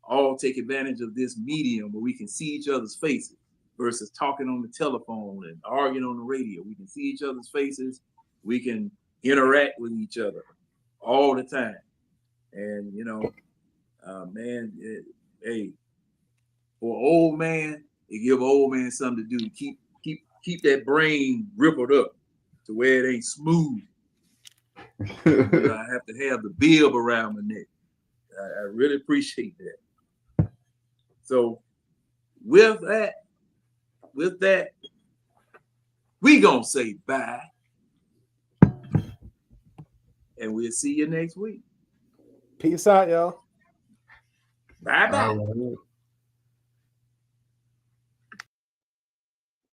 all take advantage of this medium where we can see each other's faces versus talking on the telephone and arguing on the radio. We can see each other's faces. We can interact with each other all the time. And, man, hey, for an old man, it give an old man something to do to keep that brain rippled up to where it ain't smooth. I have to have the bib around my neck. I really appreciate that. So with that, we gonna say bye, and we'll see you next week. Peace out, y'all. Bye bye.